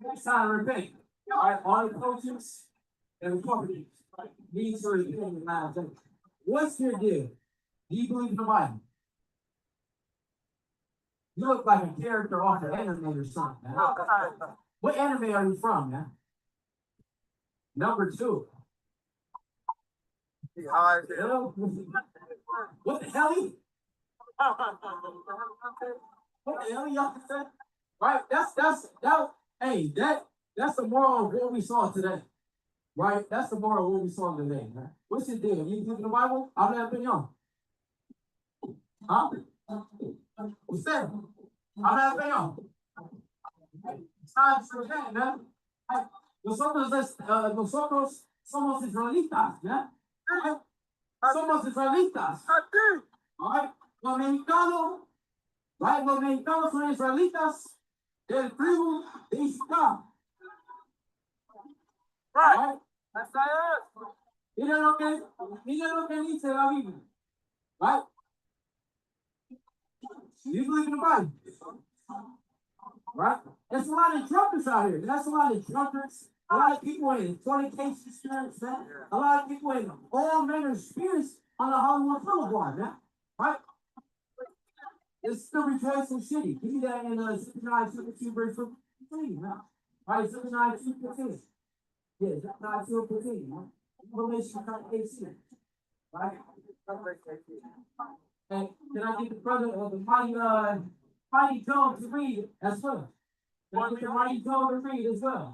It's time to repent. All right, all the coaches and the companies need to repent in the last day. What's your deal? Do you believe in the Bible? You look like a character off an anime or something, man. What anime are you from, man? Number two. What the hell? What the hell y'all say? Right? Hey, that's the moral of what we saw today. Right? That's the moral of what we saw today, man. What's your deal? You believe in the Bible? I've never been young. Huh? What's that? I've never been young. It's time to repent, man. Hey, nosotros somos israelitas, ¿ya? Somos israelitas. Alright? Los mexicanos, right? Los mexicanos son israelitas del tribu de Isaac. Right? That's it. Mira lo que dice la Biblia. Right? You believe in the Bible? Right? There's a lot of drunkards out here. That's a lot of drunkards. A lot of people in fornication spirits, man. A lot of people in all manner of spirits on the Hollywood Boulevard, man. Right? It's still rejoicing city. Give me that in Zephaniah 2 verse 15, man. Right? Zephaniah 2:15. Yeah, Zephaniah 2:15, man. Revelation 18. Right? And can I get the brother of the mighty Joe to read as well? Can I get the mighty Joe to read as well?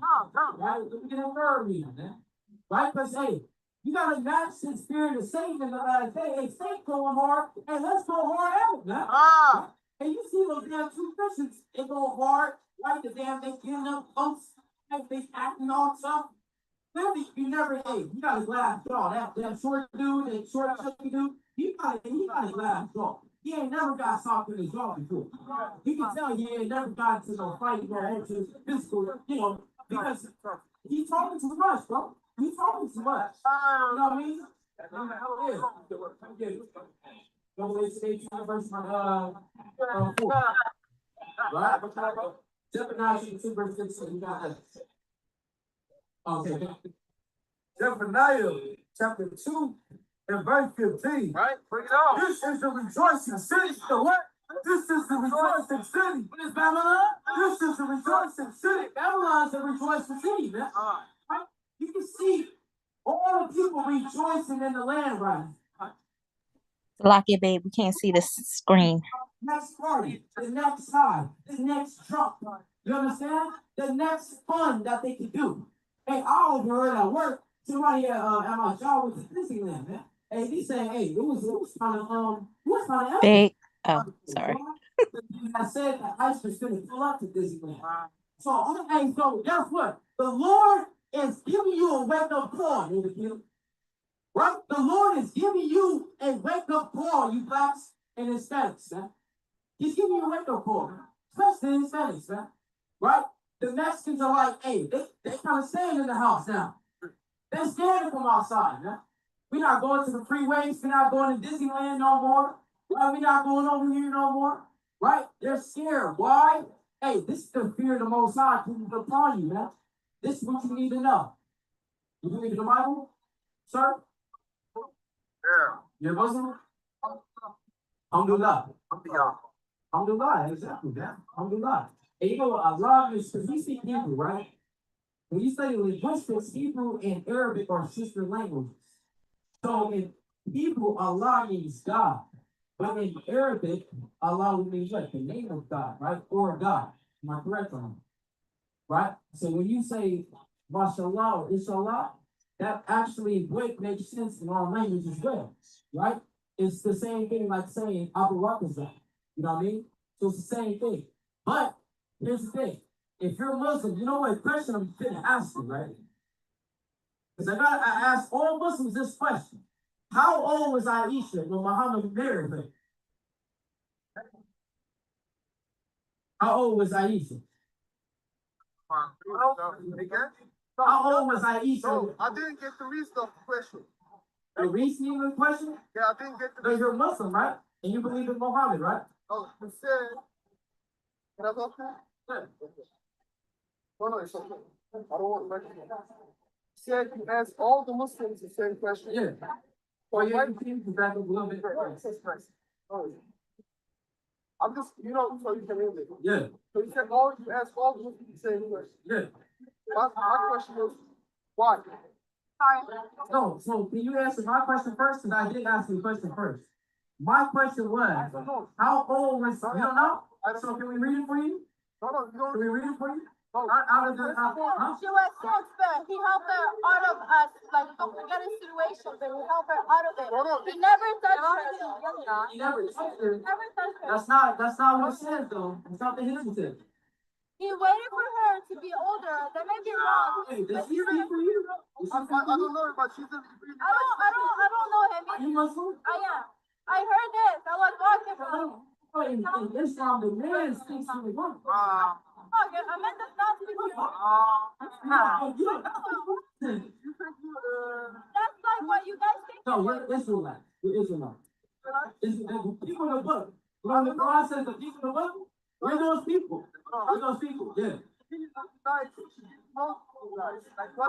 Right? Let me get a word reading, man. Right? Because, hey, you got to match the spirit of Satan in the last day. Hey, Satan going hard, and let's go hard at it, man. Right? And you see those damn two Christians, they go hard, right? The damn, they giving up folks, like they acting all tough. Really, you never, hey, you got a glass jaw. That short dude, that short chubby dude, he got a glass jaw. He ain't never got soft in his jaw before. You can tell he ain't never got into no fight or into physical, because he's talking too much, bro. He's talking too much. You know what I mean? Yeah. Revelation 18, verse 4. Right? Zephaniah 2, verse 16. You got that. Okay. Zephaniah chapter 2 and verse 15. Right? Bring it on. This is the rejoicing city. The what? This is the rejoicing city. What is Babylon? This is the rejoicing city. Babylon's the rejoicing city, man. Right? You can see all the people rejoicing in the land right now. Lock it, babe. We can't see the screen. Next party, the next high, the next jump. You understand? The next fun that they can do. Hey, I overheard at work, somebody at my job was at Disneyland, man. Hey, he said, hey, it was kind of big. Oh, sorry. I said that ice was going to fill up to Disneyland. So guess what? The Lord is giving you a wake-up call, nigga. Right? The Lord is giving you a wake-up call, you blacks and Hispanics, man. He's giving you a wake-up call, man. Especially the Hispanics, man. Right? The Mexicans are like, hey, they kind of staying in the house now. They're scared to come outside, man. We're not going to the freeways. We're not going to Disneyland no more. Right? We're not going over here no more. Right? They're scared. Why? Hey, this is the fear of the Most High coming upon you, man. This is what you need to know. You believe in the Bible, sir? Yeah. You're Muslim? Alhamdulillah. Alhamdulillah, exactly, man. Alhamdulillah. And you know what? Allah is, because we speak Hebrew, right? When you study linguistics, Hebrew and Arabic are sister languages. So in Hebrew, Allah means God. But in Arabic, Allah means what? The name of God, right? Or God. Am I correct on that? Right? So when you say mashallah or inshallah, that actually makes sense in our language as well. Right? It's the same thing like saying Abu Rakazah. You know what I mean? So it's the same thing. But here's the thing. If you're Muslim, you know what question I'm gonna ask you, right? Because I ask all Muslims this question. How old was Aisha when Muhammad married her? How old was Aisha? How old was Aisha? No, I didn't get the reason of the question. The reason of the question? Yeah, I didn't get the Because you're Muslim, right? And you believe in Muhammad, right? Oh, you said, can I go through? Yeah. So no, it's okay. I don't want to. Said you ask all the Muslims the same question. Yeah. Well, yeah, you can back up a little bit. Oh, I'm just, so you can read it. Yeah, So you said you ask all the Muslims the same question. yeah. My question is, why? No, so can you answer my question first? Because I did ask you a question first. My question was, how old was, you don't know? So can we read it for you? No, you Can don't. we read it for you? No. Out of the, huh? She was Shakespeare. He helped her out of us, like complicated situations, and he helped her out of it. He never touched her. You never touched her. Never touched her. That's not what it says though. It's not the Hindu says. He waited for her to be older. That may be wrong. Hey, does he speak for you? I don't know, but she's a I don't know him. Are you Muslim? I am. I heard this. I was watching for him. In Islam, the man speaks to the woman. Okay, I meant that's not speak to you. That's like what you guys think. No, we're Israelites. We're Israelites. The people in the book. When the Quran says the people in the book, we're those people. We're those people, yeah.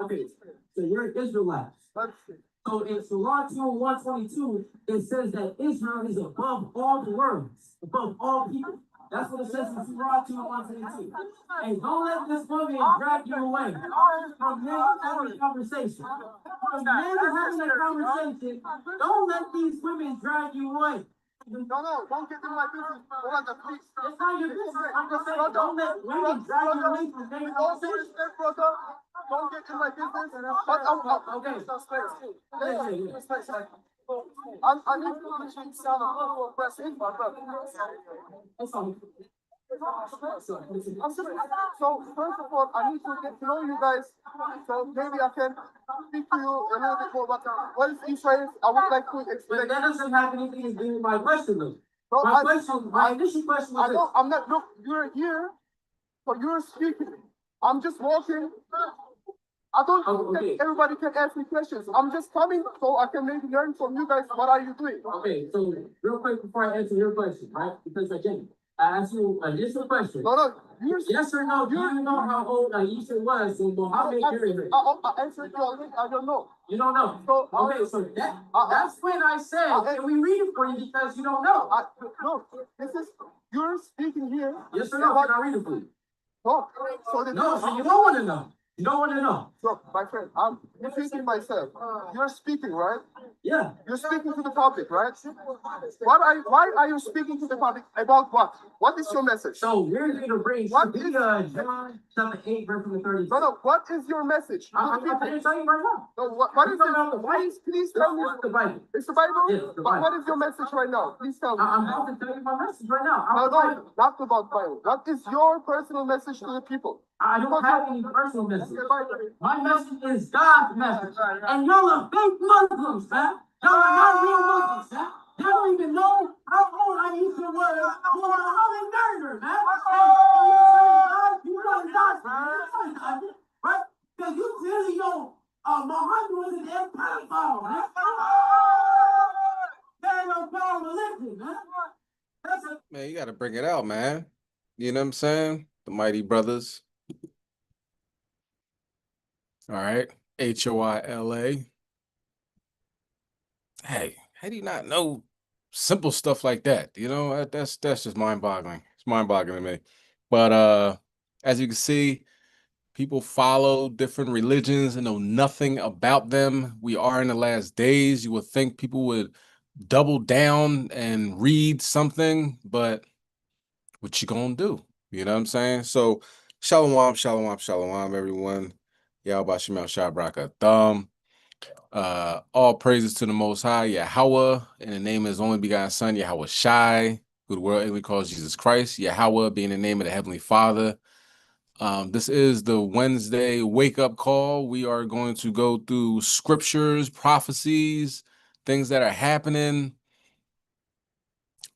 Okay, so you're Israelites. So in Surah 2 and 122, it says that Israel is above all the worlds, above all people. That's what it says in Surah 2 and 122. And don't let this woman drag you away from men having a conversation. From men having a conversation, don't let these women drag you away. No, don't get in my business. Hold on, please. It's not your business. I'm just saying, don't let women drag you away from men Don't conversation. respect, brother. Don't get in my business. But Okay. I need to literally sound a little aggressive, my brother. That's all. So first of all, I need to get to know you guys. So maybe I can speak to you a little bit more. But what is Israel? I would like to But explain. that doesn't have anything to do with my question, though. No, My initial question was this. I'm not. Look, you're here, so you're speaking. I'm just walking. I don't think everybody can ask me questions. I'm just coming so I can maybe learn from you guys. What are you doing? Okay, so real quick before I answer your question, right? Because again, I asked you an initial question. No, you're. Yes or no? Do you know how old Aisha was when Muhammad married her? I answered you already. I don't know. You don't know. So Okay, so that's when I said, can we read it for you because you don't know? No, you're speaking here. Yes or no? Can I read it for you? No, So you don't want to know. You don't want to know. So, my friend, I'm repeating myself. You're speaking, right? Yeah. You're speaking to the topic, right? Why are you speaking to the topic? About what? What is your message? So we're going to bring John chapter 8, verse 30. No, what is your message? I'm going to tell you right now. No, what is it? Please tell me. It's the Bible. It's the Bible? Yes, the Bible. What is your message right now? Please tell me. I'm about to tell you my message right now. No, not about Bible. What is your personal message to the people? I don't have any personal message. My message is God's message. And y'all are fake Muslims, man. Y'all are not real Muslims, man. Y'all don't even know how old I used to work for Muhammad murder, man. You know God's man. Right? Because you clearly know Muhammad was an pedophile, man. There ain't no power religion, man. Man, you got to bring it out, man. You know what I'm saying? The mighty brothers. All right. HOILA. Hey, how do you not know simple stuff like that? You know, that's just mind-boggling. It's mind-boggling to me. But as you can see, people follow different religions and know nothing about them. We are in the last days. You would think people would double down and read something, but what you gonna do? You know what I'm saying? So, shalom, shalom, shalom, everyone. Yahweh Shemel Shabraka Thumb. All praises to the Most High, Yahweh, in the name of His only begotten Son, Yahweh Shai, who the world only calls Jesus Christ. Yahweh being the name of the Heavenly Father. This is the Wednesday wake-up call. We are going to go through scriptures, prophecies, things that are happening.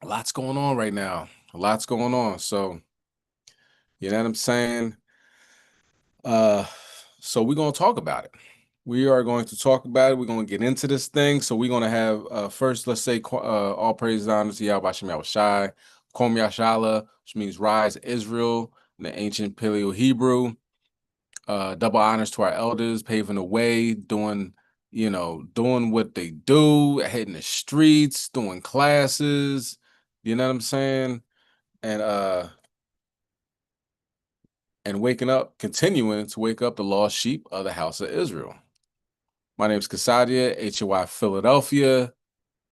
A lot's going on right now. A lot's going on. So, you know what I'm saying? So we're going to talk about it. We are going to talk about it. We're going to get into this thing. So we're going to have, first, let's say, all praise and honor to Yahweh Shem Yahweh Shai, Kom Yashala, which means rise Israel in the ancient Paleo Hebrew. double honors to our elders, paving the way, doing what they do, hitting the streets, doing classes, you know what I'm saying? And waking up, continuing to wake up the lost sheep of the house of Israel. My name is Kasadia, HOI Philadelphia,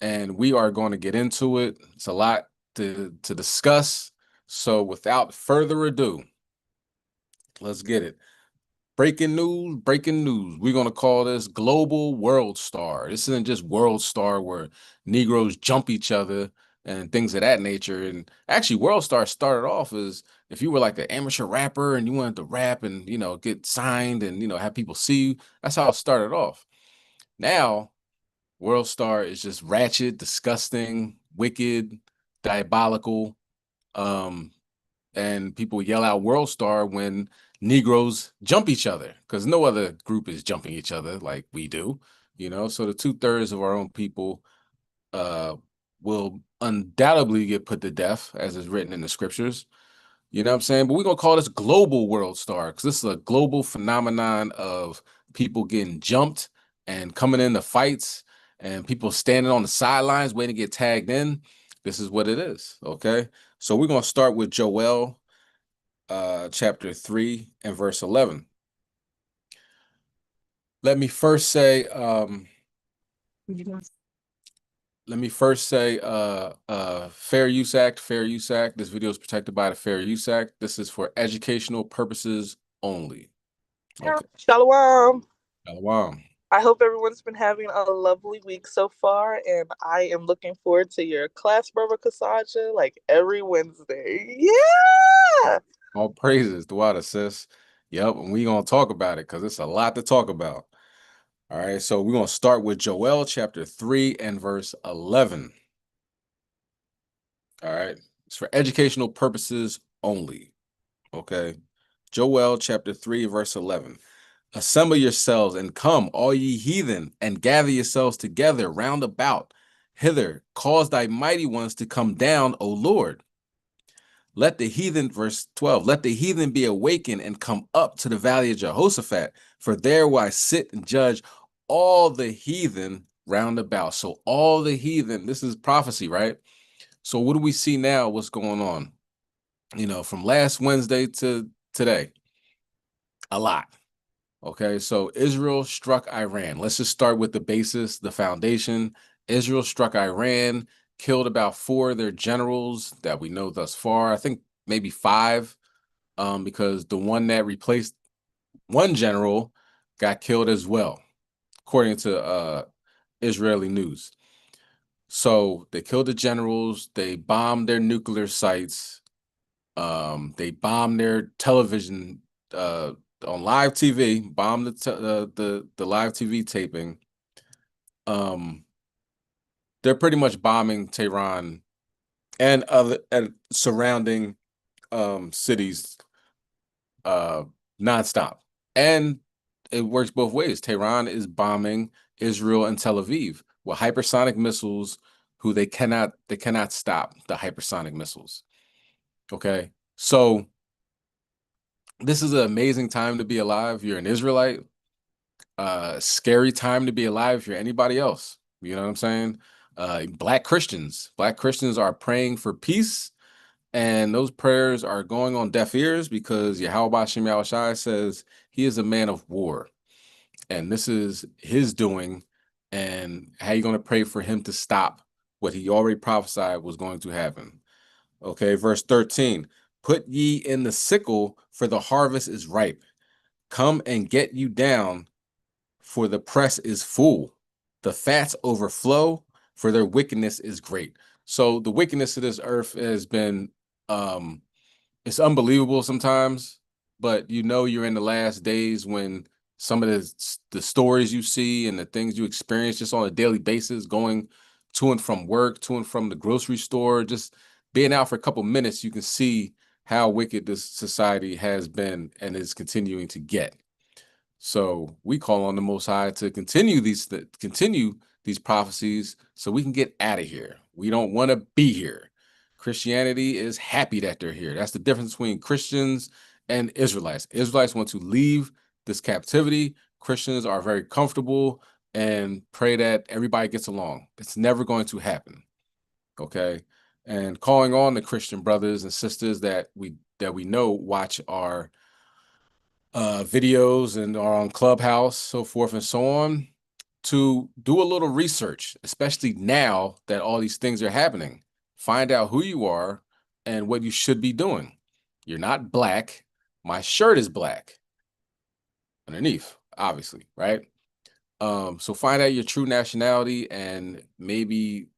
and we are going to get into it. It's a lot to discuss. So without further ado, let's get it. Breaking news, breaking news. We're going to call this Global WorldStar. This isn't just WorldStar where Negroes jump each other and things of that nature. And actually, WorldStar started off as if you were like an amateur rapper and you wanted to rap and, get signed and, have people see you. That's how it started off. Now, WorldStar is just ratchet, disgusting, wicked, diabolical. And people yell out WorldStar when Negroes jump each other because no other group is jumping each other like we do, So the 2/3 of our own people will undoubtedly get put to death, as is written in the scriptures. You know what I'm saying? But we're going to call this Global WorldStar because this is a global phenomenon of people getting jumped and coming into fights and people standing on the sidelines waiting to get tagged in. This is what it is, okay? So we're going to start with Joel chapter 3 and verse 11. Let me first say, Fair Use Act, Fair Use Act. This video is protected by the Fair Use Act. This is for educational purposes only. Okay. Shalom. Shalom. I hope everyone's been having a lovely week so far, and I am looking forward to your class, Brother Kasaja, like every Wednesday. Yeah! All praises to water, sis. Yep, and we're going to talk about it because it's a lot to talk about. All right, so we're going to start with Joel chapter 3 and verse 11. All right, it's for educational purposes only. Okay, Joel chapter 3 verse 11. Assemble yourselves and come, all ye heathen, and gather yourselves together round about. Hither, cause thy mighty ones to come down, O Lord. Let the heathen, verse 12, let the heathen be awakened and come up to the valley of Jehoshaphat, for there will I sit and judge all the heathen round about. So all the heathen, this is prophecy, right? So what do we see now? What's going on? From last Wednesday to today, a lot. Okay, so Israel struck Iran. Let's just start with the basis, the foundation. Israel struck Iran, killed about 4 of their generals that we know thus far. I think maybe 5, because the one that replaced one general got killed as well, according to Israeli news. So they killed the generals. They bombed their nuclear sites. They bombed their television on live TV, bombed the live TV taping. They're pretty much bombing Tehran and other surrounding cities nonstop. And it works both ways. Tehran is bombing Israel and Tel Aviv with hypersonic missiles, who they cannot stop the hypersonic missiles. Okay, so this is an amazing time to be alive. You're an Israelite. Scary time to be alive if you're anybody else. You know what I'm saying? Black Christians are praying for peace, and those prayers are going on deaf ears because Yahweh Shem Yahushai says he is a man of war, and this is his doing. And how you going to pray for him to stop what he already prophesied was going to happen? Okay, verse 13. Put ye in the sickle, for the harvest is ripe. Come and get you down, for the press is full. The fats overflow, for their wickedness is great. So the wickedness of this earth has been, it's unbelievable sometimes, but you're in the last days when some of the stories you see and the things you experience just on a daily basis, going to and from work, to and from the grocery store, just being out for a couple minutes, you can see how wicked this society has been and is continuing to get. So we call on the Most High to continue these prophecies so we can get out of here. We don't want to be here. Christianity is happy that they're here. That's the difference between Christians and Israelites. Israelites want to leave this captivity. Christians are very comfortable and pray that everybody gets along. It's never going to happen. Okay. And calling on the Christian brothers and sisters that we know watch our videos and are on Clubhouse, so forth and so on, to do a little research, especially now that all these things are happening. Find out who you are and what you should be doing. You're not black. My shirt is black underneath, obviously, right? So find out your true nationality, and maybe,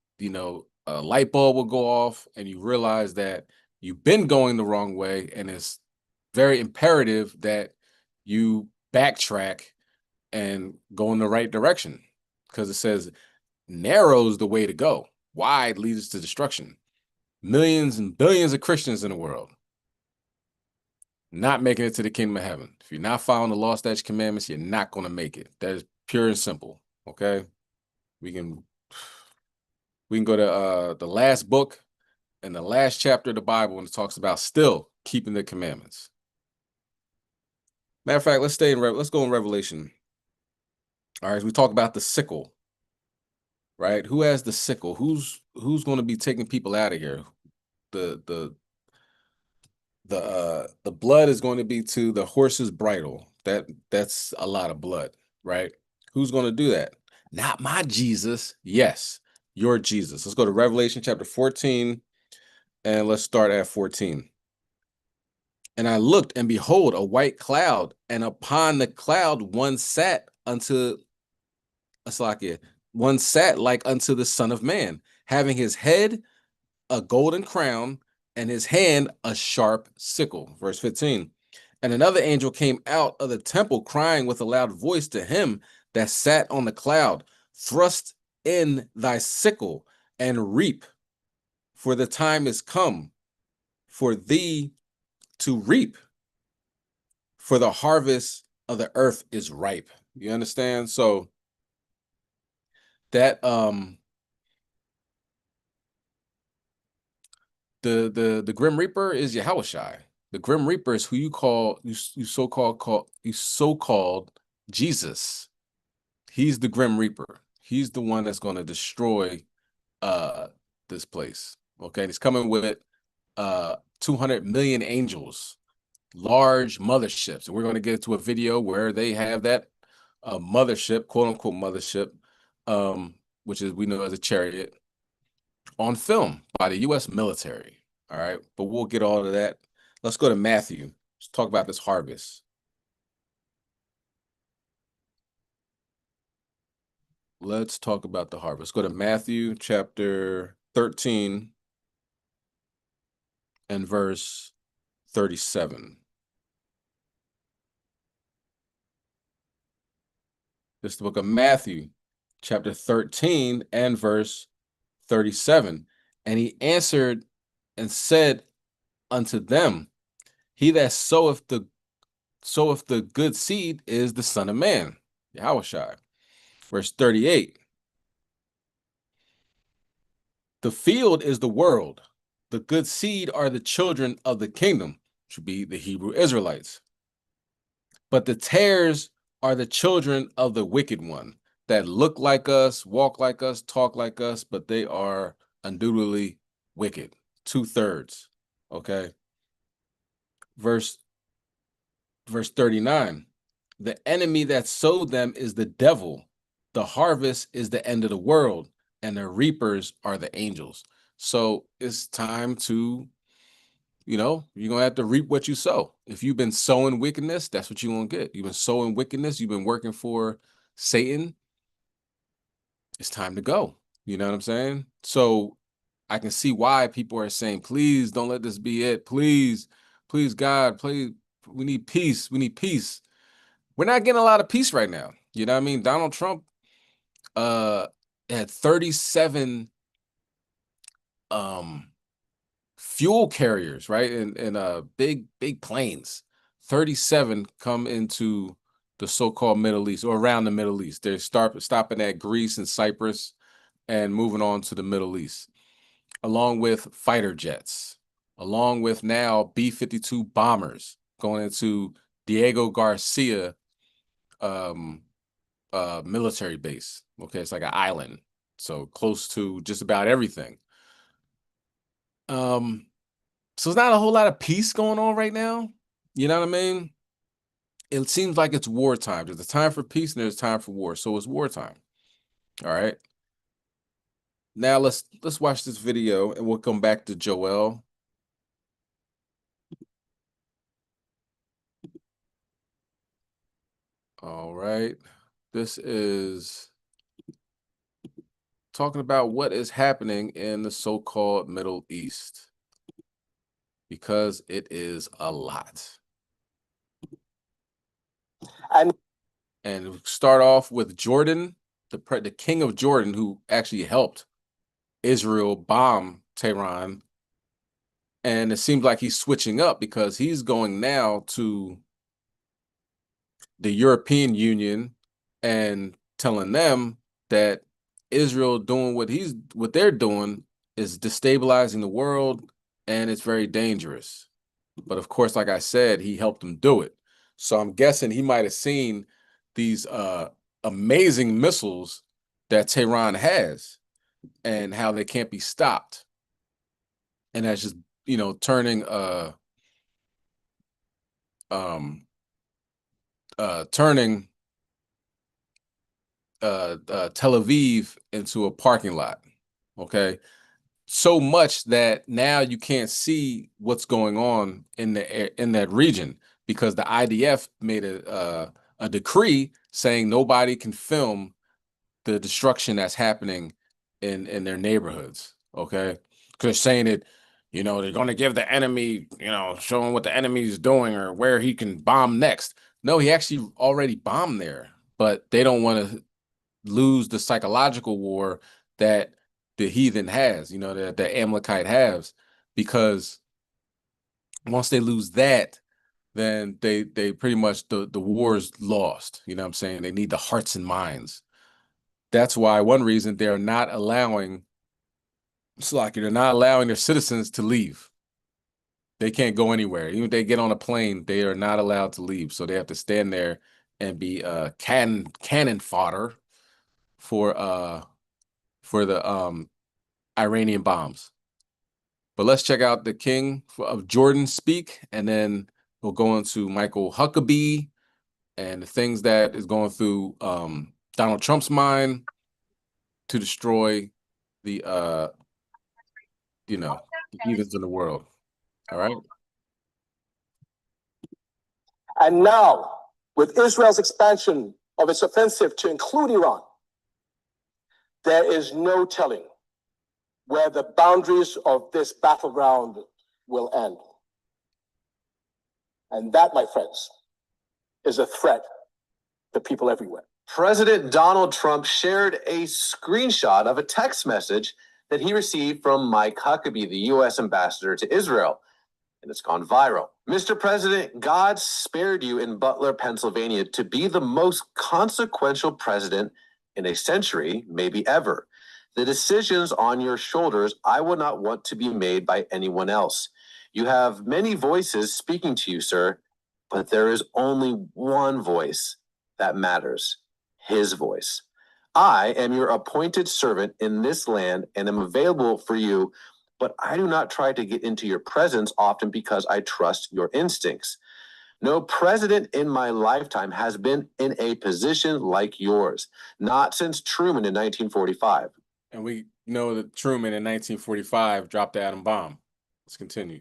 a light bulb will go off and you realize that you've been going the wrong way, and it's very imperative that you backtrack and go in the right direction, because it says narrow is the way to go, wide leads to destruction. Millions and billions of Christians in the world not making it to the kingdom of heaven. If you're not following the law, statutes, commandments, you're not going to make it. That is pure and simple. Okay, we can go to the last book and the last chapter of the Bible, and it talks about still keeping the commandments. Matter of fact, let's go in Revelation. All right, we talk about the sickle, right? Who has the sickle? Who's going to be taking people out of here? The blood is going to be to the horse's bridle. That's a lot of blood, right? Who's going to do that? Not my Jesus. Yes, your Jesus. Let's go to Revelation chapter 14, and let's start at 14. And I looked, and behold, a white cloud, and upon the cloud one sat like unto the Son of Man, having his head a golden crown, and his hand a sharp sickle. Verse 15. And another angel came out of the temple, crying with a loud voice to him that sat on the cloud, thrust in thy sickle and reap, for the time is come for thee to reap, for the harvest of the earth is ripe. You understand? So that the Grim Reaper is Yahushai. The Grim Reaper is who you so-called Jesus. He's the Grim Reaper. He's the one that's going to destroy this place. Okay, and he's coming with 200 million angels, large motherships, and we're going to get to a video where they have that mothership, quote unquote mothership, which is we know as a chariot, on film by the U.S. military. All right, but we'll get all of that. Let's go to Matthew. Let's talk about this harvest. Let's talk about the harvest. Go to Matthew chapter 13 and verse 37. This is the book of Matthew, chapter 13 and verse 37. And he answered and said unto them, he that soweth the good seed is the Son of Man, Yahushua. Verse 38. The field is the world. The good seed are the children of the kingdom, which would be the Hebrew Israelites. But the tares are the children of the wicked one, that look like us, walk like us, talk like us, but they are unduly wicked. 2/3. Okay. Verse 39. The enemy that sowed them is the devil. The harvest is the end of the world, and the reapers are the angels. So it's time to, you're going to have to reap what you sow. If you've been sowing wickedness, that's what you're going to get. You've been sowing wickedness. You've been working for Satan. It's time to go. You know what I'm saying? So I can see why people are saying, please don't let this be it. Please, please, God, please, we need peace. We need peace. We're not getting a lot of peace right now. You know what I mean? Donald Trump had 37 fuel carriers, right? And big planes. 37 come into the so-called Middle East, or around the Middle East. They're stopping at Greece and Cyprus and moving on to the Middle East, along with fighter jets, along with now B-52 bombers going into Diego Garcia military base. Okay, it's like an island, so close to just about everything. So it's not a whole lot of peace going on right now. You know what I mean? It seems like it's wartime. There's a time for peace and there's time for war. So it's wartime. All right. Now let's watch this video and we'll come back to Joel. All right. This is talking about what is happening in the so-called Middle East, because it is a lot. And start off with Jordan, the king of Jordan, who actually helped Israel bomb Tehran. And it seems like he's switching up because he's going now to the European Union and telling them that Israel doing what they're doing is destabilizing the world and it's very dangerous. But of course, like I said, he helped them do it. So I'm guessing he might have seen these amazing missiles that Tehran has and how they can't be stopped. And that's just, turning Tel Aviv into a parking lot. Okay. So much that now you can't see what's going on in that region because the IDF made a decree saying nobody can film the destruction that's happening in their neighborhoods. Okay, because they're saying it, they're going to give the enemy, show him what the enemy is doing or where he can bomb next. No, he actually already bombed there, but they don't want to lose the psychological war that the heathen has, that the Amalekite has, because once they lose that, then they pretty much the war's lost. You know what I'm saying? They need the hearts and minds. That's why one reason they're not allowing their citizens to leave. They can't go anywhere. Even if they get on a plane, they are not allowed to leave. So they have to stand there and be cannon fodder for the Iranian bombs. But let's check out the king of Jordan speak, and then we'll go into Michael Huckabee and the things that is going through Donald Trump's mind to destroy the the heathens in the world. All right. And now, with Israel's expansion of its offensive to include Iran, there is no telling where the boundaries of this battleground will end. And that, my friends, is a threat to people everywhere. President Donald Trump shared a screenshot of a text message that he received from Mike Huckabee, the U.S. ambassador to Israel, and it's gone viral. Mr. President, God spared you in Butler, Pennsylvania, to be the most consequential president in a century, maybe ever. The decisions on your shoulders, I would not want to be made by anyone else. You have many voices speaking to you, sir, but there is only one voice that matters, his voice. I am your appointed servant in this land and am available for you, but I do not try to get into your presence often because I trust your instincts. No president in my lifetime has been in a position like yours, not since Truman in 1945. And we know that Truman in 1945 dropped the atom bomb. Let's continue.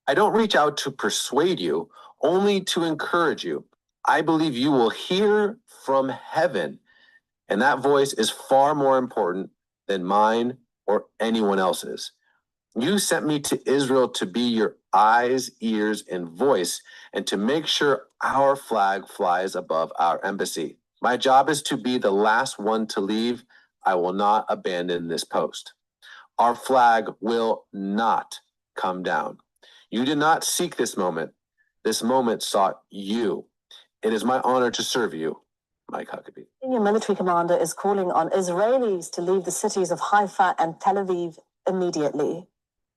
I don't reach out to persuade you, only to encourage you. I believe you will hear from heaven, and that voice is far more important than mine or anyone else's. You sent me to Israel to be your eyes, ears, and voice, and to make sure our flag flies above our embassy. My job is to be the last one to leave. I will not abandon this post. Our flag will not come down. You did not seek this moment. This moment sought you. It is my honor to serve you, Mike Huckabee. Senior military commander is calling on Israelis to leave the cities of Haifa and Tel Aviv immediately.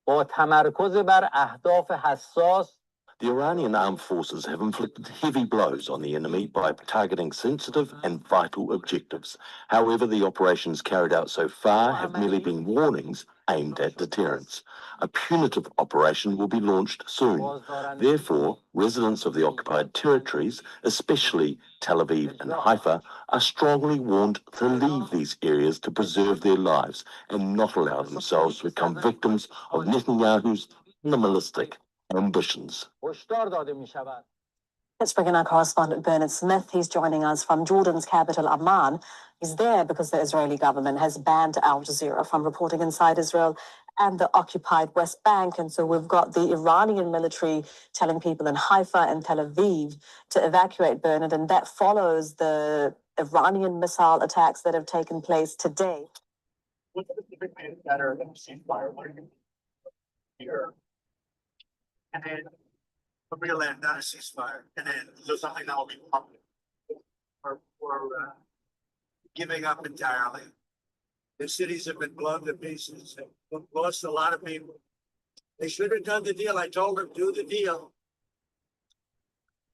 با تمرکز بر اهداف حساس The Iranian armed forces have inflicted heavy blows on the enemy by targeting sensitive and vital objectives. However, the operations carried out so far have merely been warnings aimed at deterrence. A punitive operation will be launched soon. Therefore, residents of the occupied territories, especially Tel Aviv and Haifa, are strongly warned to leave these areas to preserve their lives and not allow themselves to become victims of Netanyahu's animalistic ambitions. Let's bring in our correspondent Bernard Smith. He's joining us from Jordan's capital, Amman. He's there because the Israeli government has banned Al Jazeera from reporting inside Israel and the occupied West Bank. And so we've got the Iranian military telling people in Haifa and Tel Aviv to evacuate, Bernard, and that follows the Iranian missile attacks that have taken place today. What's the specific better than ceasefire here? And then a real end, not a ceasefire, and then so something that will be public. Or giving up entirely. The cities have been blown to pieces, have lost a lot of people. They should have done the deal. I told them, do the deal.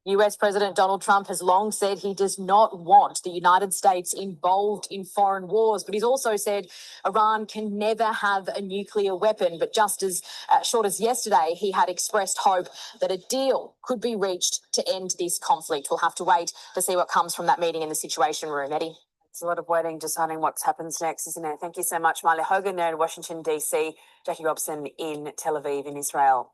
US President Donald Trump has long said he does not want the United States involved in foreign wars, but he's also said Iran can never have a nuclear weapon. But just as short as yesterday, he had expressed hope that a deal could be reached to end this conflict. We'll have to wait to see what comes from that meeting in the Situation Room. Eddie? It's a lot of waiting, deciding what happens next, isn't it? Thank you so much, Miley Hogan there in Washington, D.C., Jackie Robson in Tel Aviv in Israel.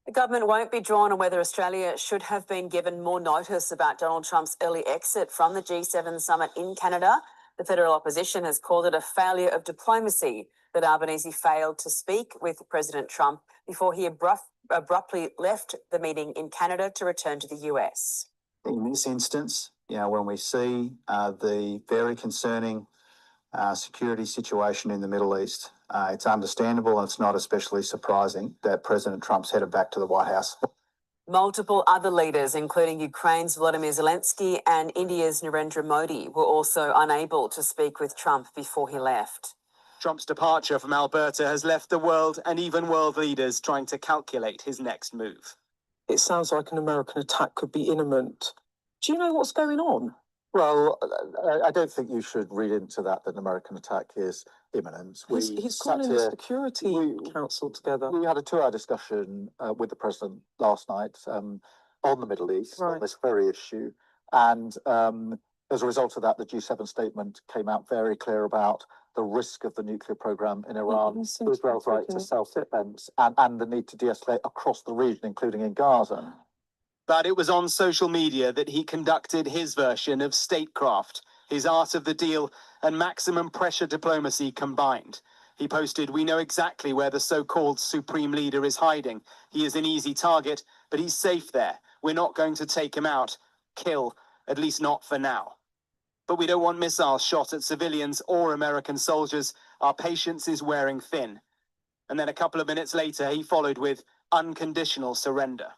The government won't be drawn on whether Australia should have been given more notice about Donald Trump's early exit from the G7 summit in Canada. The federal opposition has called it a failure of diplomacy that Albanese failed to speak with President Trump before he abruptly left the meeting in Canada to return to the US. In this instance, when we see the very concerning security situation in the Middle East, it's understandable and it's not especially surprising that President Trump's headed back to the White House. Multiple other leaders, including Ukraine's Volodymyr Zelensky and India's Narendra Modi, were also unable to speak with Trump before he left. Trump's departure from Alberta has left the world and even world leaders trying to calculate his next move. It sounds like an American attack could be imminent. Do you know what's going on? Well, I don't think you should read into that an American attack is imminent. He's calling the Security Council together. We had a 2-hour discussion with the president last night on the Middle East, on this very issue. And as a result of that, the G7 statement came out very clear about the risk of the nuclear program in Iran, Israel's right to self-defense, and the need to de-escalate across the region, including in Gaza. But it was on social media that he conducted his version of statecraft, his art of the deal and maximum pressure diplomacy combined. He posted, "We know exactly where the so-called supreme leader is hiding. He is an easy target, but he's safe there. We're not going to take him out, kill, at least not for now. But we don't want missiles shot at civilians or American soldiers. Our patience is wearing thin." And then a couple of minutes later, he followed with unconditional surrender.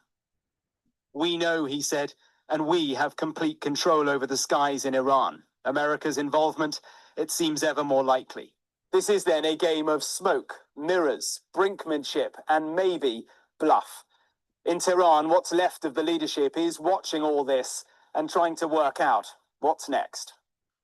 "We know," he said, "and we have complete control over the skies in Iran. America's involvement, it seems ever more likely." This is then a game of smoke, mirrors, brinkmanship, and maybe bluff. In Tehran, what's left of the leadership is watching all this and trying to work out what's next.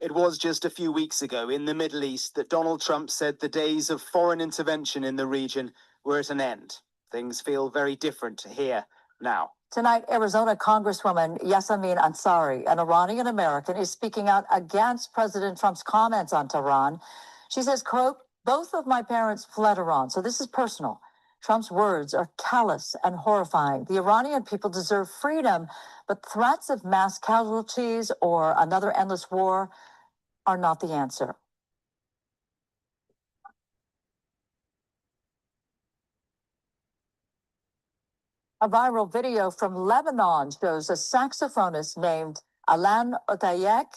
It was just a few weeks ago in the Middle East that Donald Trump said the days of foreign intervention in the region were at an end. Things feel very different here now. Tonight, Arizona Congresswoman Yasamin Ansari, an Iranian American, is speaking out against President Trump's comments on Tehran. She says, quote, "Both of my parents fled Iran, so this is personal. Trump's words are callous and horrifying. The Iranian people deserve freedom, but threats of mass casualties or another endless war are not the answer." A viral video from Lebanon shows a saxophonist named Alan Otayek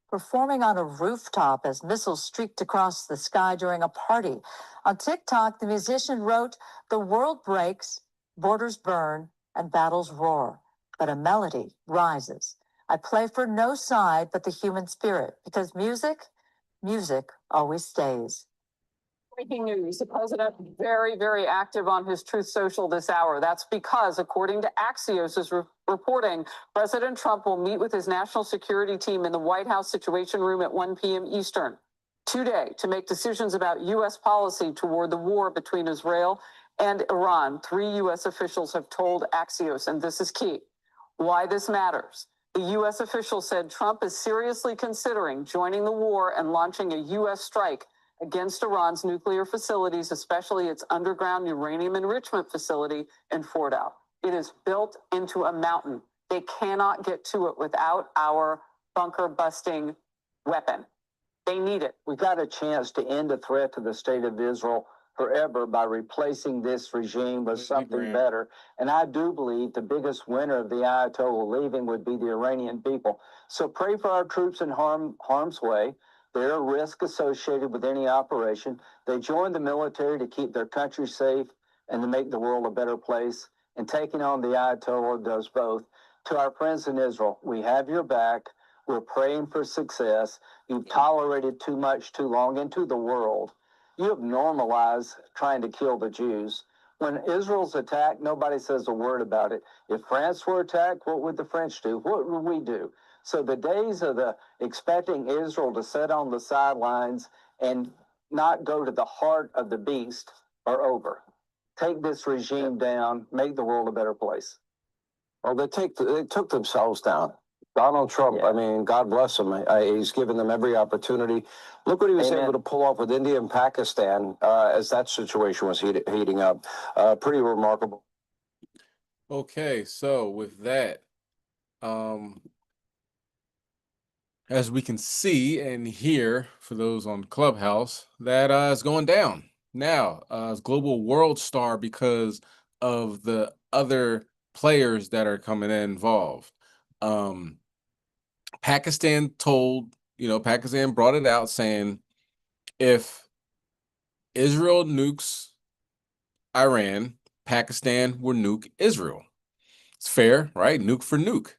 performing on a rooftop as missiles streaked across the sky during a party. On TikTok, the musician wrote, "The world breaks, borders burn, and battles roar, but a melody rises. I play for no side but the human spirit, because music always stays." Breaking news, the president very, very active on his Truth Social this hour. That's because, according to Axios is reporting, President Trump will meet with his national security team in the White House Situation Room at 1 p.m. Eastern today to make decisions about U.S. policy toward the war between Israel and Iran. 3 U.S. officials have told Axios, and this is key, why this matters. The U.S. official said Trump is seriously considering joining the war and launching a U.S. strike against Iran's nuclear facilities, especially its underground uranium enrichment facility in Fordow. It is built into a mountain. They cannot get to it without our bunker-busting weapon. They need it. We've got a chance to end the threat to the state of Israel forever by replacing this regime with something better. And I do believe the biggest winner of the Ayatollah leaving would be the Iranian people. So pray for our troops in harm's way. There are risks associated with any operation. They join the military to keep their country safe and to make the world a better place. And taking on the Ayatollah does both. To our friends in Israel, we have your back. We're praying for success. You've tolerated too much too long into the world. You have normalized trying to kill the Jews. When Israel's attacked, nobody says a word about it. If France were attacked, what would the French do? What would we do? So the days of the expecting Israel to sit on the sidelines and not go to the heart of the beast are over. Take this regime down, make the world a better place. Well, they took themselves down. Donald Trump, I mean, God bless him. He's given them every opportunity. Look what he was able to pull off with India and Pakistan as that situation was heating up. Pretty remarkable. Okay, so with that, as we can see and hear for those on Clubhouse, that is going down now. It's global world star because of the other players that are coming in involved. Pakistan Pakistan brought it out saying if Israel nukes Iran, Pakistan will nuke Israel. It's fair, right? Nuke for nuke.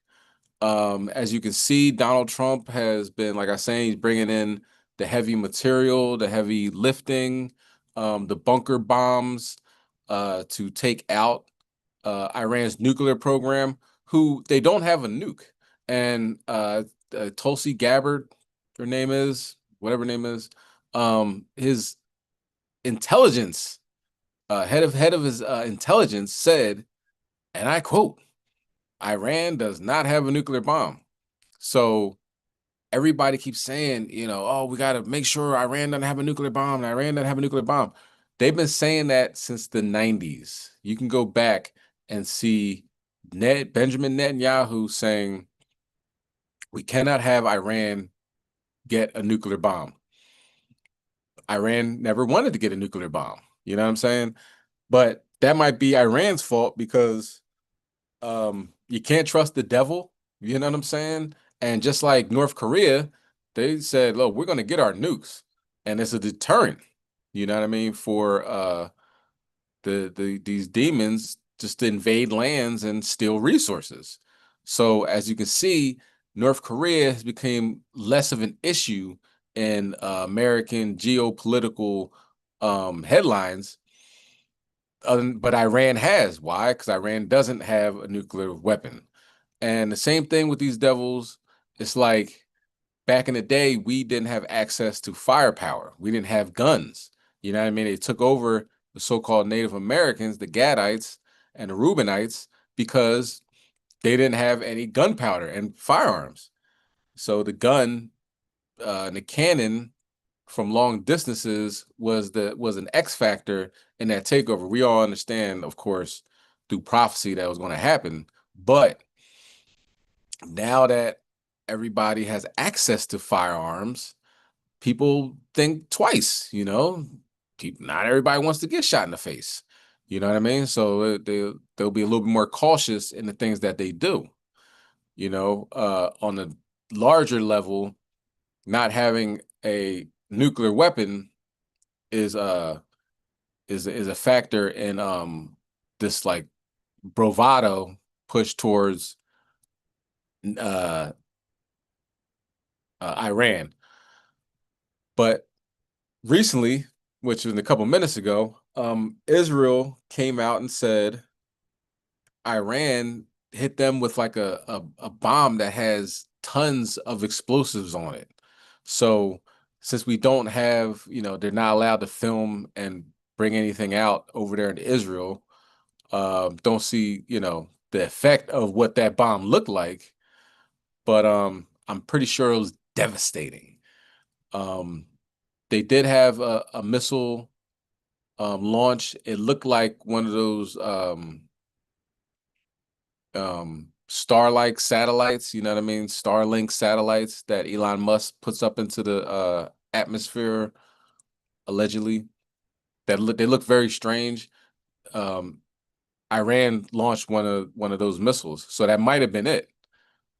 As you can see, Donald Trump has been, like I say, he's bringing in the heavy material, the heavy lifting, the bunker bombs to take out Iran's nuclear program, who they don't have a nuke. And Tulsi Gabbard, her name is, whatever her name is, his intelligence, head of his intelligence said, and I quote, Iran does not have a nuclear bomb. So everybody keeps saying, oh, we got to make sure Iran doesn't have a nuclear bomb, and Iran doesn't have a nuclear bomb. They've been saying that since the 90s. You can go back and see Benjamin Netanyahu saying, we cannot have Iran get a nuclear bomb. Iran never wanted to get a nuclear bomb. You know what I'm saying? But that might be Iran's fault because you can't trust the devil. You know what I'm saying? And just like North Korea, they said, look, we're going to get our nukes. And it's a deterrent, you know what I mean, for these demons just to invade lands and steal resources. So as you can see, North Korea has become less of an issue in American geopolitical headlines. But Iran has. Why? Because Iran doesn't have a nuclear weapon. And the same thing with these devils. It's like back in the day, we didn't have access to firepower. We didn't have guns. You know what I mean? They took over the so-called Native Americans, the Gadites and the Reubenites, because they didn't have any gunpowder and firearms. So the gun and the cannon from long distances was an X factor in that takeover. We all understand, of course, through prophecy that was going to happen. But now that everybody has access to firearms, people think twice, Not everybody wants to get shot in the face. You know what I mean? So they'll be a little bit more cautious in the things that they do. On a larger level, not having a nuclear weapon is a factor in this like bravado push towards Iran. But recently, which was a couple minutes ago, Israel came out and said Iran hit them with like a bomb that has tons of explosives on it. So since we don't have, they're not allowed to film and bring anything out over there in Israel, don't see, the effect of what that bomb looked like, but I'm pretty sure it was devastating. They did have a missile launch. It looked like one of those Starlike satellites, you know what I mean? Starlink satellites that Elon Musk puts up into the atmosphere, allegedly. They look very strange. Iran launched one of those missiles, so that might have been it.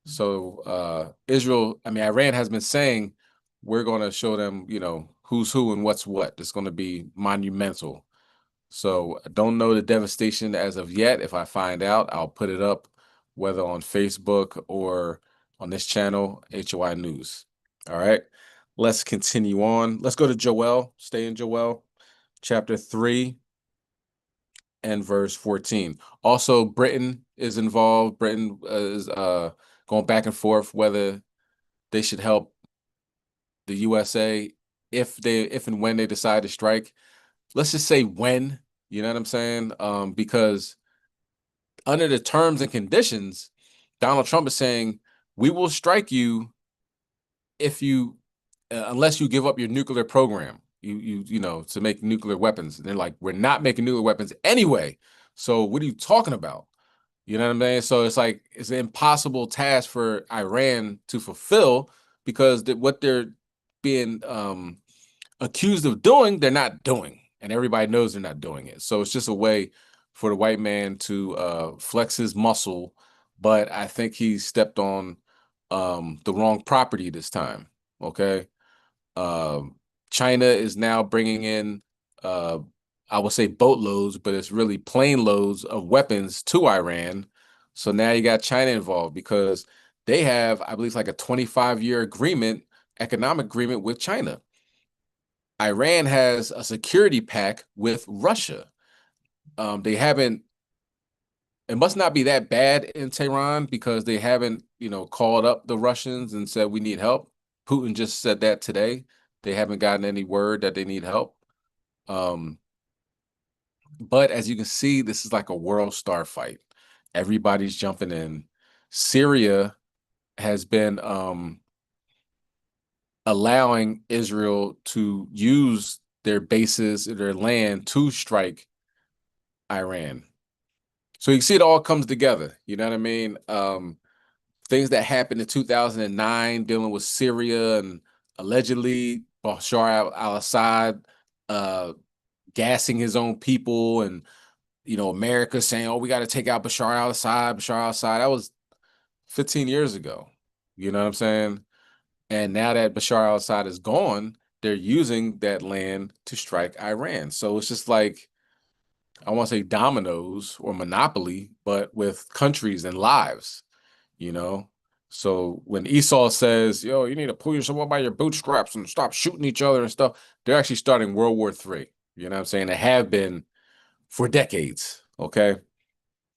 So Iran has been saying we're going to show them, who's who and what's what. It's going to be monumental. So I don't know the devastation as of yet. If I find out, I'll put it up, whether on Facebook or on this channel, HOI News. All right, let's continue on. Let's go to Joel. Stay in Joel, chapter 3 and verse 14. Also, Britain is involved. Britain is going back and forth whether they should help the USA if and when they decide to strike. Let's just say when, you know what I'm saying? Because under the terms and conditions, Donald Trump is saying, we will strike you if you, unless you give up your nuclear program, to make nuclear weapons. And they're like, we're not making nuclear weapons anyway. So what are you talking about? You know what I'm saying? So it's like, it's an impossible task for Iran to fulfill because what they're being accused of doing, they're not doing. And everybody knows they're not doing it. So it's just a way for the white man to flex his muscle. But I think he stepped on the wrong property this time. Okay. China is now bringing in, I would say boatloads, but it's really plane loads of weapons to Iran. So now you got China involved because they have, I believe, like a 25-year economic agreement with China. Iran has a security pact with Russia. They haven't, it must not be that bad in Tehran because they haven't, called up the Russians and said, we need help. Putin just said that today. They haven't gotten any word that they need help. But as you can see, this is like a WorldStar fight. Everybody's jumping in. Syria has been allowing Israel to use their bases, their land to strike Iran. So you see it all comes together. You know what I mean? Things that happened in 2009 dealing with Syria and allegedly Bashar al-Assad gassing his own people, and America saying, oh, we got to take out Bashar al-Assad. That was 15 years ago. You know what I'm saying? And now that Bashar al-Assad is gone, they're using that land to strike Iran. So it's just like, I want to say dominoes or monopoly, but with countries and lives, So when Esau says, yo, you need to pull yourself up by your bootstraps and stop shooting each other and stuff, they're actually starting World War III. You know what I'm saying? They have been for decades. Okay.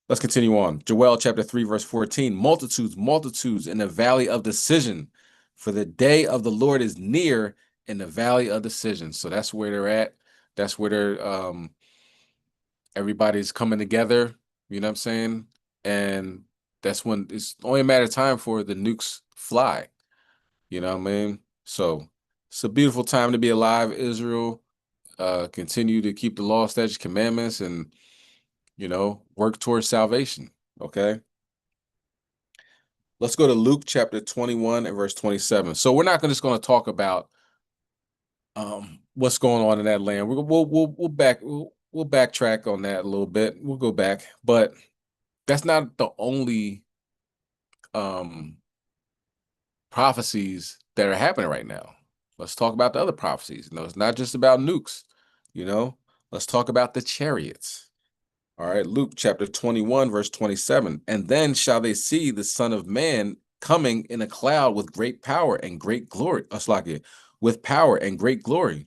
Let's continue on. Joel chapter 3, verse 14. Multitudes, multitudes in the valley of decision, for the day of the Lord is near in the valley of decision. So that's where they're at. That's where they're everybody's coming together, you know what I'm saying? And that's when it's only a matter of time for the nukes fly. You know what I mean? So it's a beautiful time to be alive, Israel. Continue to keep the law, statutes, commandments, and work towards salvation. Okay. Let's go to Luke chapter 21 and verse 27. So we're not just going to talk about what's going on in that land. We'll backtrack on that a little bit. We'll go back, but that's not the only prophecies that are happening right now. Let's talk about the other prophecies. It's not just about nukes. Let's talk about the chariots. All right, Luke chapter 21, verse 27. And then shall they see the Son of Man coming in a cloud with great power and great glory. With power and great glory.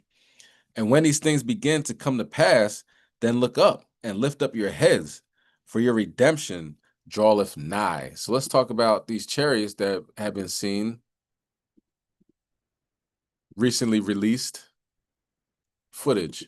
And when these things begin to come to pass, then look up and lift up your heads, for your redemption draweth nigh. So let's talk about these chariots that have been seen, recently released footage.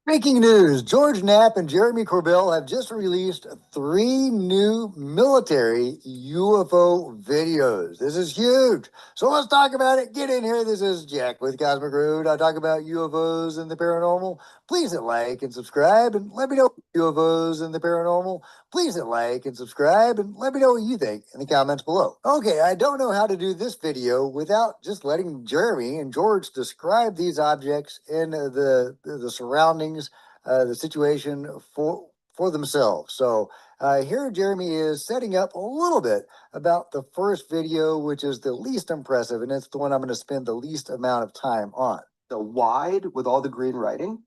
Breaking news, George Knapp and Jeremy Corbell have just released 3 new military UFO videos. This is huge. So let's talk about it. Get in here. This is Jack with Cosmic Road. I talk about UFOs and the paranormal. Please hit like and subscribe and let me know UFOs and the paranormal. Please hit like and subscribe and let me know what you think in the comments below. Okay, I don't know how to do this video without just letting Jeremy and George describe these objects and the surroundings, the situation for themselves. So here Jeremy is setting up a little bit about the first video, which is the least impressive, and it's the one I'm going to spend the least amount of time on. The wide with all the green writing.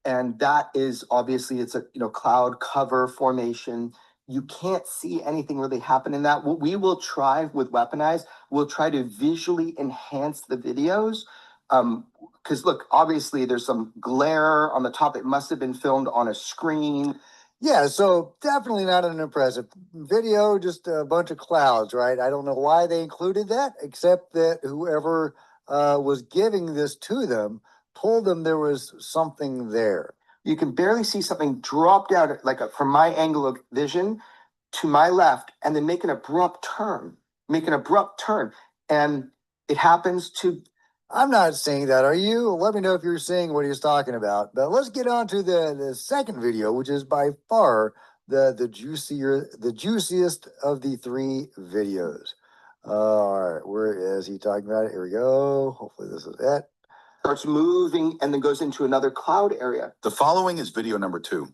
And that is obviously it's a cloud cover formation. You can't see anything really happen in that. What we will try with Weaponize, we'll try to visually enhance the videos. Because look, obviously there's some glare on the top. It must have been filmed on a screen. Yeah, so definitely not an impressive video, just a bunch of clouds, right? I don't know why they included that, except that whoever was giving this to them told them there was something there. You can barely see something drop down, from my angle of vision to my left, and then make an abrupt turn. And it happens to... I'm not saying that, are you? Let me know if you're seeing what he's talking about. But let's get on to the second video, which is by far the juiciest of the 3 videos. All right, where is he talking about it? Here we go. Hopefully this is it. Starts moving and then goes into another cloud area. The following is video number 2.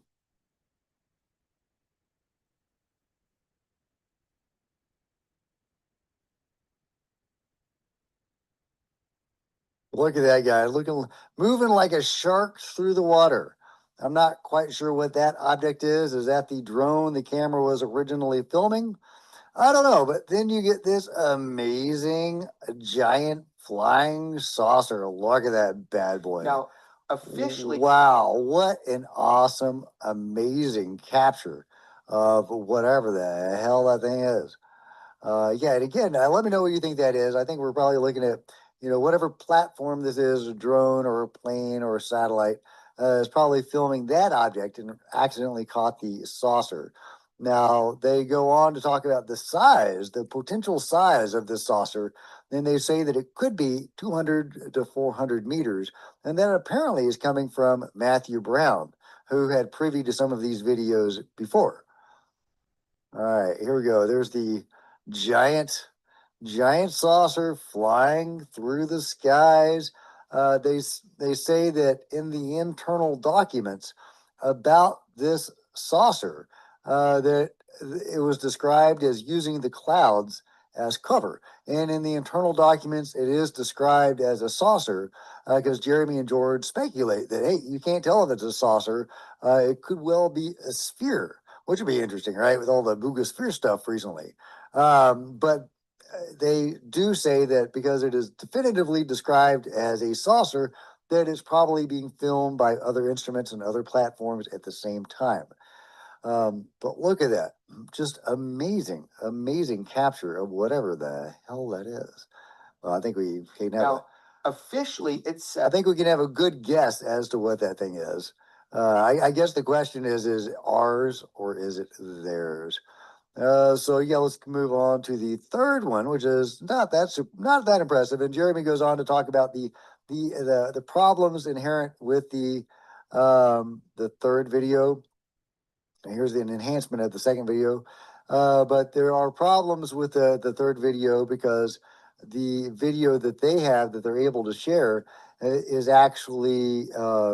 Look at that guy, moving like a shark through the water. I'm not quite sure what that object is. Is that the drone the camera was originally filming? I don't know, but then you get this amazing giant flying saucer. Look at that bad boy. Now, officially... Wow, what an awesome, amazing capture of whatever the hell that thing is. Yeah, and again, let me know what you think that is. I think we're probably looking at, whatever platform this is, a drone or a plane or a satellite, is probably filming that object and accidentally caught the saucer. Now, they go on to talk about the size, the potential size of this saucer. Then they say that it could be 200 to 400 meters. And that apparently is coming from Matthew Brown, who had privy to some of these videos before. All right, here we go. There's the giant saucer flying through the skies. They say that in the internal documents about this saucer, that it was described as using the clouds as cover. And in the internal documents, it is described as a saucer because Jeremy and George speculate that, hey, you can't tell if it's a saucer. It could well be a sphere, which would be interesting, right, with all the Boogosphere stuff recently. But they do say that because it is definitively described as a saucer, that it's probably being filmed by other instruments and other platforms at the same time. But look at that. Just amazing capture of whatever the hell that is. Well, I think we can have officially it's I think we can have a good guess as to what that thing is. I guess the question is ours or is it theirs? So yeah, let's move on to the third one, which is not that impressive. And Jeremy goes on to talk about the problems inherent with the third video. Here's an enhancement of the second video. But there are problems with the third video because the video that they have that they're able to share is actually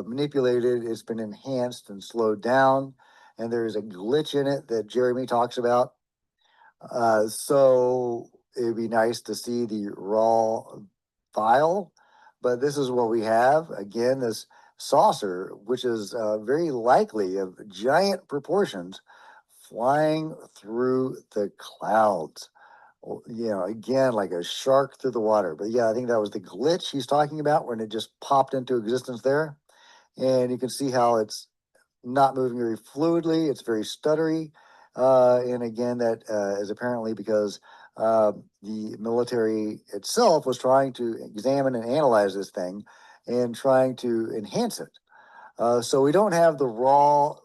manipulated. It's been enhanced and slowed down. And there's a glitch in it that Jeremy talks about. So it'd be nice to see the raw file. But this is what we have. Again, this saucer, which is very likely of giant proportions, flying through the clouds. again, like a shark through the water. But yeah, I think that was the glitch he's talking about when it just popped into existence there. And you can see how it's not moving very fluidly. It's very stuttery. And again, that is apparently because the military itself was trying to examine and analyze this thing and trying to enhance it. So we don't have the raw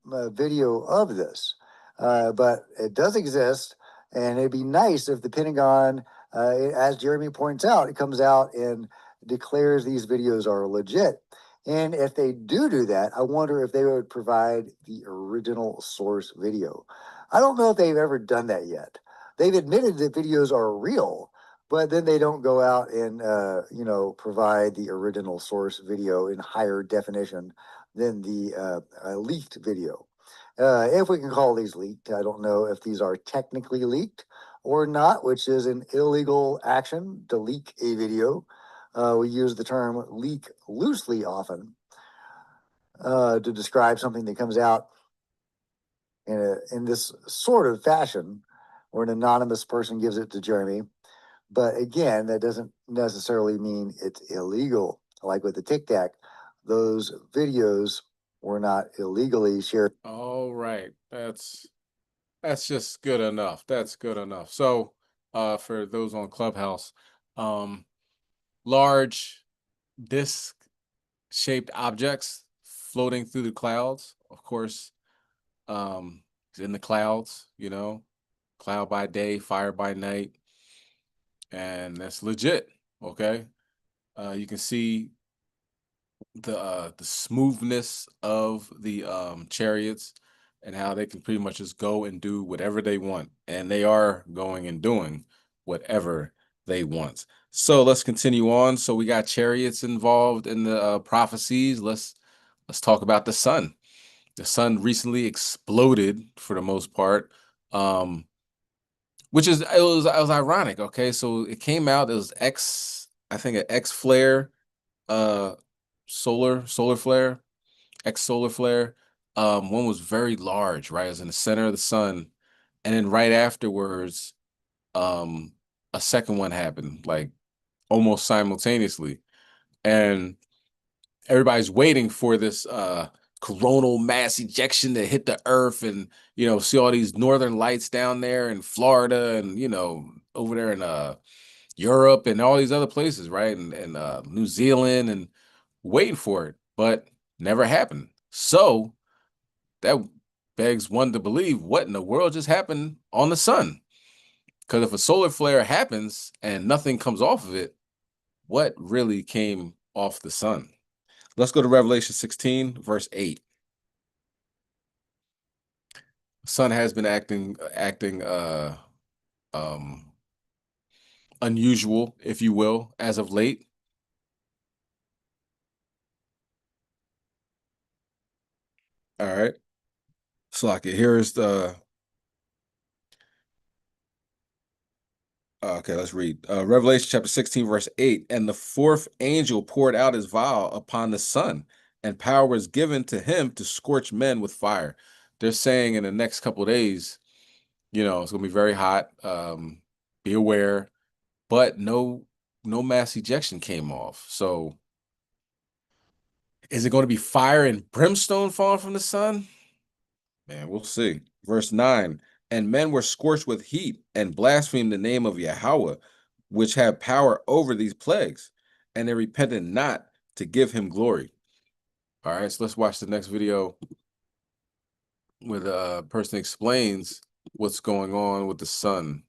video of this, but it does exist. And it'd be nice if the Pentagon, as Jeremy points out, it comes out and declares these videos are legit. And if they do that, I wonder if they would provide the original source video. I don't know if they've ever done that yet. They've admitted that videos are real, but then they don't go out and, provide the original source video in higher definition than the leaked video. If we can call these leaked, I don't know if these are technically leaked or not, which is an illegal action to leak a video. We use the term leak loosely often to describe something that comes out in this sort of fashion, where an anonymous person gives it to Jeremy. But again, that doesn't necessarily mean it's illegal. Like with the Tic Tac, those videos were not illegally shared. All right. That's just good enough. That's good enough. So, for those on Clubhouse, large disc-shaped objects floating through the clouds. Of course, it's in the clouds, cloud by day, fire by night, and that's legit. Okay, you can see the smoothness of the chariots and how they can pretty much just go and do whatever they want, and they are going and doing whatever they want. So let's continue on. So we got chariots involved in the prophecies. Let's talk about the sun. The sun recently exploded for the most part, which is it was ironic. Okay, so it came out. It was I think an X flare, solar flare, X solar flare. One was very large, right? It was in the center of the sun, and then right afterwards, a second one happened, like almost simultaneously, and everybody's waiting for this coronal mass ejection to hit the earth, and see all these northern lights down there in Florida, and over there in Europe and all these other places, right? And New Zealand, and waiting for it, but never happened. So that begs one to believe, what in the world just happened on the sun? Because if a solar flare happens and nothing comes off of it, what really came off the sun? Let's go to Revelation 16, verse 8. The sun has been acting unusual, if you will, as of late. All right. So like here's the okay, let's read. Revelation chapter 16, verse 8. And the fourth angel poured out his vial upon the sun, and power was given to him to scorch men with fire. They're saying in the next couple of days, it's gonna be very hot. Be aware, but no mass ejection came off. So is it going to be fire and brimstone falling from the sun? Man, we'll see. Verse 9. And men were scorched with heat and blasphemed the name of Yahweh, which had power over these plagues, and they repented not to give him glory. All right, so let's watch the next video where the person explains what's going on with the sun.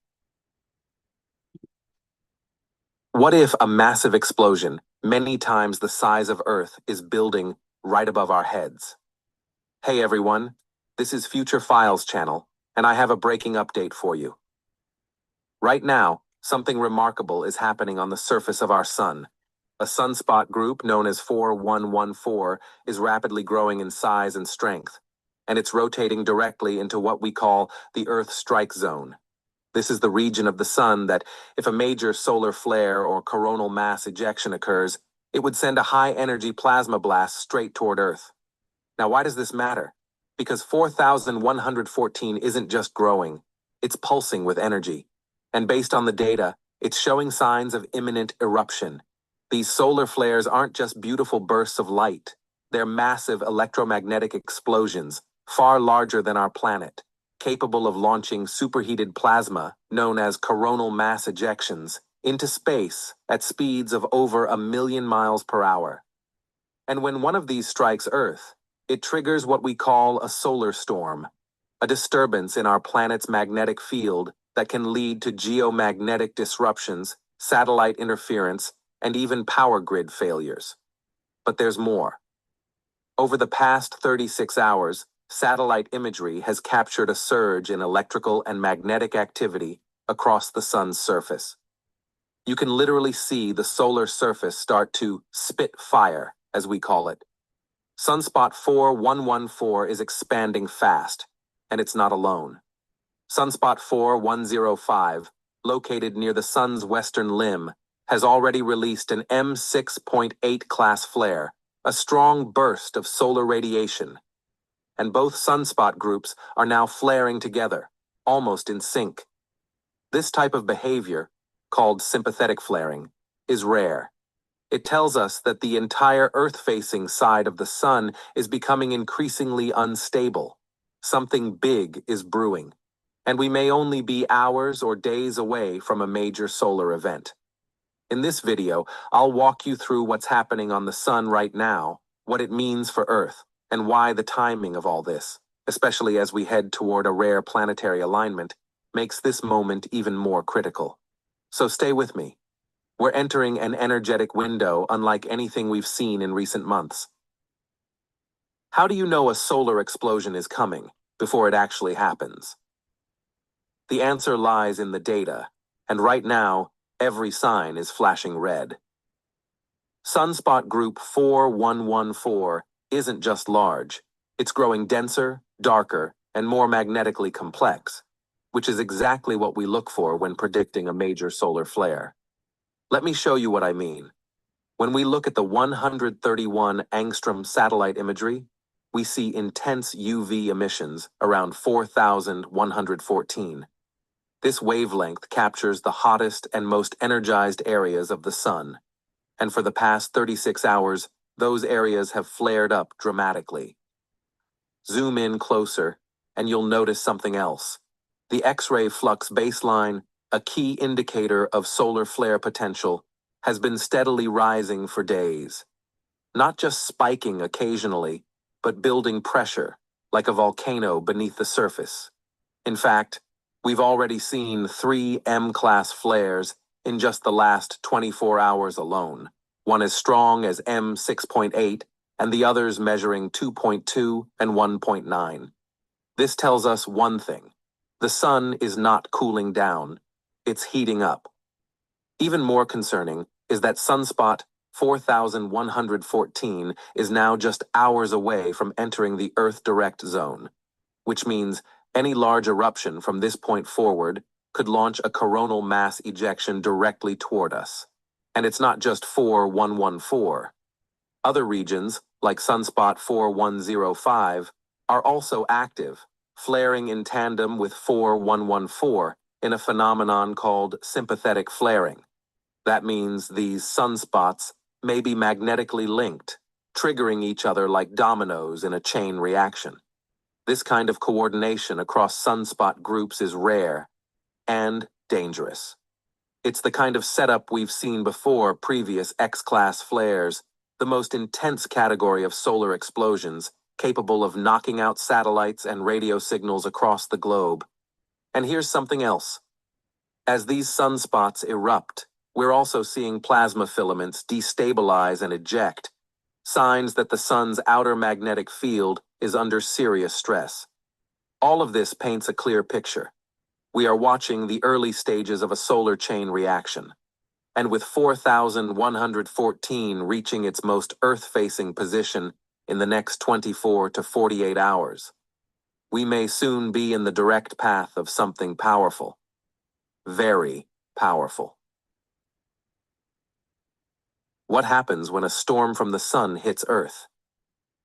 What if a massive explosion, many times the size of Earth, is building right above our heads? Hey everyone, this is Future Files channel, and I have a breaking update for you. Right now, something remarkable is happening on the surface of our sun. A sunspot group known as 4114 is rapidly growing in size and strength, and it's rotating directly into what we call the Earth strike zone. This is the region of the sun that, if a major solar flare or coronal mass ejection occurs, it would send a high-energy plasma blast straight toward Earth. Now, why does this matter? Because 4114 isn't just growing, it's pulsing with energy. And based on the data, it's showing signs of imminent eruption. These solar flares aren't just beautiful bursts of light. They're massive electromagnetic explosions, far larger than our planet, capable of launching superheated plasma, known as coronal mass ejections, into space at speeds of over 1,000,000 miles per hour. And when one of these strikes Earth, it triggers what we call a solar storm, a disturbance in our planet's magnetic field that can lead to geomagnetic disruptions, satellite interference, and even power grid failures. But there's more. Over the past 36 hours, satellite imagery has captured a surge in electrical and magnetic activity across the sun's surface. You can literally see the solar surface start to spit fire, as we call it. Sunspot 4114 is expanding fast, and it's not alone. Sunspot 4105, located near the sun's western limb, has already released an M6.8 class flare, a strong burst of solar radiation. And both sunspot groups are now flaring together, almost in sync. This type of behavior, called sympathetic flaring, is rare. It tells us that the entire Earth-facing side of the sun is becoming increasingly unstable. Something big is brewing, and we may only be hours or days away from a major solar event. In this video, I'll walk you through what's happening on the sun right now, what it means for Earth, and why the timing of all this, especially as we head toward a rare planetary alignment, makes this moment even more critical. So stay with me. We're entering an energetic window unlike anything we've seen in recent months. How do you know a solar explosion is coming before it actually happens? The answer lies in the data, and right now, every sign is flashing red. Sunspot Group 4114 isn't just large, it's growing denser, darker, and more magnetically complex, which is exactly what we look for when predicting a major solar flare. Let me show you what I mean. When we look at the 131 angstrom satellite imagery, we see intense UV emissions around 4,114. This wavelength captures the hottest and most energized areas of the sun. And for the past 36 hours, those areas have flared up dramatically. Zoom in closer, and you'll notice something else. The X-ray flux baseline, a key indicator of solar flare potential, has been steadily rising for days. Not just spiking occasionally, but building pressure, like a volcano beneath the surface. In fact, we've already seen 3 M-class flares in just the last 24 hours alone, one as strong as M6.8 and the others measuring 2.2 and 1.9. This tells us one thing. The sun is not cooling down, it's heating up. Even more concerning is that sunspot 4114 is now just hours away from entering the Earth direct zone, which means any large eruption from this point forward could launch a coronal mass ejection directly toward us. And it's not just 4114. Other regions, like sunspot 4105, are also active, flaring in tandem with 4114 in a phenomenon called sympathetic flaring. That means these sunspots may be magnetically linked, triggering each other like dominoes in a chain reaction. This kind of coordination across sunspot groups is rare and dangerous. It's the kind of setup we've seen before previous X-class flares, the most intense category of solar explosions, capable of knocking out satellites and radio signals across the globe. And here's something else. As these sunspots erupt, we're also seeing plasma filaments destabilize and eject, signs that the sun's outer magnetic field is under serious stress. All of this paints a clear picture. We are watching the early stages of a solar chain reaction. And with 4114 reaching its most Earth-facing position in the next 24 to 48 hours, we may soon be in the direct path of something powerful. Very powerful. What happens when a storm from the sun hits Earth?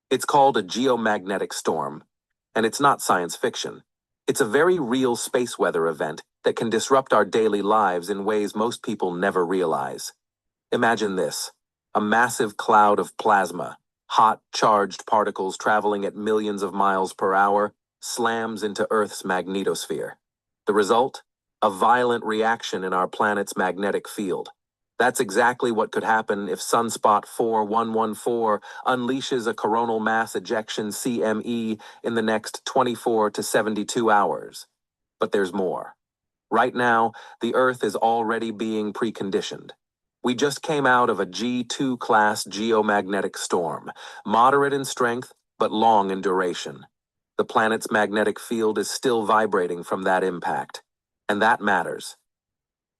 It's called a geomagnetic storm, and it's not science fiction. It's a very real space weather event that can disrupt our daily lives in ways most people never realize. Imagine this: a massive cloud of plasma, hot, charged particles traveling at millions of miles per hour, slams into Earth's magnetosphere. The result? A violent reaction in our planet's magnetic field. That's exactly what could happen if sunspot 4114 unleashes a coronal mass ejection CME in the next 24 to 72 hours. But there's more. Right now, the Earth is already being preconditioned. We just came out of a G2 class geomagnetic storm, moderate in strength, but long in duration. The planet's magnetic field is still vibrating from that impact. And that matters.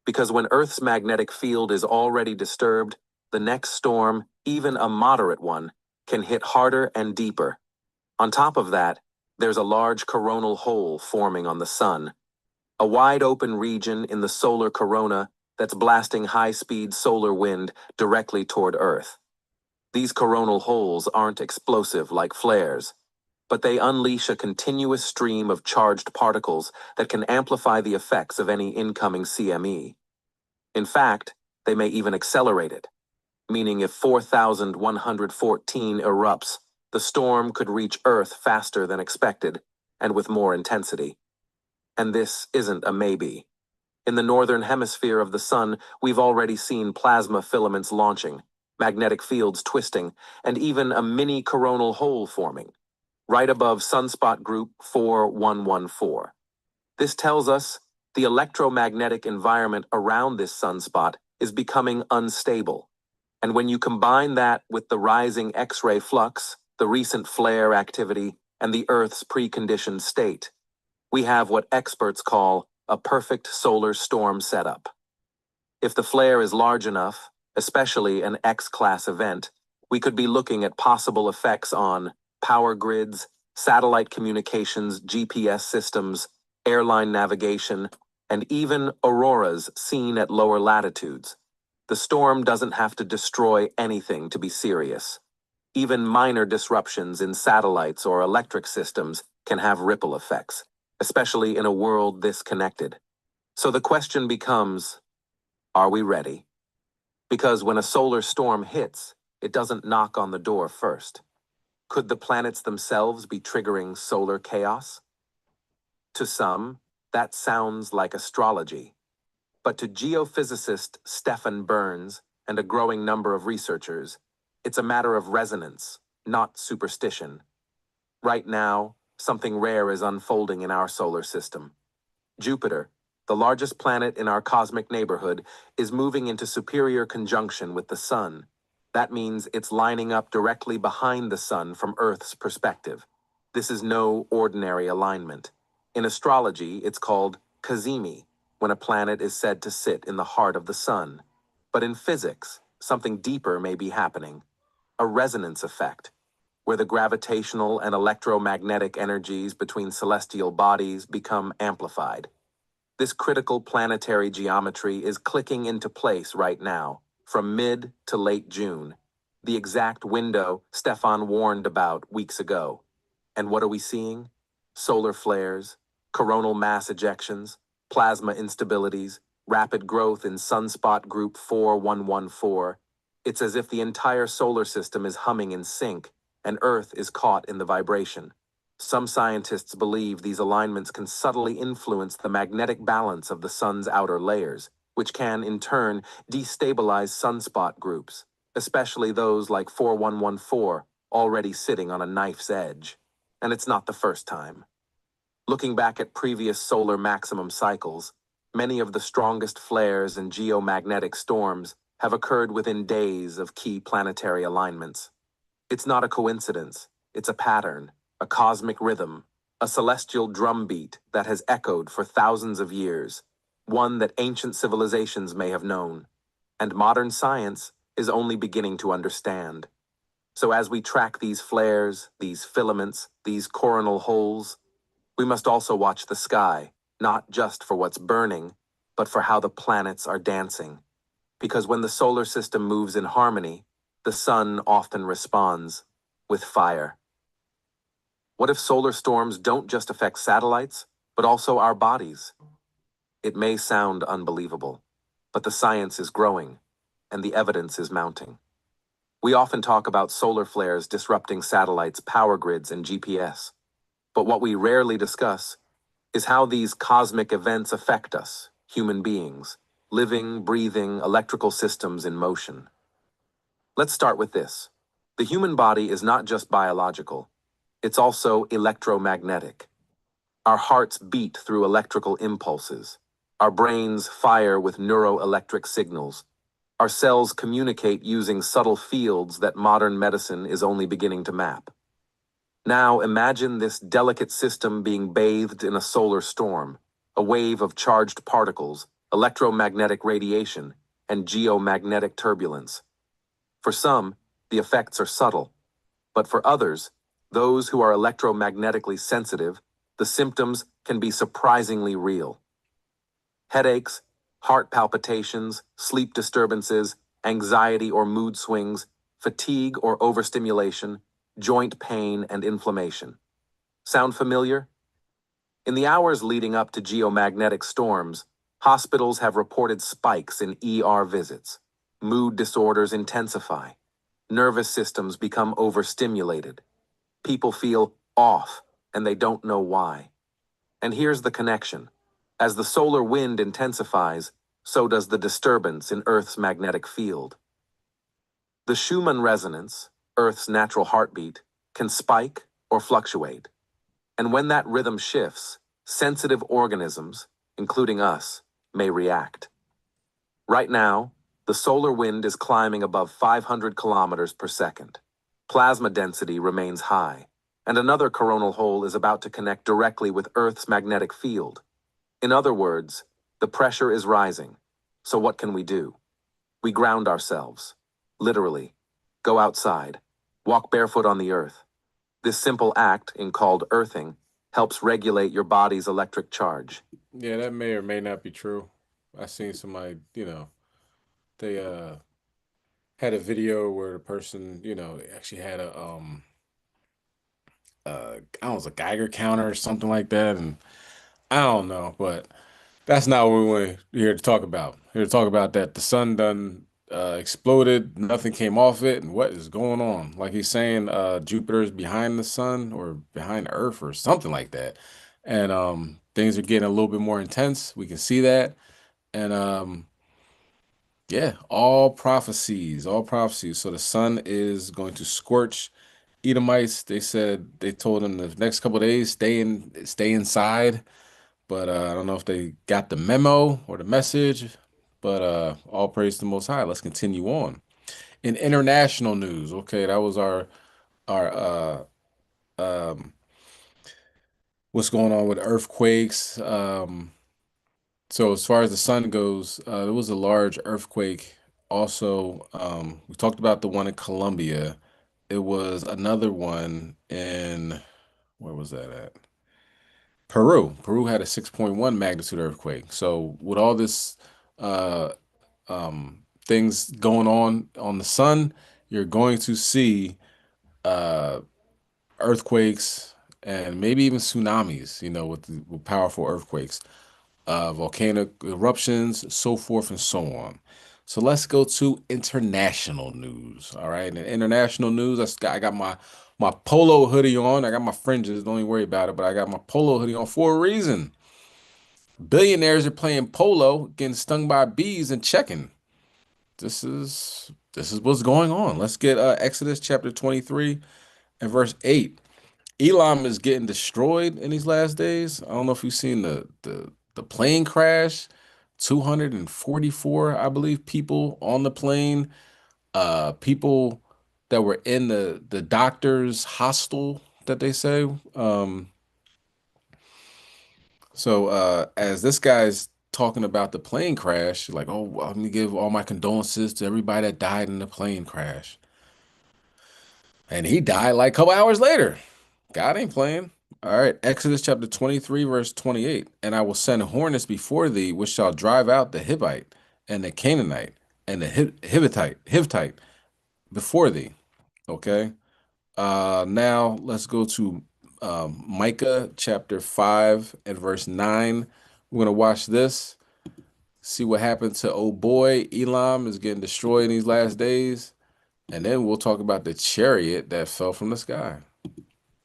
Because when Earth's magnetic field is already disturbed, the next storm, even a moderate one, can hit harder and deeper. On top of that, there's a large coronal hole forming on the sun, a wide-open region in the solar corona that's blasting high-speed solar wind directly toward Earth. These coronal holes aren't explosive like flares, but they unleash a continuous stream of charged particles that can amplify the effects of any incoming CME. In fact, they may even accelerate it, meaning if 4114 erupts, the storm could reach Earth faster than expected and with more intensity. And this isn't a maybe. In the northern hemisphere of the sun, we've already seen plasma filaments launching, magnetic fields twisting, and even a mini coronal hole forming, right above sunspot group 4114. This tells us the electromagnetic environment around this sunspot is becoming unstable. And when you combine that with the rising X-ray flux, the recent flare activity, and the Earth's preconditioned state, we have what experts call a perfect solar storm setup. If the flare is large enough, especially an X-class event, we could be looking at possible effects on power grids, satellite communications, GPS systems, airline navigation, and even auroras seen at lower latitudes. The storm doesn't have to destroy anything to be serious. Even minor disruptions in satellites or electric systems can have ripple effects, especially in a world this connected. So the question becomes, are we ready? Because when a solar storm hits, it doesn't knock on the door first. Could the planets themselves be triggering solar chaos? To some, that sounds like astrology. But to geophysicist Stephen Burns and a growing number of researchers, it's a matter of resonance, not superstition. Right now, something rare is unfolding in our solar system. Jupiter, the largest planet in our cosmic neighborhood, is moving into superior conjunction with the Sun. That means it's lining up directly behind the Sun from Earth's perspective. This is no ordinary alignment. In astrology, it's called cazimi, when a planet is said to sit in the heart of the Sun. But in physics, something deeper may be happening. A resonance effect, where the gravitational and electromagnetic energies between celestial bodies become amplified. This critical planetary geometry is clicking into place right now, from mid to late June, the exact window Stefan warned about weeks ago. And what are we seeing? Solar flares, coronal mass ejections, plasma instabilities, rapid growth in sunspot group 4114. It's as if the entire solar system is humming in sync, and Earth is caught in the vibration. Some scientists believe these alignments can subtly influence the magnetic balance of the sun's outer layers, which can, in turn, destabilize sunspot groups, especially those like 4114, already sitting on a knife's edge. And it's not the first time. Looking back at previous solar maximum cycles, many of the strongest flares and geomagnetic storms have occurred within days of key planetary alignments. It's not a coincidence, it's a pattern, a cosmic rhythm, a celestial drumbeat that has echoed for thousands of years, one that ancient civilizations may have known, and modern science is only beginning to understand. So as we track these flares, these filaments, these coronal holes, we must also watch the sky, not just for what's burning, but for how the planets are dancing. Because when the solar system moves in harmony, the sun often responds with fire. What if solar storms don't just affect satellites, but also our bodies? It may sound unbelievable, but the science is growing, and the evidence is mounting. We often talk about solar flares disrupting satellites, power grids, and GPS. But what we rarely discuss is how these cosmic events affect us, human beings, living, breathing, electrical systems in motion. Let's start with this. The human body is not just biological, it's also electromagnetic. Our hearts beat through electrical impulses. Our brains fire with neuroelectric signals. Our cells communicate using subtle fields that modern medicine is only beginning to map. Now imagine this delicate system being bathed in a solar storm, a wave of charged particles, electromagnetic radiation, and geomagnetic turbulence. For some, the effects are subtle, but for others, those who are electromagnetically sensitive, the symptoms can be surprisingly real. Headaches, heart palpitations, sleep disturbances, anxiety or mood swings, fatigue or overstimulation, joint pain and inflammation. Sound familiar? In the hours leading up to geomagnetic storms, hospitals have reported spikes in ER visits. Mood disorders intensify. Nervous systems become overstimulated. People feel off, and they don't know why. And here's the connection. As the solar wind intensifies, so does the disturbance in Earth's magnetic field. The Schumann resonance, Earth's natural heartbeat, can spike or fluctuate. And when that rhythm shifts, sensitive organisms, including us, may react. Right now, the solar wind is climbing above 500 kilometers per second. Plasma density remains high, and another coronal hole is about to connect directly with Earth's magnetic field. In other words, the pressure is rising. So what can we do? We ground ourselves. Literally. Go outside. Walk barefoot on the earth. This simple act, called earthing, helps regulate your body's electric charge. Yeah, that may or may not be true. I seen somebody, they had a video where the person, actually had I don't know, it was a Geiger counter or something like that, and I don't know, but that's not what we want here to talk about. Here to talk about that the sun done exploded, nothing came off it, and what is going on? Like he's saying, Jupiter is behind the sun or behind Earth or something like that, and things are getting a little bit more intense. We can see that, and yeah, all prophecies, all prophecies. So the sun is going to scorch Edomites. They said they told them the next couple of days stay inside. But I don't know if they got the memo or the message. But all praise to the Most High. Let's continue on. In international news, okay, that was our what's going on with earthquakes. So as far as the sun goes, there was a large earthquake. Also, we talked about the one in Colombia. It was another one in, where was that at? Peru. Peru had a 6.1 magnitude earthquake. So with all this uh, things going on the sun, you're going to see uh, earthquakes and maybe even tsunamis, with powerful earthquakes, volcanic eruptions, so forth and so on. So let's go to international news. All right. And in international news, I got my polo hoodie on. I got my fringes. Don't even worry about it. But I got my polo hoodie on for a reason. Billionaires are playing polo, getting stung by bees and checking. This is what's going on. Let's get Exodus chapter 23 and verse 8. Elam is getting destroyed in these last days. I don't know if you've seen the plane crash. 244, I believe, people on the plane. People that were in the doctor's hostel that they say. So as this guy's talking about the plane crash, like, oh, well, let me give all my condolences to everybody that died in the plane crash. And he died like a couple hours later. God ain't playing. All right, Exodus chapter 23, verse 28. And I will send hornets before thee, which shall drive out the Hivite and the Canaanite and the Hivite before thee. Okay. Now let's go to Micah chapter 5 and verse 9, We're gonna watch this, see what happened to old boy Elam is getting destroyed in these last days, and then we'll talk about the chariot that fell from the sky.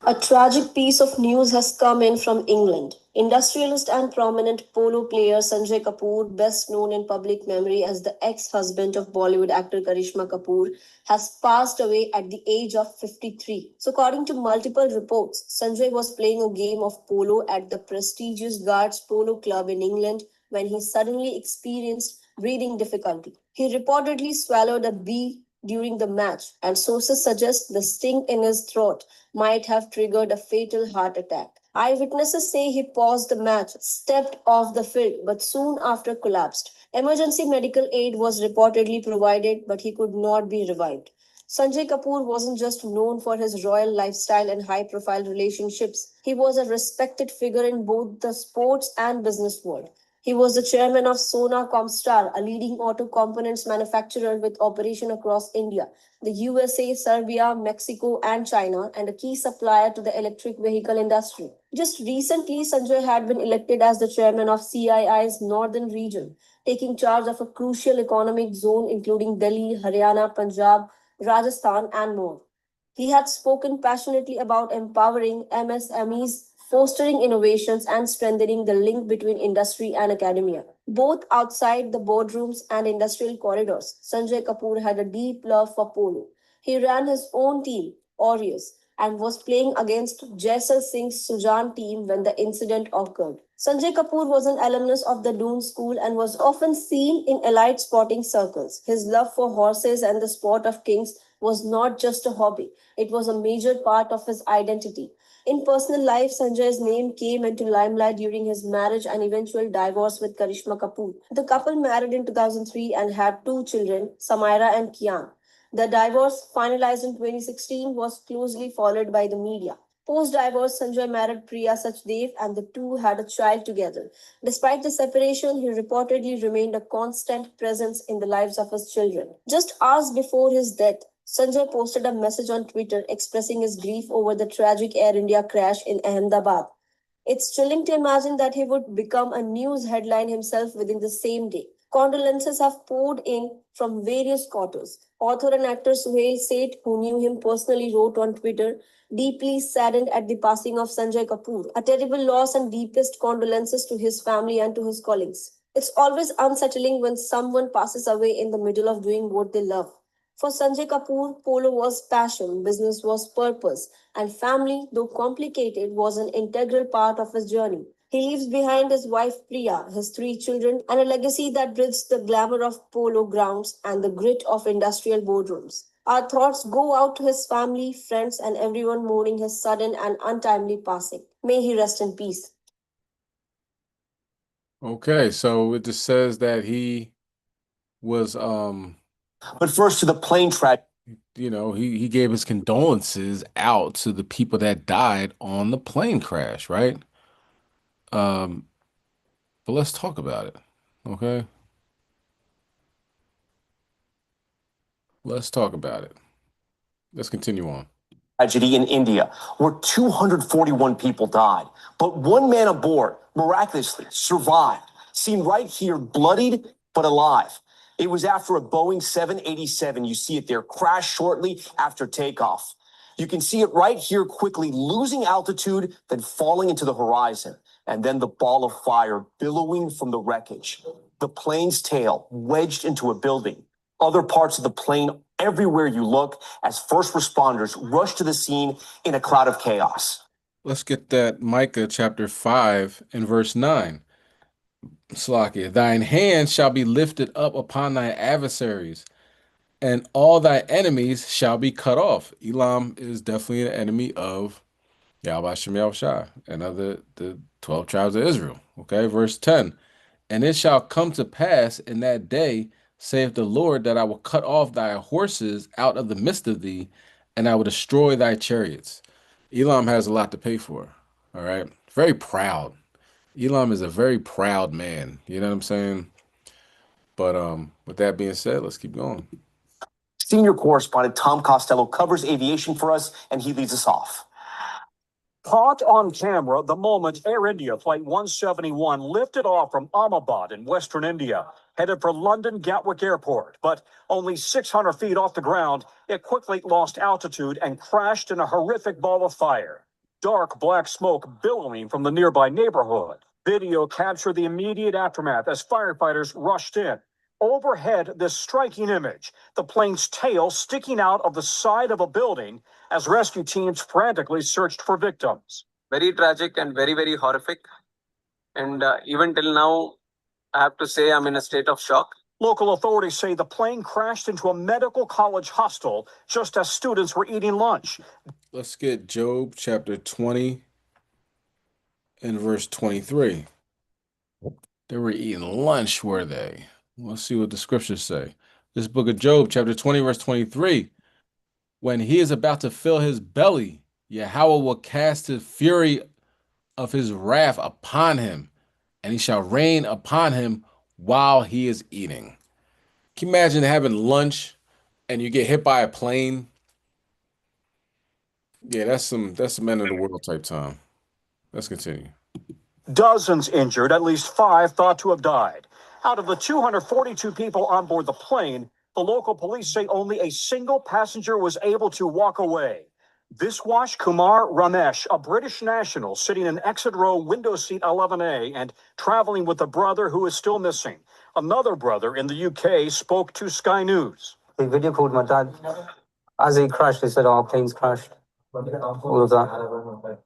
A tragic piece of news has come in from England. Industrialist and prominent polo player Sanjay Kapoor, best known in public memory as the ex-husband of Bollywood actor Karishma Kapoor, has passed away at the age of 53. So according to multiple reports, Sanjay was playing a game of polo at the prestigious Guards Polo Club in England when he suddenly experienced breathing difficulty. He reportedly swallowed a bee during the match, and sources suggest the sting in his throat might have triggered a fatal heart attack. Eyewitnesses say he paused the match, stepped off the field, but soon after collapsed. Emergency medical aid was reportedly provided, but he could not be revived. Sanjay Kapoor wasn't just known for his royal lifestyle and high profile relationships, he was a respected figure in both the sports and business world. He was the chairman of Sona Comstar, a leading auto components manufacturer with operation across India, the USA, Serbia, Mexico, and China, and a key supplier to the electric vehicle industry. Just recently, Sanjay had been elected as the chairman of CII's northern region, taking charge of a crucial economic zone including Delhi, Haryana, Punjab, Rajasthan, and more. He had spoken passionately about empowering MSMEs, fostering innovations, and strengthening the link between industry and academia. Both outside the boardrooms and industrial corridors, Sanjay Kapoor had a deep love for polo. He ran his own team, Aureus, and was playing against Jaisal Singh's Sujan team when the incident occurred. Sanjay Kapoor was an alumnus of the Doon School and was often seen in elite sporting circles. His love for horses and the sport of kings was not just a hobby, it was a major part of his identity. In personal life, Sanjay's name came into limelight during his marriage and eventual divorce with Karishma Kapoor. The couple married in 2003 and had two children, Samaira and Kian. The divorce, finalized in 2016, was closely followed by the media. Post-divorce, Sanjay married Priya Sachdev and the two had a child together. Despite the separation, he reportedly remained a constant presence in the lives of his children. Just hours before his death, Sanjay posted a message on Twitter expressing his grief over the tragic Air India crash in Ahmedabad. It's chilling to imagine that he would become a news headline himself within the same day. Condolences have poured in from various quarters. Author and actor Suhail Seth, who knew him personally, wrote on Twitter, deeply saddened at the passing of Sanjay Kapoor. A terrible loss and deepest condolences to his family and to his colleagues. It's always unsettling when someone passes away in the middle of doing what they love. For Sanjay Kapoor, polo was passion, business was purpose, and family, though complicated, was an integral part of his journey. He leaves behind his wife Priya, his three children, and a legacy that bridges the glamour of polo grounds and the grit of industrial boardrooms. Our thoughts go out to his family, friends, and everyone mourning his sudden and untimely passing. May he rest in peace. Okay, so it just says that he was But first to the plane track. You know, he gave his condolences out to the people that died on the plane crash, right? But let's talk about it. Okay? Let's talk about it. Let's continue on. Tragedy in India, where 241 people died, but one man aboard miraculously survived, seen right here, bloodied but alive. It was after a Boeing 787. You see it there, crashed shortly after takeoff. You can see it right here, quickly losing altitude, then falling into the horizon, and then the ball of fire billowing from the wreckage. The plane's tail wedged into a building. Other parts of the plane everywhere you look as first responders rush to the scene in a cloud of chaos. Let's get that Micah chapter 5 and verse 9. Slakia, thine hand shall be lifted up upon thy adversaries, and all thy enemies shall be cut off. Elam is definitely an enemy of Yahweh Shem Yahushua and of the 12 tribes of Israel. Okay, verse 10. And it shall come to pass in that day, saith the Lord, that I will cut off thy horses out of the midst of thee, and I will destroy thy chariots. Elam has a lot to pay for. All right. Very proud. Elam is a very proud man. You know what I'm saying? But with that being said, let's keep going. Senior correspondent Tom Costello covers aviation for us, and he leads us off. Caught on camera the moment Air India Flight 171 lifted off from Ahmedabad in western India, headed for London Gatwick Airport. But only 600 feet off the ground, it quickly lost altitude and crashed in a horrific ball of fire. Dark black smoke billowing from the nearby neighborhood. Video captured the immediate aftermath as firefighters rushed in. Overhead, this striking image, the plane's tail sticking out of the side of a building as rescue teams frantically searched for victims. Very tragic and very, very horrific. And even till now, I have to say I'm in a state of shock. Local authorities say the plane crashed into a medical college hostel just as students were eating lunch. Let's get Job chapter 20 and verse 23. They were eating lunch, were they? Let's see what the scriptures say. This book of Job, chapter 20, verse 23. When he is about to fill his belly, Yahweh will cast the fury of his wrath upon him, and he shall rain upon him while he is eating. Can you imagine having lunch and you get hit by a plane? Yeah, that's some end of the world type time. Let's continue. Dozens injured, at least 5 thought to have died. Out of the 242 people on board the plane, the local police say only a single passenger was able to walk away. Viswash Kumar Ramesh, a British national sitting in exit row window seat 11A and traveling with a brother who is still missing. Another brother in the UK spoke to Sky News. He video called my dad. As he crashed, he said, "Our plane's crashed." All of that.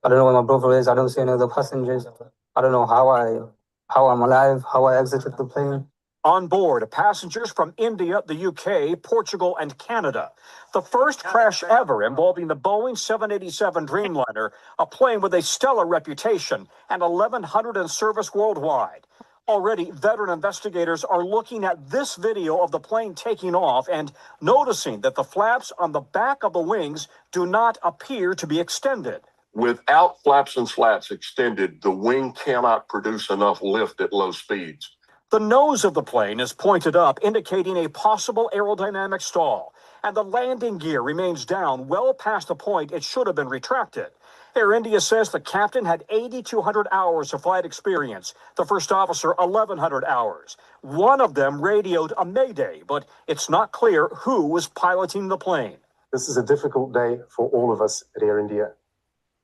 I don't know where my brother is. I don't see any other passengers. I don't know how I'm alive, how I exited the plane. On board, passengers from India, the UK, Portugal, and Canada. The first crash ever involving the Boeing 787 Dreamliner, a plane with a stellar reputation and 1,100 in service worldwide. Already, veteran investigators are looking at this video of the plane taking off and noticing that the flaps on the back of the wings do not appear to be extended. Without flaps and slats extended, the wing cannot produce enough lift at low speeds. The nose of the plane is pointed up, indicating a possible aerodynamic stall, and the landing gear remains down well past the point it should have been retracted. Air India says the captain had 8,200 hours of flight experience, the first officer 1,100 hours. One of them radioed a mayday, but it's not clear who was piloting the plane. This is a difficult day for all of us at Air India,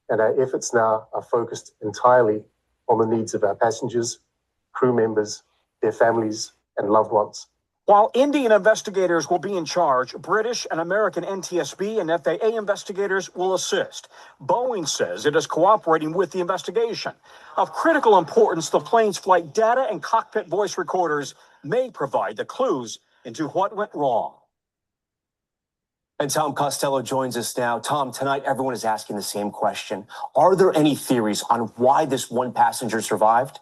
and our efforts now are focused entirely on the needs of our passengers, crew members, their families, and loved ones. While Indian investigators will be in charge, British and American NTSB and FAA investigators will assist. Boeing says it is cooperating with the investigation. Of critical importance, the plane's flight data and cockpit voice recorders may provide the clues into what went wrong. And Tom Costello joins us now. Tom, tonight everyone is asking the same question. Are there any theories on why this one passenger survived?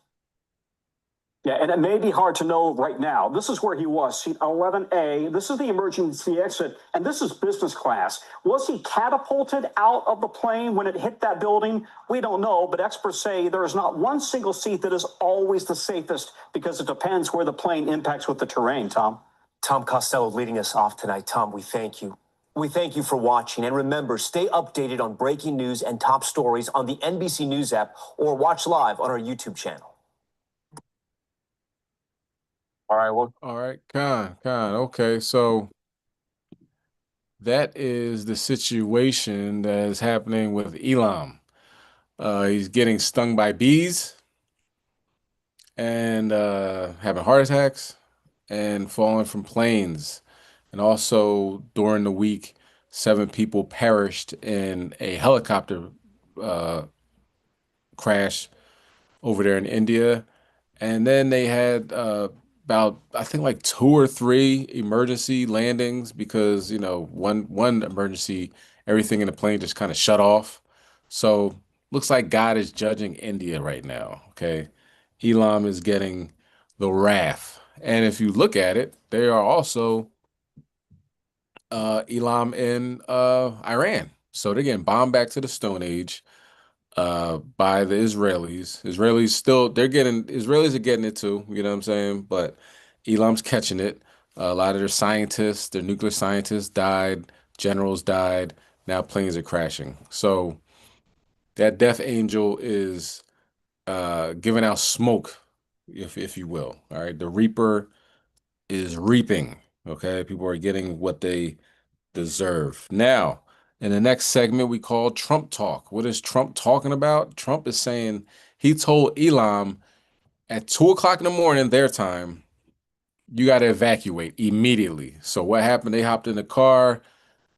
Yeah, and it may be hard to know right now. This is where he was, seat 11A. This is the emergency exit, and this is business class. Was he catapulted out of the plane when it hit that building? We don't know, but experts say there is not one single seat that is always the safest because it depends where the plane impacts with the terrain, Tom. Tom Costello leading us off tonight. Tom, we thank you. We thank you for watching. And remember, stay updated on breaking news and top stories on the NBC News app or watch live on our YouTube channel. All right, Khan. Okay, so that is the situation that is happening with Elam. He's getting stung by bees and having heart attacks and falling from planes. And also during the week, 7 people perished in a helicopter crash over there in India. And then they had about, I think, like 2 or 3 emergency landings because, one emergency, everything in the plane just kind of shut off. So looks like God is judging India right now, okay? Elam is getting the wrath. And if you look at it, they are also Elam in Iran. So they're getting bombed back to the Stone Age by the Israelis. Israelis are getting it too, you know what I'm saying? But Elam's catching it. A lot of their scientists, their nuclear scientists died, generals died. Now planes are crashing. So That death angel is giving out smoke, if you will. All right. The reaper is reaping. Okay. People are getting what they deserve. Now, in the next segment, we call Trump talk. What is Trump talking about? Trump is saying he told Elam at 2 o'clock in the morning, their time, you got to evacuate immediately. So what happened? They hopped in the car.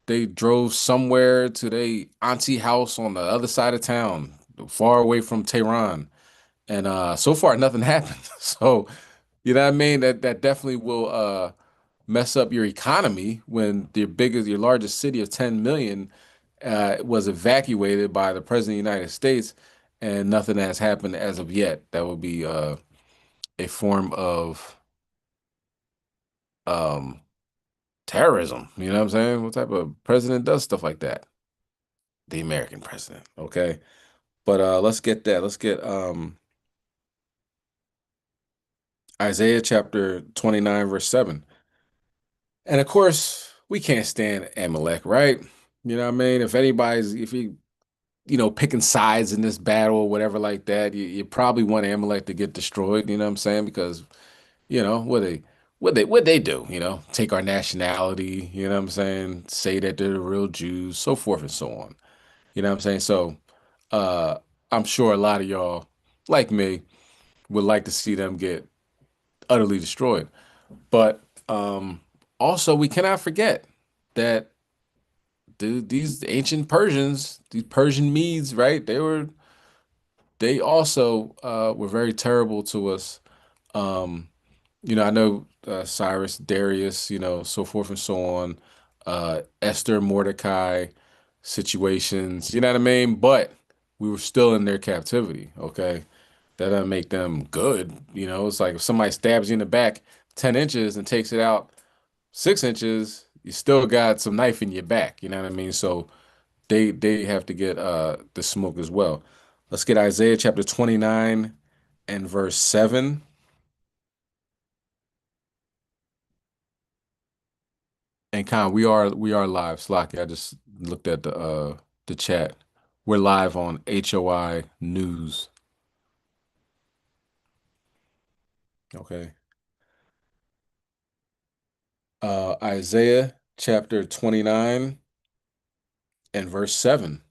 They drove somewhere to their auntie house on the other side of town, far away from Tehran. And so far, nothing happened. So, you know what I mean? That definitely will mess up your economy when your largest city of 10 million was evacuated by the president of the United States, and nothing has happened as of yet. That would be a form of um, terrorism. You know what I'm saying? What type of president does stuff like that? The American president. Okay. But let's get that. Let's get Isaiah chapter 29, verse 7. And of course, we can't stand Amalek, right? You know what I mean? If picking sides in this battle or whatever like that, you probably want Amalek to get destroyed, you know what I'm saying? Because, what they do, take our nationality, you know what I'm saying? Say that they're the real Jews, so forth and so on. You know what I'm saying? So uh I'm sure a lot of y'all, like me, would like to see them get utterly destroyed. But also we cannot forget that these ancient Persians, these Persian Medes, right? They also were very terrible to us. Um, I know Cyrus, Darius, so forth and so on, Esther, Mordecai situations, you know what I mean? But we were still in their captivity, okay? That doesn't make them good, It's like if somebody stabs you in the back 10 inches and takes it out 6 inches, you still got some knife in your back, you know what I mean? So they have to get the smoke as well. Let's get Isaiah chapter 29 and verse 7. And Con, we are live. Slocky, I just looked at the chat. We're live on HOI News. Okay. Isaiah chapter 29 and verse 7.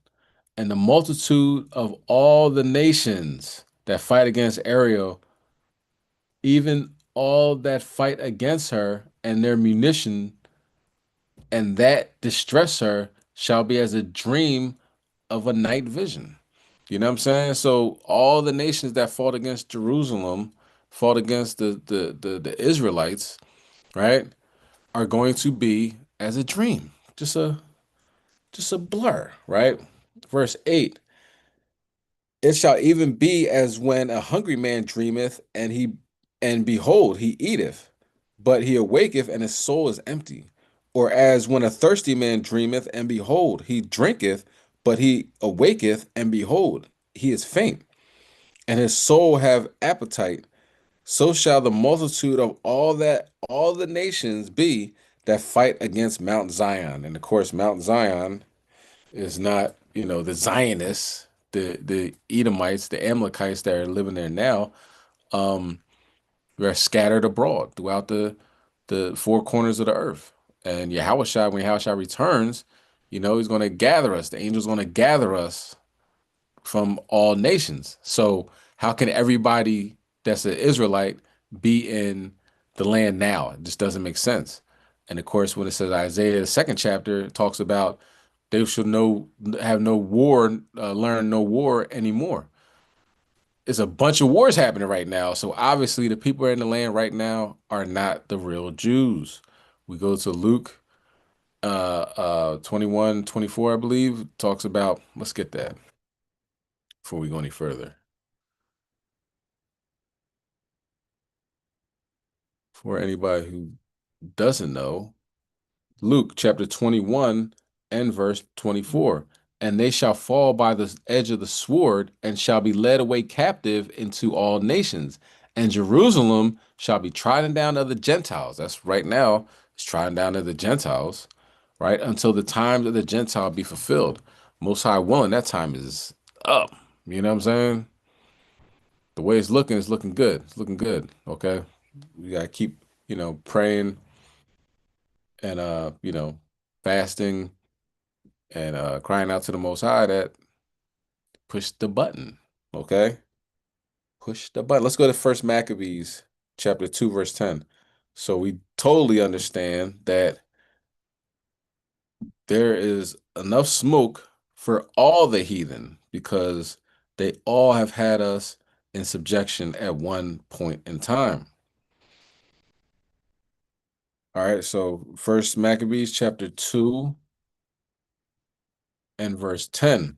And the multitude of all the nations that fight against Ariel, even all that fight against her and their munition and that distress her shall be as a dream of a night vision. You know what I'm saying? So all the nations that fought against Jerusalem, fought against the Israelites, right, are going to be as a dream, just a blur, right? Verse 8. It shall even be as when a hungry man dreameth, and behold, he eateth, but he awaketh, and his soul is empty. Or as when a thirsty man dreameth, and behold, he drinketh, but he awaketh, and behold, he is faint, and his soul have appetite. So shall the multitude of all the nations be that fight against Mount Zion. And of course, Mount Zion is not, the Zionists, the Edomites, the Amalekites that are living there now. They're scattered abroad throughout the four corners of the earth. And Yahushua, when Yahushua returns, he's going to gather us. The angel's going to gather us from all nations. So how can everybody that's an Israelite be in the land now? It just doesn't make sense. And of course, when it says Isaiah, the second chapter, it talks about they should have no war, learn no war anymore. There's a bunch of wars happening right now. So obviously the people in the land right now are not the real Jews. We go to Luke 21, 24, I believe, talks about, let's get that before we go any further. For anybody who doesn't know, Luke chapter 21 and verse 24. And they shall fall by the edge of the sword and shall be led away captive into all nations. And Jerusalem shall be trodden down of the Gentiles. That's right now, it's trodden down of the Gentiles, right? Until the times of the Gentile be fulfilled. Most High willing, that time is up. You know what I'm saying? The way it's looking good. It's looking good. Okay. We gotta keep, praying and fasting and crying out to the Most High that push the button. Okay. Push the button. Let's go to First Maccabees chapter 2, verse 10. So we totally understand that there is enough smoke for all the heathen because they all have had us in subjection at one point in time. All right, so First Maccabees chapter 2 and verse 10.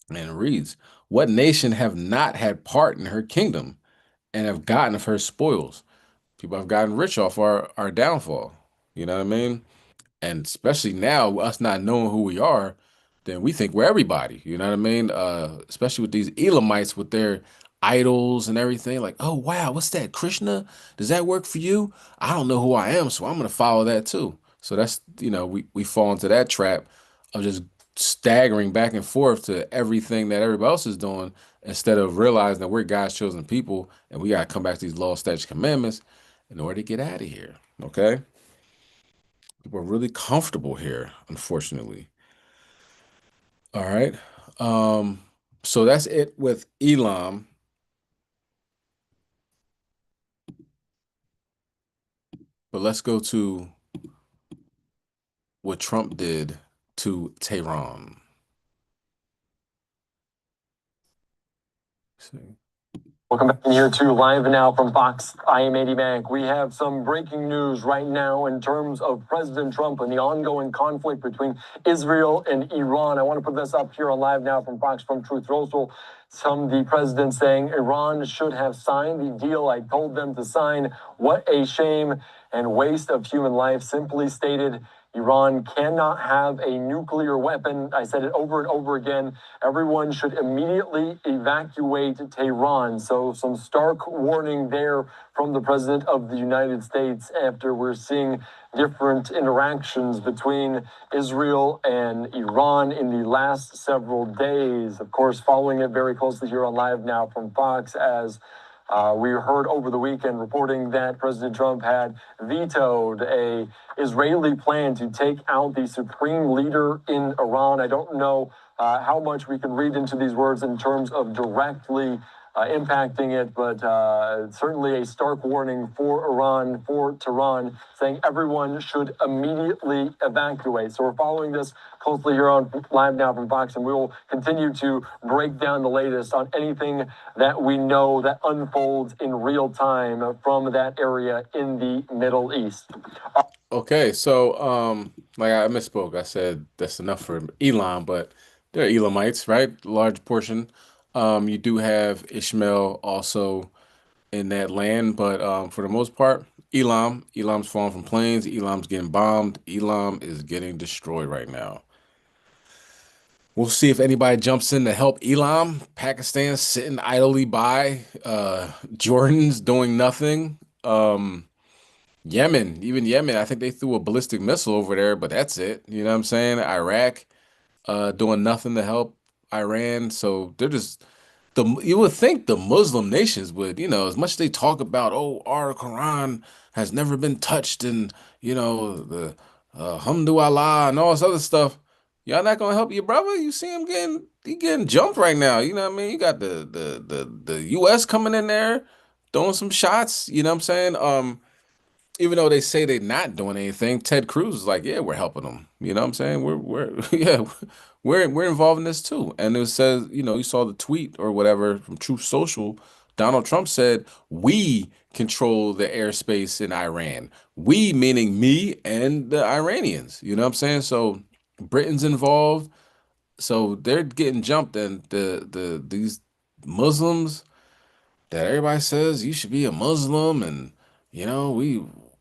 And it reads, "What nation have not had part in her kingdom and have gotten of her spoils?" People have gotten rich off our downfall. You know what I mean? And especially now, us not knowing who we are, then we think we're everybody. You know what I mean? Especially with these Elamites with their idols and everything. Like, oh wow, what's that? Krishna? Does that work for you? I don't know who I am, so I'm gonna follow that too. So that's we fall into that trap of just staggering back and forth to everything that everybody else is doing instead of realizing that we're God's chosen people and we gotta come back to these law, statutes, commandments in order to get out of here. Okay. We're really comfortable here, unfortunately. All right. So that's it with Elam. But let's go to what Trump did to Tehran. Let's see. Welcome back here to Live Now from Fox. I am Eddie Mack. We have some breaking news right now in terms of President Trump and the ongoing conflict between Israel and Iran. I want to put this up here on Live Now from Fox from Truth Social. The president saying Iran should have signed the deal I told them to sign. What a shame and waste of human life. Simply stated, Iran cannot have a nuclear weapon. I said it over and over again. Everyone should immediately evacuate Tehran. So some stark warning there from the President of the United States after we're seeing different interactions between Israel and Iran in the last several days. Of course, following it very closely here on Live Now from Fox as we heard over the weekend reporting that President Trump had vetoed a Israeli plan to take out the supreme leader in Iran. I don't know how much we can read into these words in terms of directly impacting it, but certainly a stark warning for Iran, for Tehran, saying everyone should immediately evacuate. So we're following this closely here on Live Now from Fox, and we will continue to break down the latest on anything that we know that unfolds in real time from that area in the Middle East. Okay, so like I misspoke. I said that's enough for Elam, but they're Elamites, right? Large portion. You do have Ishmael also in that land, but for the most part, Elam's falling from planes. Elam's getting bombed. Elam is getting destroyed right now. We'll see if anybody jumps in to help Elam. Pakistan sitting idly by. Jordan's doing nothing. Even Yemen, I think they threw a ballistic missile over there, but that's it. You know what I'm saying? Iraq, doing nothing to help Iran. So they're just you would think the Muslim nations would, as much as they talk about, oh, our Quran has never been touched, and the Hamdu Allah and all this other stuff. Y'all not gonna help your brother? You see him getting jumped right now. You know what I mean? You got the US coming in there, throwing some shots. You know what I'm saying? Even though they say they're not doing anything, Ted Cruz is like, yeah, we're helping them. You know what I'm saying? We're yeah, we're involved in this too. And it says, you saw the tweet or whatever from Truth Social. Donald Trump said, we control the airspace in Iran. We meaning me and the Iranians. You know what I'm saying? So Britain's involved. So they're getting jumped, and these Muslims that everybody says you should be a Muslim, and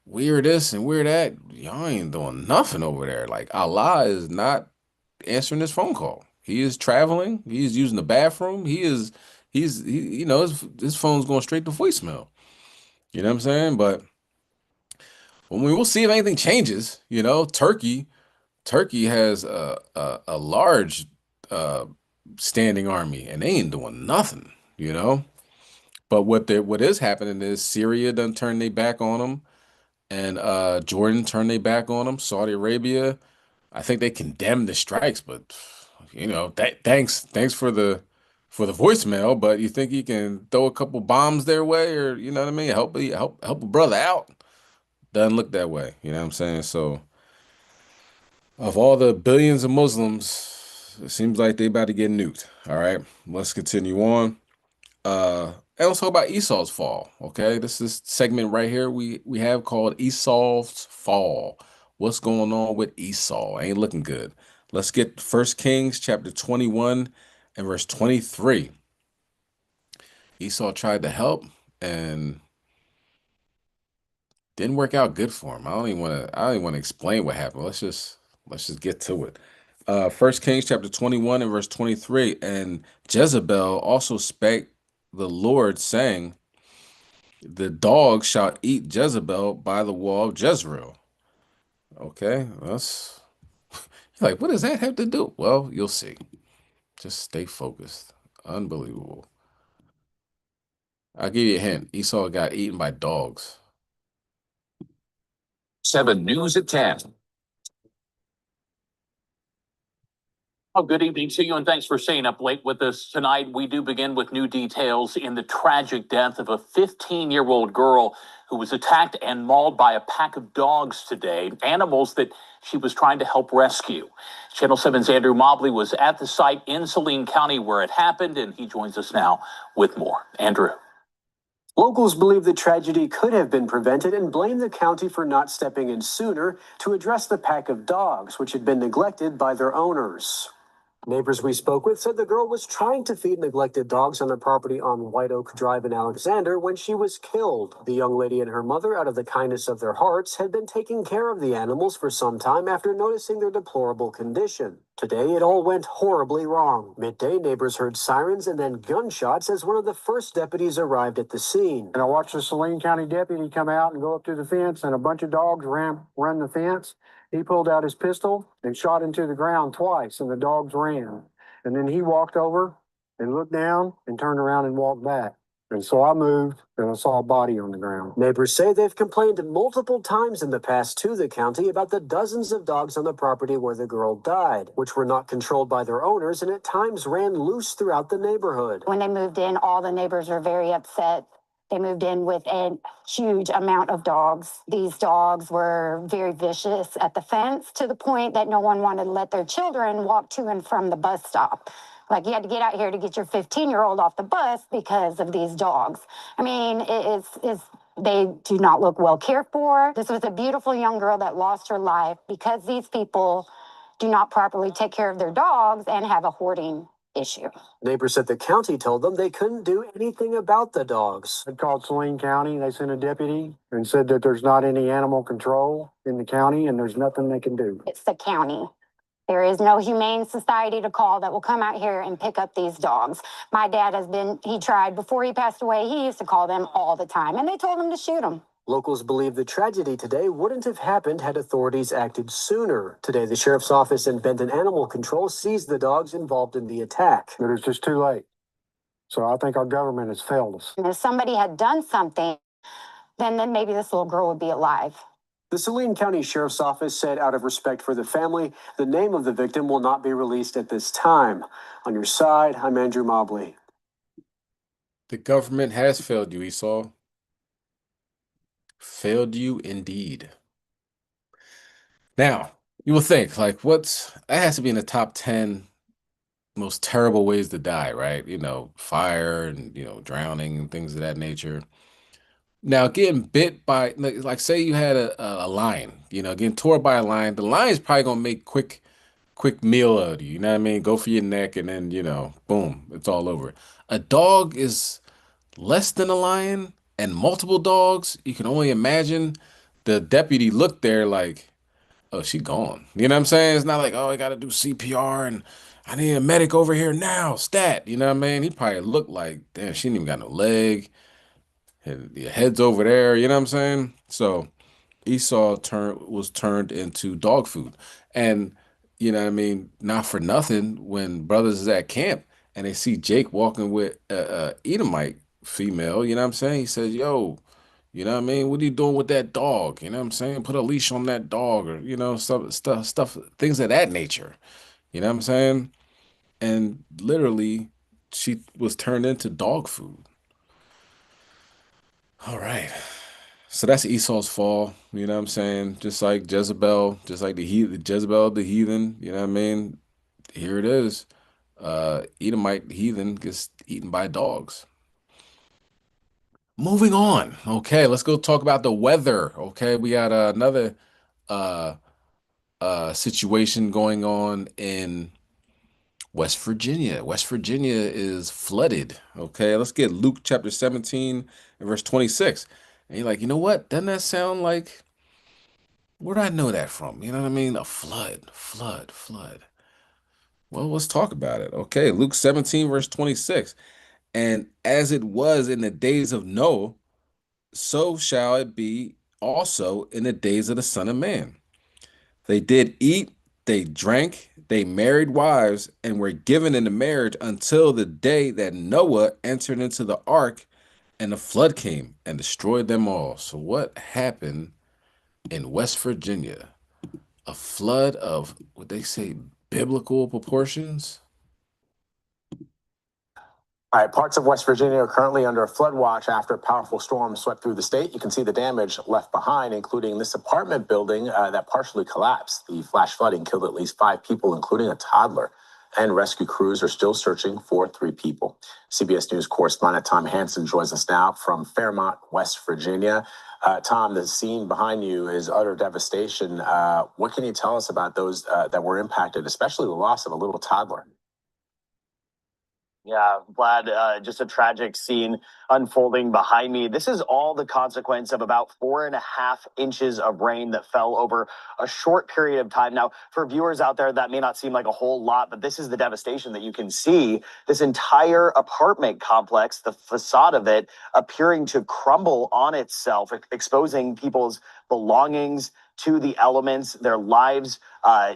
we're this and we're that. Y'all ain't doing nothing over there. Like Allah is not answering this phone call. He is traveling. He is using the bathroom. His phone's going straight to voicemail. You know what I'm saying? But we'll see if anything changes. Turkey has a large standing army, and they ain't doing nothing, you know. But what is happening is Syria done turned their back on them, and Jordan turned their back on them. Saudi Arabia, I think they condemned the strikes, but you know, thanks for the voicemail. But you think you can throw a couple bombs their way, or you know what I mean? Help a brother out. Doesn't look that way. You know what I'm saying? So, of all the billions of Muslims, it seems like they about to get nuked. All right, let's continue on. And let's talk about Esau's fall. Okay, this segment right here we have called Esau's fall. What's going on with Esau? Ain't looking good. Let's get First Kings chapter 21 and verse 23. Esau tried to help and didn't work out good for him. I don't even want to explain what happened. Let's just get to it. First Kings chapter 21 and verse 23. And Jezebel also spake the Lord, saying, the dogs shall eat Jezebel by the wall of Jezreel. Okay, that's like, what does that have to do? Well, you'll see. Just stay focused. Unbelievable. I'll give you a hint. Esau got eaten by dogs. 7 News at 10. Well, good evening to you, and thanks for staying up late with us tonight. We do begin with new details in the tragic death of a 15-year-old girl who was attacked and mauled by a pack of dogs today, animals that she was trying to help rescue. Channel 7's Andrew Mobley was at the site in Saline County where it happened, and he joins us now with more. Andrew. Locals believe the tragedy could have been prevented and blame the county for not stepping in sooner to address the pack of dogs, which had been neglected by their owners. Neighbors we spoke with said the girl was trying to feed neglected dogs on a property on White Oak Drive in Alexander when she was killed. The young lady and her mother, out of the kindness of their hearts, had been taking care of the animals for some time after noticing their deplorable condition. Today, it all went horribly wrong. Midday, neighbors heard sirens and then gunshots as one of the first deputies arrived at the scene. And I watched the Saline County deputy come out and go up to the fence, and a bunch of dogs run the fence. He pulled out his pistol and shot into the ground twice, and the dogs ran. And then he walked over and looked down and turned around and walked back. And so I moved and I saw a body on the ground. Neighbors say they've complained multiple times in the past to the county about the dozens of dogs on the property where the girl died, which were not controlled by their owners and at times ran loose throughout the neighborhood. When they moved in, all the neighbors were very upset. They moved in with a huge amount of dogs. These dogs were very vicious at the fence to the point that no one wanted to let their children walk to and from the bus stop. Like, you had to get out here to get your 15-year-old off the bus because of these dogs. I mean, they do not look well cared for. This was a beautiful young girl that lost her life because these people do not properly take care of their dogs and have a hoarding issue. Neighbors said the county told them they couldn't do anything about the dogs. I called Saline County. They sent a deputy and said that there's not any animal control in the county and there's nothing they can do. It's the county. There is no humane society to call that will come out here and pick up these dogs. My dad he tried before he passed away. He used to call them all the time, and they told him to shoot them. Locals believe the tragedy today wouldn't have happened had authorities acted sooner. Today, the sheriff's office and Benton Animal Control seized the dogs involved in the attack. But it's just too late. So I think our government has failed us. And if somebody had done something, then maybe this little girl would be alive. The Saline County Sheriff's Office said out of respect for the family, the name of the victim will not be released at this time. On your side, I'm Andrew Mobley. The government has failed you, Esau. Failed you indeed. Now, you will think, like, that has to be in the top 10 most terrible ways to die, right? You know, fire and, drowning and things of that nature. Now, getting bit by, like say you had a lion, getting tore by a lion, the lion's probably gonna make quick meal out of you, you know what I mean? Go for your neck and then, boom, it's all over. A dog is less than a lion, and multiple dogs, you can only imagine. The deputy looked there like, oh, she gone. You know what I'm saying? It's not like, oh, I got to do CPR and I need a medic over here now, stat. You know what I mean? He probably looked like, damn, she didn't even got no leg. Your head's over there. You know what I'm saying? So Esau was turned into dog food. And you know what I mean, not for nothing, when brothers is at camp and they see Jake walking with a Edomite female, you know what I'm saying? He says, yo, you know what I mean? What are you doing with that dog? You know what I'm saying? Put a leash on that dog, or, you know, stuff, things of that nature. You know what I'm saying? And literally, she was turned into dog food. All right. So that's Esau's fall, you know what I'm saying? Just like Jezebel, just like Jezebel the heathen, you know what I mean? Here it is. Edomite heathen gets eaten by dogs. Moving on. Okay, let's go talk about the weather. Okay, we got another uh situation going on in West Virginia. West Virginia is flooded. Okay, let's get Luke chapter 17 and verse 26. And you're like, you know what? Doesn't that sound like, where do I know that from? You know what I mean? A flood, flood, flood. Well, let's talk about it. Okay, Luke 17, verse 26. And as it was in the days of Noah, so shall it be also in the days of the Son of Man. They did eat, they drank, they married wives, and were given into marriage until the day that Noah entered into the ark, and the flood came and destroyed them all. So, what happened in West Virginia? A flood of, what they say, biblical proportions? All right, parts of West Virginia are currently under a flood watch after a powerful storm swept through the state. You can see the damage left behind, including this apartment building that partially collapsed. The flash flooding killed at least 5 people, including a toddler. And rescue crews are still searching for 3 people. CBS News correspondent Tom Hansen joins us now from Fairmont, West Virginia. Tom, the scene behind you is utter devastation. What can you tell us about those that were impacted, especially the loss of a little toddler? Yeah, Vlad, just a tragic scene unfolding behind me. This is all the consequence of about 4.5 inches of rain that fell over a short period of time. Now, for viewers out there, that may not seem like a whole lot, but this is the devastation that you can see. This entire apartment complex, the facade of it, appearing to crumble on itself, exposing people's belongings to the elements. Their lives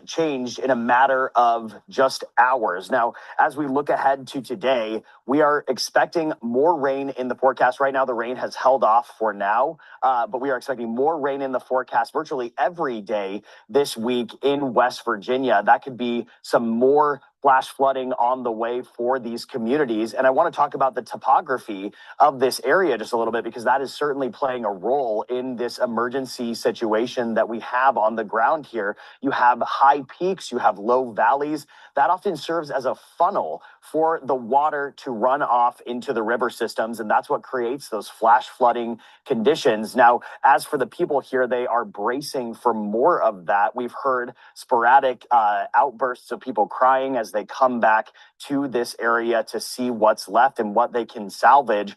changed in a matter of just hours. Now, as we look ahead to today, we are expecting more rain in the forecast. Right now, the rain has held off for now, but we are expecting more rain in the forecast virtually every day this week in West Virginia. That could be some more flash flooding on the way for these communities. And I want to talk about the topography of this area just a little bit, because that is certainly playing a role in this emergency situation that we have on the ground here. You have high peaks, you have low valleys. That often serves as a funnel for the water to run off into the river systems. And that's what creates those flash flooding conditions. Now, as for the people here, they are bracing for more of that. We've heard sporadic outbursts of people crying as they come back to this area to see what's left and what they can salvage.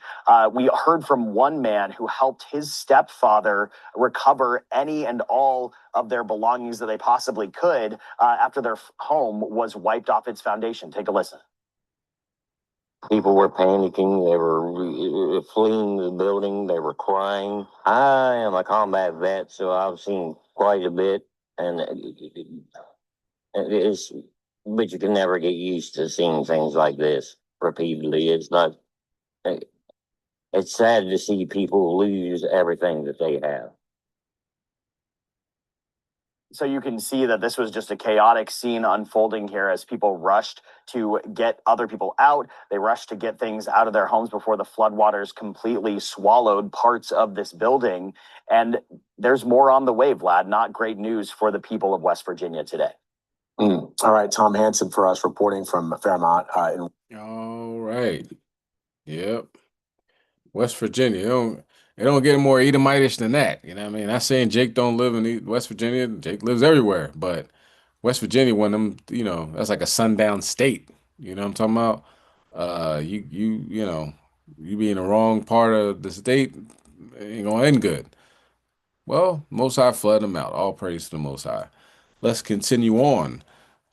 We heard from one man who helped his stepfather recover any and all of their belongings that they possibly could after their home was wiped off its foundation. Take a listen. People were panicking. They were fleeing the building. They were crying. I am a combat vet, so I've seen quite a bit, and it's, but you can never get used to seeing things like this repeatedly. It's not. It's sad to see people lose everything that they have. So you can see that this was just a chaotic scene unfolding here as people rushed to get other people out. They rushed to get things out of their homes before the floodwaters completely swallowed parts of this building. And there's more on the way, Vlad. Not great news for the people of West Virginia today. All right, Tom Hansen for us reporting from Fairmont. All right. Yep. West Virginia. It don't get more Edomitish than that. You know what I mean? Not saying Jake don't live in West Virginia. Jake lives everywhere. But West Virginia, one of them, you know, that's like a sundown state. You know what I'm talking about? You know, you be in the wrong part of the state, it ain't gonna end good. Well, Most High flood them out. All praise to the Most High. Let's continue on.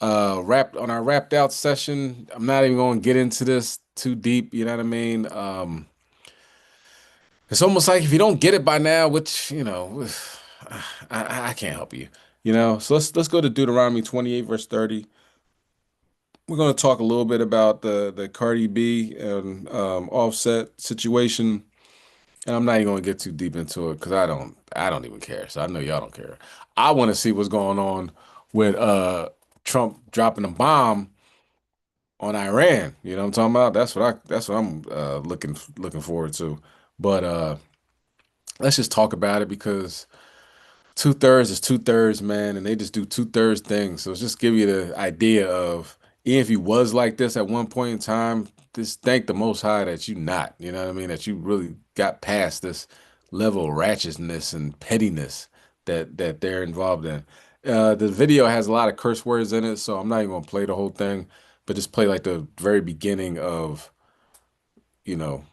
Our wrapped out session. I'm not even gonna get into this too deep, you know what I mean? It's almost like if you don't get it by now, which, you know, I can't help you. You know, so let's go to Deuteronomy 28 verse 30. We're going to talk a little bit about the Cardi B and Offset situation, and I'm not even going to get too deep into it because I don't even care. So I know y'all don't care. I want to see what's going on with Trump dropping a bomb on Iran. You know what I'm talking about? That's what I'm looking forward to. But let's just talk about it because 2/3 is 2/3, man, and they just do 2/3 things. So just give you the idea of even if you was like this at one point in time, just thank the Most High that you not. You know what I mean? That you really got past this level of ratchetness and pettiness that they're involved in. The video has a lot of curse words in it, so I'm not even gonna play the whole thing, but just play like the very beginning of you know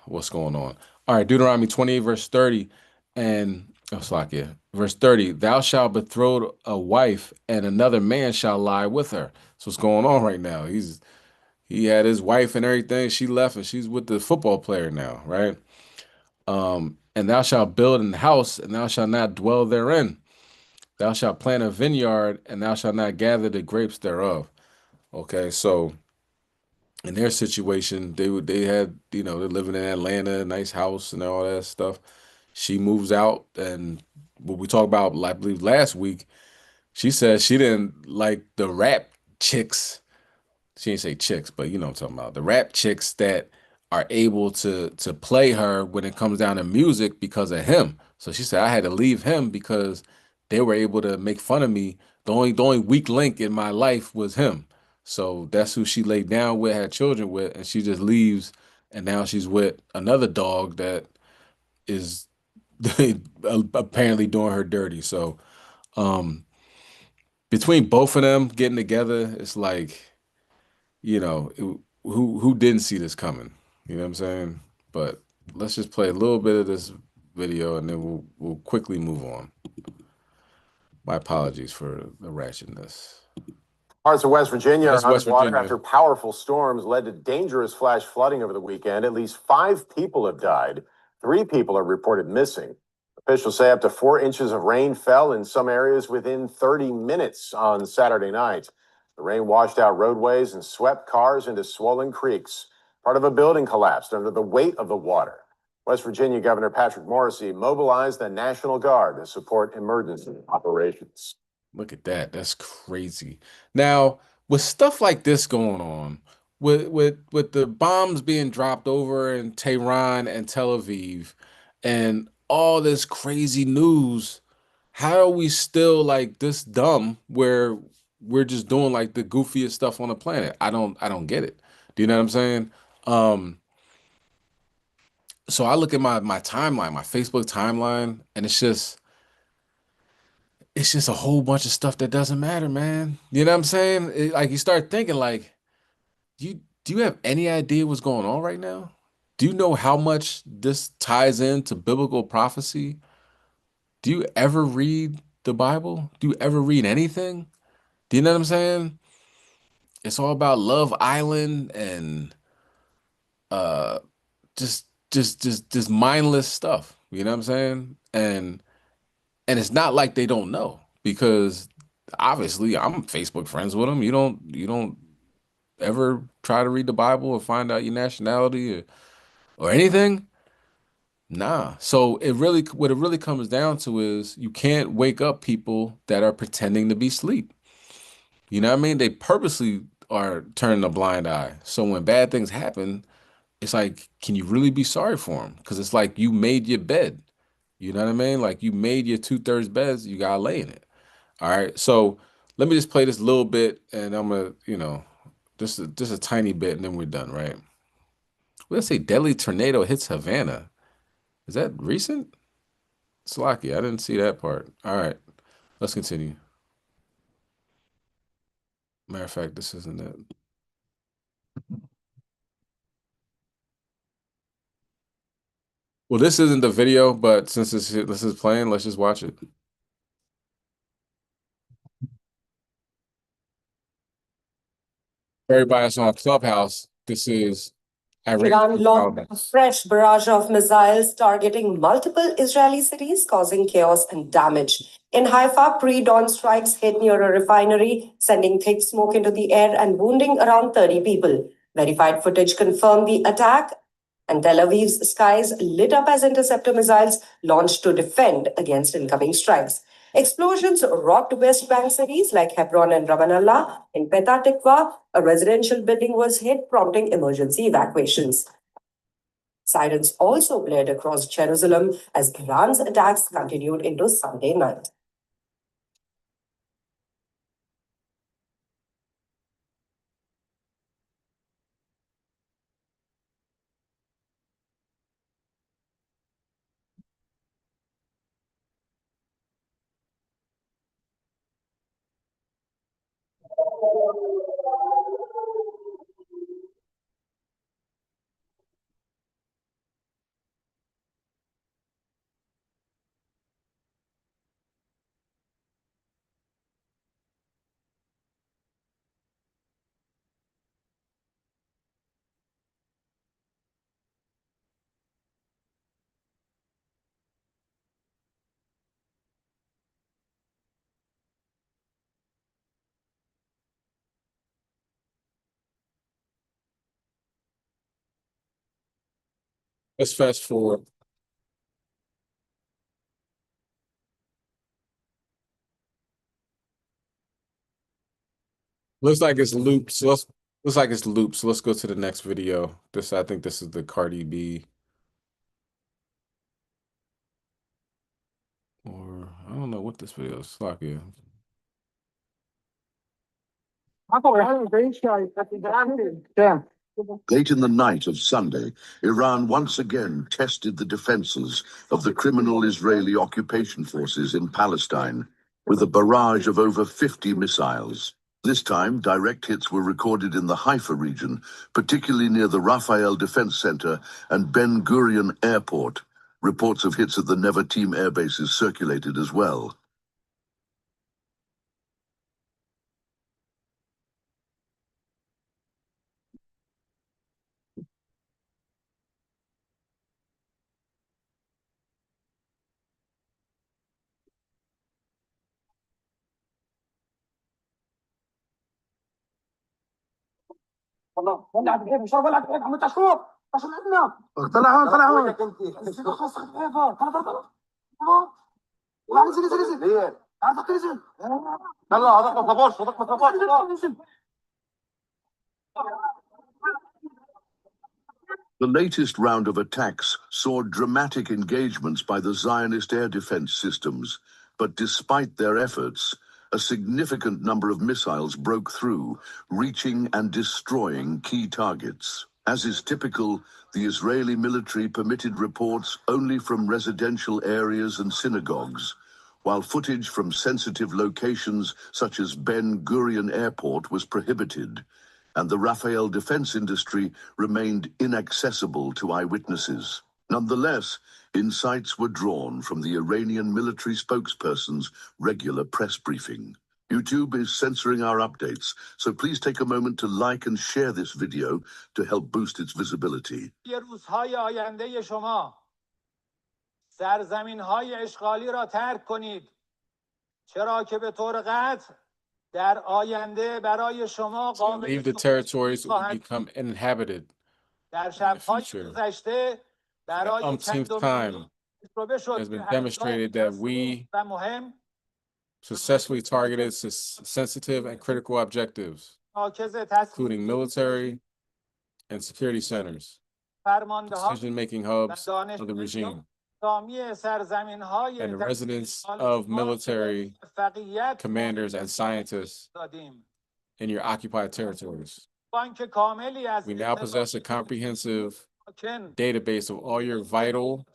what's going on. All right, Deuteronomy 28 verse 30 and Slakia, verse 30, thou shalt betroth a wife and another man shall lie with her. That's what's going on right now. He had his wife and everything. She left and she's with the football player now, right? And thou shalt build an house and thou shalt not dwell therein. Thou shalt plant a vineyard and thou shalt not gather the grapes thereof. Okay, so in their situation, they had, they're living in Atlanta, nice house and all that stuff. She moves out, and what we talked about, I believe last week, she said she didn't like the rap chicks. She didn't say chicks, but you know what I'm talking about. The rap chicks that are able to play her when it comes down to music because of him. So she said I had to leave him because they were able to make fun of me. The only weak link in my life was him. So that's who she laid down with, had children with, and she just leaves, and now she's with another dog that is apparently doing her dirty. So um between both of them getting together, it's like, who didn't see this coming? You know what I'm saying? But let's just play a little bit of this video and then we'll quickly move on. My apologies for the ratchetness. Parts of West Virginia That's are West underwater Virginia. after powerful storms led to dangerous flash flooding over the weekend. At least 5 people have died. 3 people are reported missing. Officials say up to 4 inches of rain fell in some areas within 30 minutes on Saturday night. The rain washed out roadways and swept cars into swollen creeks. Part of a building collapsed under the weight of the water. West Virginia Governor Patrick Morrisey mobilized the National Guard to support emergency operations. Look at that. That's crazy. Now, with stuff like this going on, with the bombs being dropped over in Tehran and Tel Aviv and all this crazy news, how are we still like this dumb where we're just doing like the goofiest stuff on the planet? I don't get it. Do you know what I'm saying? Um, so I look at my timeline, my Facebook timeline, and it's just a whole bunch of stuff that doesn't matter, man. You know what I'm saying? Like you start thinking like, do you have any idea what's going on right now? Do you know how much this ties into biblical prophecy? Do you ever read the Bible? Do you ever read anything? Do you know what I'm saying? It's all about Love Island and uh just mindless stuff. You know what I'm saying? And it's not like they don't know because obviously I'm Facebook friends with them. You don't ever try to read the Bible or find out your nationality or anything? Nah. So what it really comes down to is you can't wake up people that are pretending to be asleep. You know what I mean? They purposely are turning a blind eye. So when bad things happen, it's like, can you really be sorry for them? Because it's like you made your bed. You know what I mean? Like you made your 2/3 beds, you gotta lay in it. All right. So let me just play this little bit and I'm gonna, just a tiny bit and then we're done, right? Let's say deadly tornado hits Havana. Is that recent? Slocky, I didn't see that part. All right, let's continue. Matter of fact, this isn't it. Well, this isn't the video, but since this is playing, let's just watch it. Everybody that's on Clubhouse, this is Iran launched a fresh barrage of missiles targeting multiple Israeli cities, causing chaos and damage. In Haifa, pre-dawn strikes hit near a refinery, sending thick smoke into the air and wounding around 30 people. Verified footage confirmed the attack, and Tel Aviv's skies lit up as interceptor missiles launched to defend against incoming strikes. Explosions rocked West Bank cities like Hebron and Ramallah. In Petah Tikva, a residential building was hit, prompting emergency evacuations. Sirens also blared across Jerusalem as Iran's attacks continued into Sunday night. Let's fast forward. Looks like it's looped. So looks like it's looped. So let's go to the next video. I think this is the Cardi B. Or I don't know what this video is like. Yeah. Late in the night of Sunday, Iran once again tested the defenses of the criminal Israeli occupation forces in Palestine with a barrage of over 50 missiles. This time, direct hits were recorded in the Haifa region, particularly near the Raphael Defense Center and Ben Gurion Airport. Reports of hits at the Nevatim air bases circulated as well. The latest round of attacks saw dramatic engagements by the Zionist air defense systems, but despite their efforts, a significant number of missiles broke through, reaching and destroying key targets. As is typical, the Israeli military permitted reports only from residential areas and synagogues, while footage from sensitive locations such as Ben Gurion Airport was prohibited, and the Raphael defense industry remained inaccessible to eyewitnesses. Nonetheless, insights were drawn from the Iranian military spokesperson's regular press briefing. YouTube is censoring our updates, so please take a moment to like and share this video to help boost its visibility. سرزمین‌های اشغالی را ترک کنید، چرا که به طور قطع در آینده برای شما قابل leave the territories will become inhabited. در شب‌های گذشته برای time has been demonstrated that we successfully targeted sensitive and critical objectives, including military and security centers, decision-making hubs of the regime, and the residence of military commanders and scientists in your occupied territories. We now possess a comprehensive database of all your vital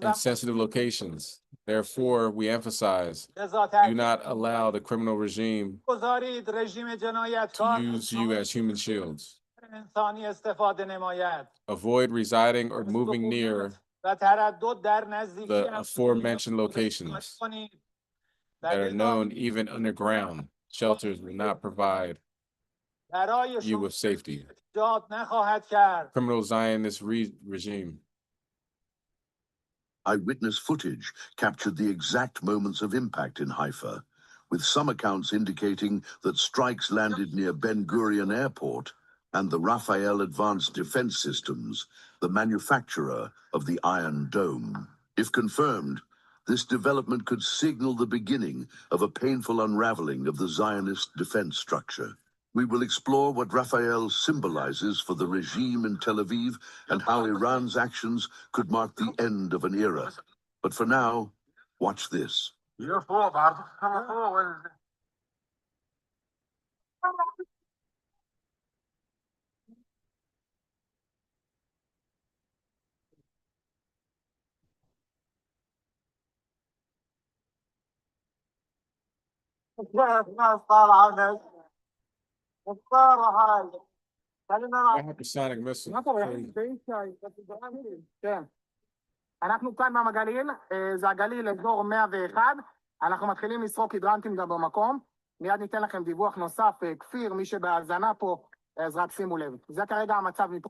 and sensitive locations. Therefore, we emphasize, do not allow the criminal regime to use you as human shields. Avoid residing or moving near the aforementioned locations that are known even underground. Shelters will not provide برای you شما with safety. ایجاد نخواهد کرد. Criminal Zionist regime. Eyewitness footage captured the exact moments of impact in Haifa, with some accounts indicating that strikes landed near Ben Gurion Airport and the Rafael Advanced Defense Systems, the manufacturer of the Iron Dome. If confirmed, this development could signal the beginning of a painful unraveling of the Zionist defense structure. We will explore what Rafael symbolizes for the regime in Tel Aviv and how Iran's actions could mark the end of an era. But for now, watch this. Hypersonic missile. כן. אנחנו כאן מהגליל, זה הגליל אזור 101, אנחנו מתחילים לסרוק הידרנטים גם במקום, מיד ניתן לכם דיווח נוסף, כפיר, מי שבהאזנה פה, אז רק שימו לב, זה כרגע המצב מפה.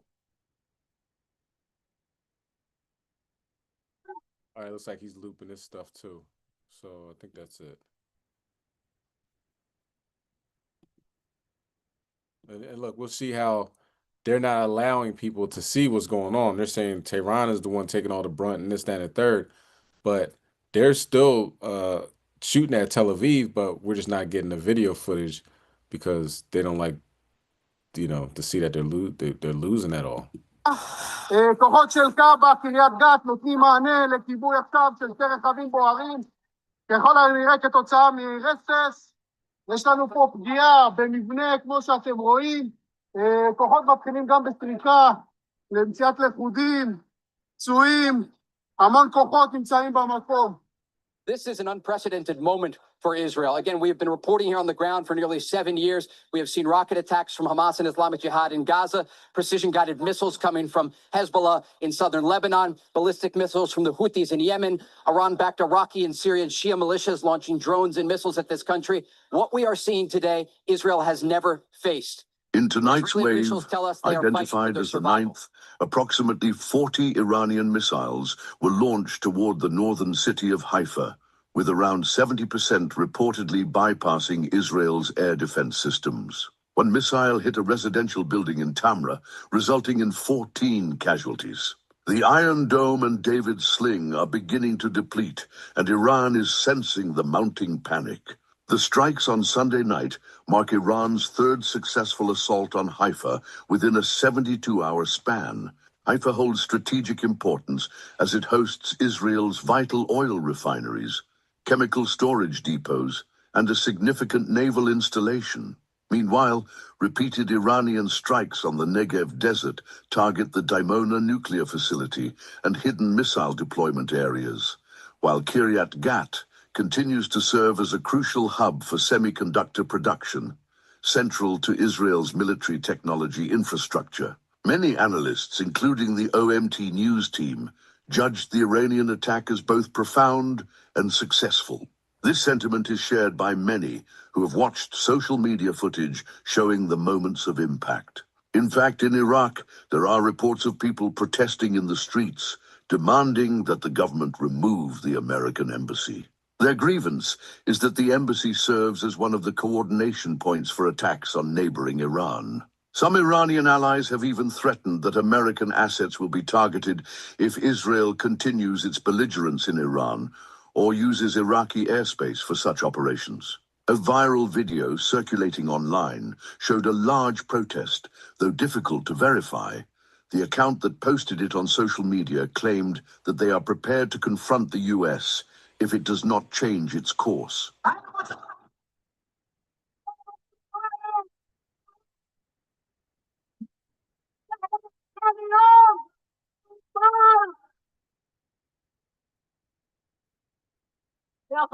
All right, looks like he's looping this stuff too. So I think that's it. And look, we'll see how they're not allowing people to see what's going on. They're saying Tehran is the one taking all the brunt and this, that, and the third. But they're still shooting at Tel Aviv, but we're just not getting the video footage because they don't like, to see that they're losing at all. כוחות של קב"א, קריית גת, נותנים מענה לכיבוי עכשיו של שתי רכבים בוערים, ככל הנראה כתוצאה מרסס. יש לנו פה פגיעה במבנה, כמו שאתם רואים, כוחות מתחילים גם בסריקה, למציאת לכודים, פצועים, המון כוחות נמצאים במקום. This is an unprecedented moment for Israel. Again, we have been reporting here on the ground for nearly 7 years. We have seen rocket attacks from Hamas and Islamic Jihad in Gaza, precision-guided missiles coming from Hezbollah in southern Lebanon, ballistic missiles from the Houthis in Yemen, Iran-backed Iraqi and Syrian Shia militias launching drones and missiles at this country. What we are seeing today, Israel has never faced. In tonight's wave, identified as the ninth, approximately 40 Iranian missiles were launched toward the northern city of Haifa, with around 70% reportedly bypassing Israel's air defense systems. One missile hit a residential building in Tamra, resulting in 14 casualties. The Iron Dome and David Sling are beginning to deplete, and Iran is sensing the mounting panic. The strikes on Sunday night mark Iran's third successful assault on Haifa within a 72-hour span. Haifa holds strategic importance as it hosts Israel's vital oil refineries, chemical storage depots, and a significant naval installation. Meanwhile, repeated Iranian strikes on the Negev desert target the Dimona nuclear facility and hidden missile deployment areas, while Kiryat Gat continues to serve as a crucial hub for semiconductor production, central to Israel's military technology infrastructure. Many analysts, including the OMT News team, judged the Iranian attack as both profound and successful. This sentiment is shared by many who have watched social media footage showing the moments of impact. In fact, in Iraq, there are reports of people protesting in the streets, demanding that the government remove the American embassy. Their grievance is that the embassy serves as one of the coordination points for attacks on neighboring Iran. Some Iranian allies have even threatened that American assets will be targeted if Israel continues its belligerence in Iran or uses Iraqi airspace for such operations. A viral video circulating online showed a large protest, though difficult to verify. The account that posted it on social media claimed that they are prepared to confront the U.S. if it does not change its course.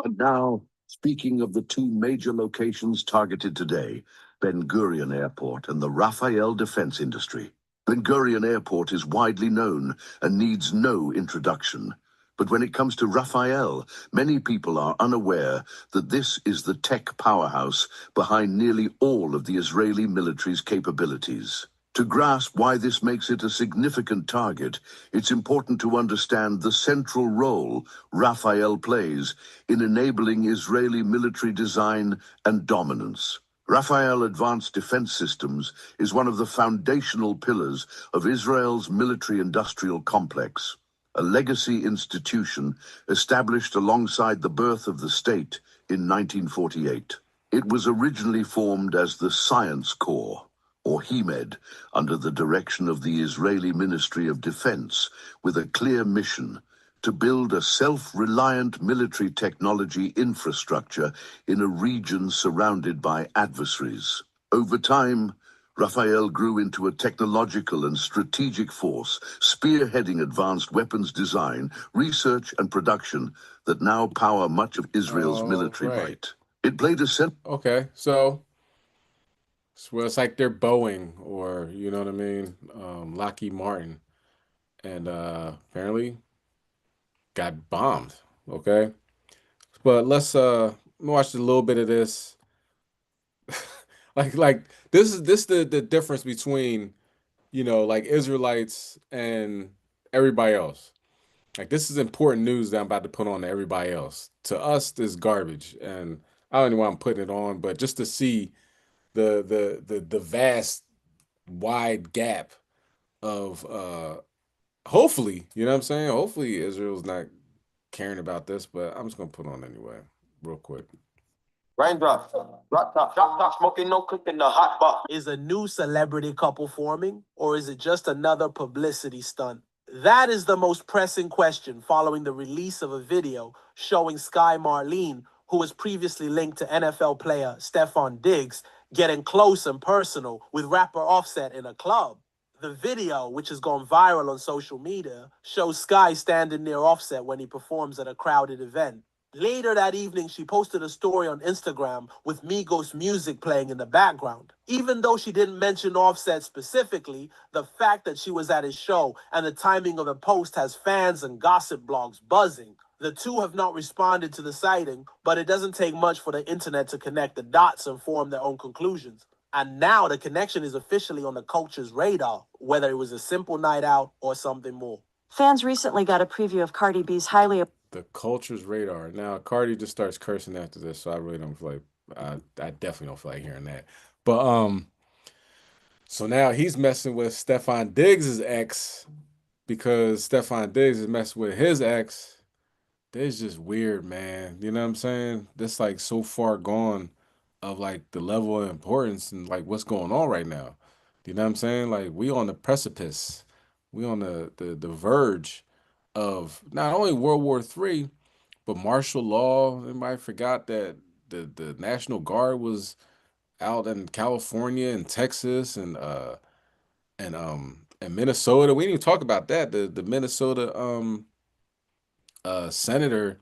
And now, speaking of the two major locations targeted today, Ben Gurion Airport and the Rafael defense industry. Ben Gurion Airport is widely known and needs no introduction. But when it comes to Rafael, many people are unaware that this is the tech powerhouse behind nearly all of the Israeli military's capabilities. To grasp why this makes it a significant target, it's important to understand the central role Rafael plays in enabling Israeli military design and dominance. Rafael Advanced Defense Systems is one of the foundational pillars of Israel's military-industrial complex, a legacy institution established alongside the birth of the state in 1948. It was originally formed as the Science Corps, or HEMED, under the direction of the Israeli Ministry of Defense, with a clear mission to build a self-reliant military technology infrastructure in a region surrounded by adversaries. Over time, Rafael grew into a technological and strategic force, spearheading advanced weapons design, research, and production that now power much of Israel's military might. It played a Okay, so it's like they're Boeing or you know what I mean, Lockheed Martin, and apparently got bombed. Okay, but let's watch a little bit of this. like this the difference between like Israelites and everybody else. Like this is important news that I'm about to put on to everybody else. To us, this garbage, and I don't know why I'm putting it on, but just to see the vast wide gap of hopefully, you know what I'm saying? Hopefully Israel's not caring about this, but I'm just gonna put on anyway, real quick. Raindrops, drop top, smoking, no cooking, the hot box. Is a new celebrity couple forming, or is it just another publicity stunt? That is the most pressing question following the release of a video showing Sky Marlene, who was previously linked to NFL player Stephon Diggs, getting close and personal with rapper Offset in a club. The video, which has gone viral on social media, shows Sky standing near Offset when he performs at a crowded event. Later that evening, she posted a story on Instagram with Migos music playing in the background. Even though she didn't mention Offset specifically, the fact that she was at his show and the timing of the post has fans and gossip blogs buzzing. The two have not responded to the sighting, but it doesn't take much for the internet to connect the dots and form their own conclusions. And now the connection is officially on the culture's radar, whether it was a simple night out or something more. Fans recently got a preview of Cardi B's The culture's radar. Now Cardi just starts cursing after this, so I really don't feel like I definitely don't feel like hearing that. But so now he's messing with Stephon Diggs' ex because Stephon Diggs is messing with his ex. That's just weird, man. You know what I'm saying? That's like so far gone of like the level of importance and like what's going on right now. You know what I'm saying? Like we on the precipice. We on the verge of not only World War III, but martial law. Everybody forgot that the National Guard was out in California and Texas and Minnesota. We didn't even talk about that. The Minnesota senator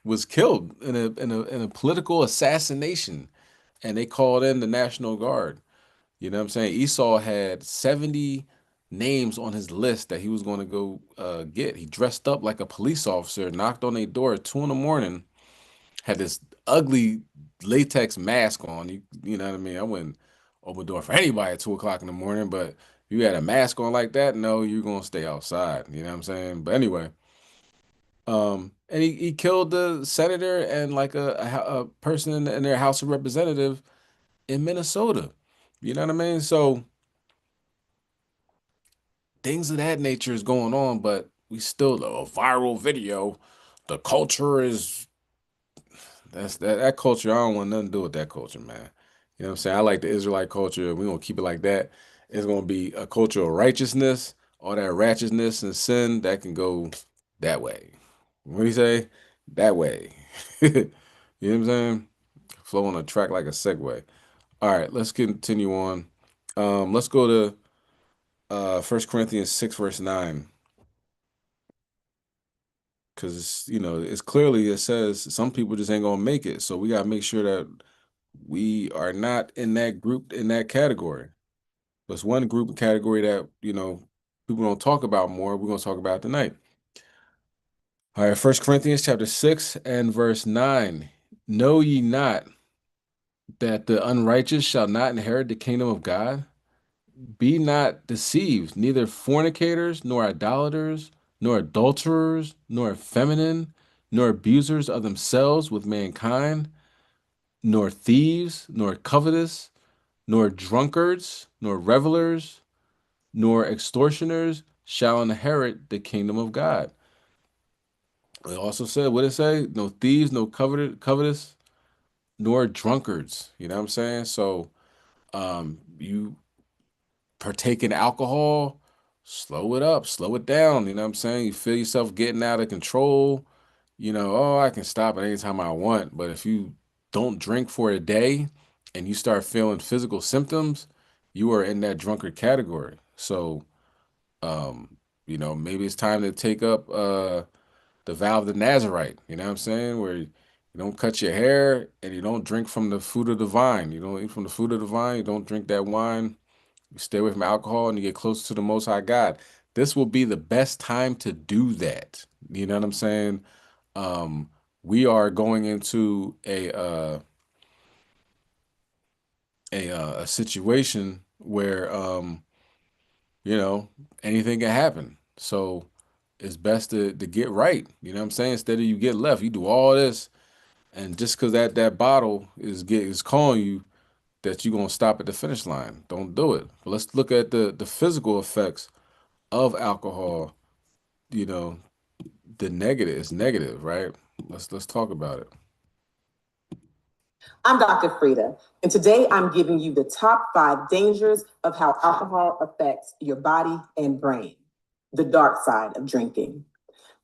was killed in a political assassination, and they called in the National Guard. You know what I'm saying? Esau had 70 names on his list that he was going to go get. He dressed up like a police officer, knocked on their door at 2 in the morning, had this ugly latex mask on. You know what I mean? I wouldn't open the door for anybody at 2 o'clock in the morning, but you had a mask on like that, no, you're going to stay outside. You know what I'm saying? But anyway, and he killed the senator and like a person in their House of Representative in Minnesota. You know what I mean? So things of that nature is going on, but we still a viral video. The culture is that culture. I don't want nothing to do with that culture, man. You know what I'm saying? I like the Israelite culture. We're gonna keep it like that. It's gonna be a culture of righteousness, all that ratchetness and sin that can go that way. What do you say? That way. You know what I'm saying? Flow on a track like a Segway. All right, let's continue on. Let's go to 1 Corinthians 6, verse 9. Because it's clearly it says some people just ain't gonna make it. So we gotta make sure that we are not in that group, in that category. There's one group and category that people don't talk about more. We're gonna talk about tonight. All right, 1 Corinthians chapter 6 and verse 9. Know ye not that the unrighteous shall not inherit the kingdom of God? Be not deceived, neither fornicators, nor idolaters, nor adulterers, nor effeminate, nor abusers of themselves with mankind, nor thieves, nor covetous, nor drunkards, nor revelers, nor extortioners shall inherit the kingdom of God. It also said, what did it say? No thieves, no covetous, nor drunkards. You know what I'm saying? So you partake in alcohol, slow it up, slow it down. You know what I'm saying? You feel yourself getting out of control. You know, oh, I can stop at any time I want. But if you don't drink for a day and you start feeling physical symptoms, you are in that drunkard category. So, you know, maybe it's time to take up the vow of the Nazarite. You know what I'm saying? Where you don't cut your hair and you don't drink from the fruit of the vine. You don't eat from the fruit of the vine. You don't drink that wine. You stay away from alcohol and you get closer to the Most High God. This will be the best time to do that. You know what I'm saying? We are going into a situation where you know, anything can happen. So it's best to get right. You know what I'm saying? Instead of you get left, you do all this, and just because that bottle is calling you, that you're gonna stop at the finish line. Don't do it. But let's look at the physical effects of alcohol. You know, the negative is negative, right? Let's talk about it. I'm Dr. Frida, and today I'm giving you the top 5 dangers of how alcohol affects your body and brain, the dark side of drinking.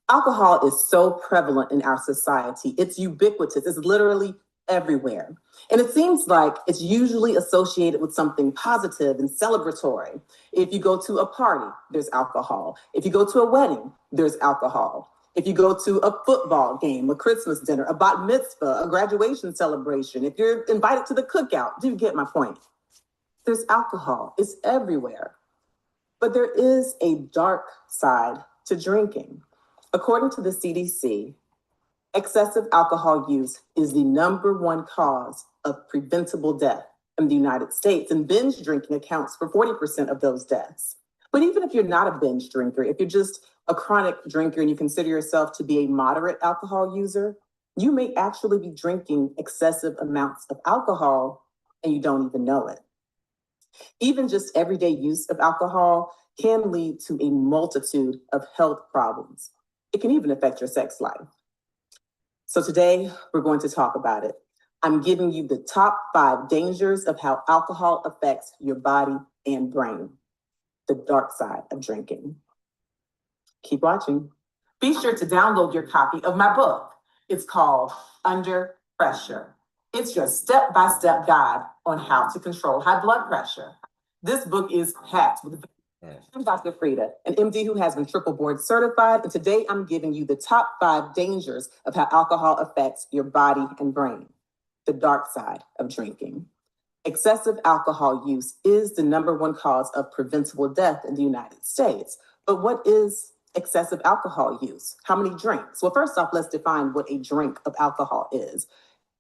Alcohol is so prevalent in our society. It's ubiquitous. It's literally everywhere. And it seems like it's usually associated with something positive and celebratory. If you go to a party, there's alcohol. If you go to a wedding, there's alcohol. If you go to a football game, a Christmas dinner, a bat mitzvah, a graduation celebration, if you're invited to the cookout, do you get my point? There's alcohol. It's everywhere. But there is a dark side to drinking. According to the CDC, excessive alcohol use is the #1 cause of preventable death in the United States, and binge drinking accounts for 40% of those deaths. But even if you're not a binge drinker, if you're just a chronic drinker and you consider yourself to be a moderate alcohol user, you may actually be drinking excessive amounts of alcohol and you don't even know it. Even just everyday use of alcohol can lead to a multitude of health problems. It can even affect your sex life. So today, we're going to talk about it. I'm giving you the top 5 dangers of how alcohol affects your body and brain, the dark side of drinking. Keep watching. Be sure to download your copy of my book. It's called Under Pressure. It's your step-by-step guide on how to control high blood pressure. This book is packed with. I'm Dr. Frida, an MD who has been triple board certified, and today I'm giving you the top 5 dangers of how alcohol affects your body and brain, the dark side of drinking. Excessive alcohol use is the #1 cause of preventable death in the United States. But what is excessive alcohol use? How many drinks? Well, first off, let's define what a drink of alcohol is.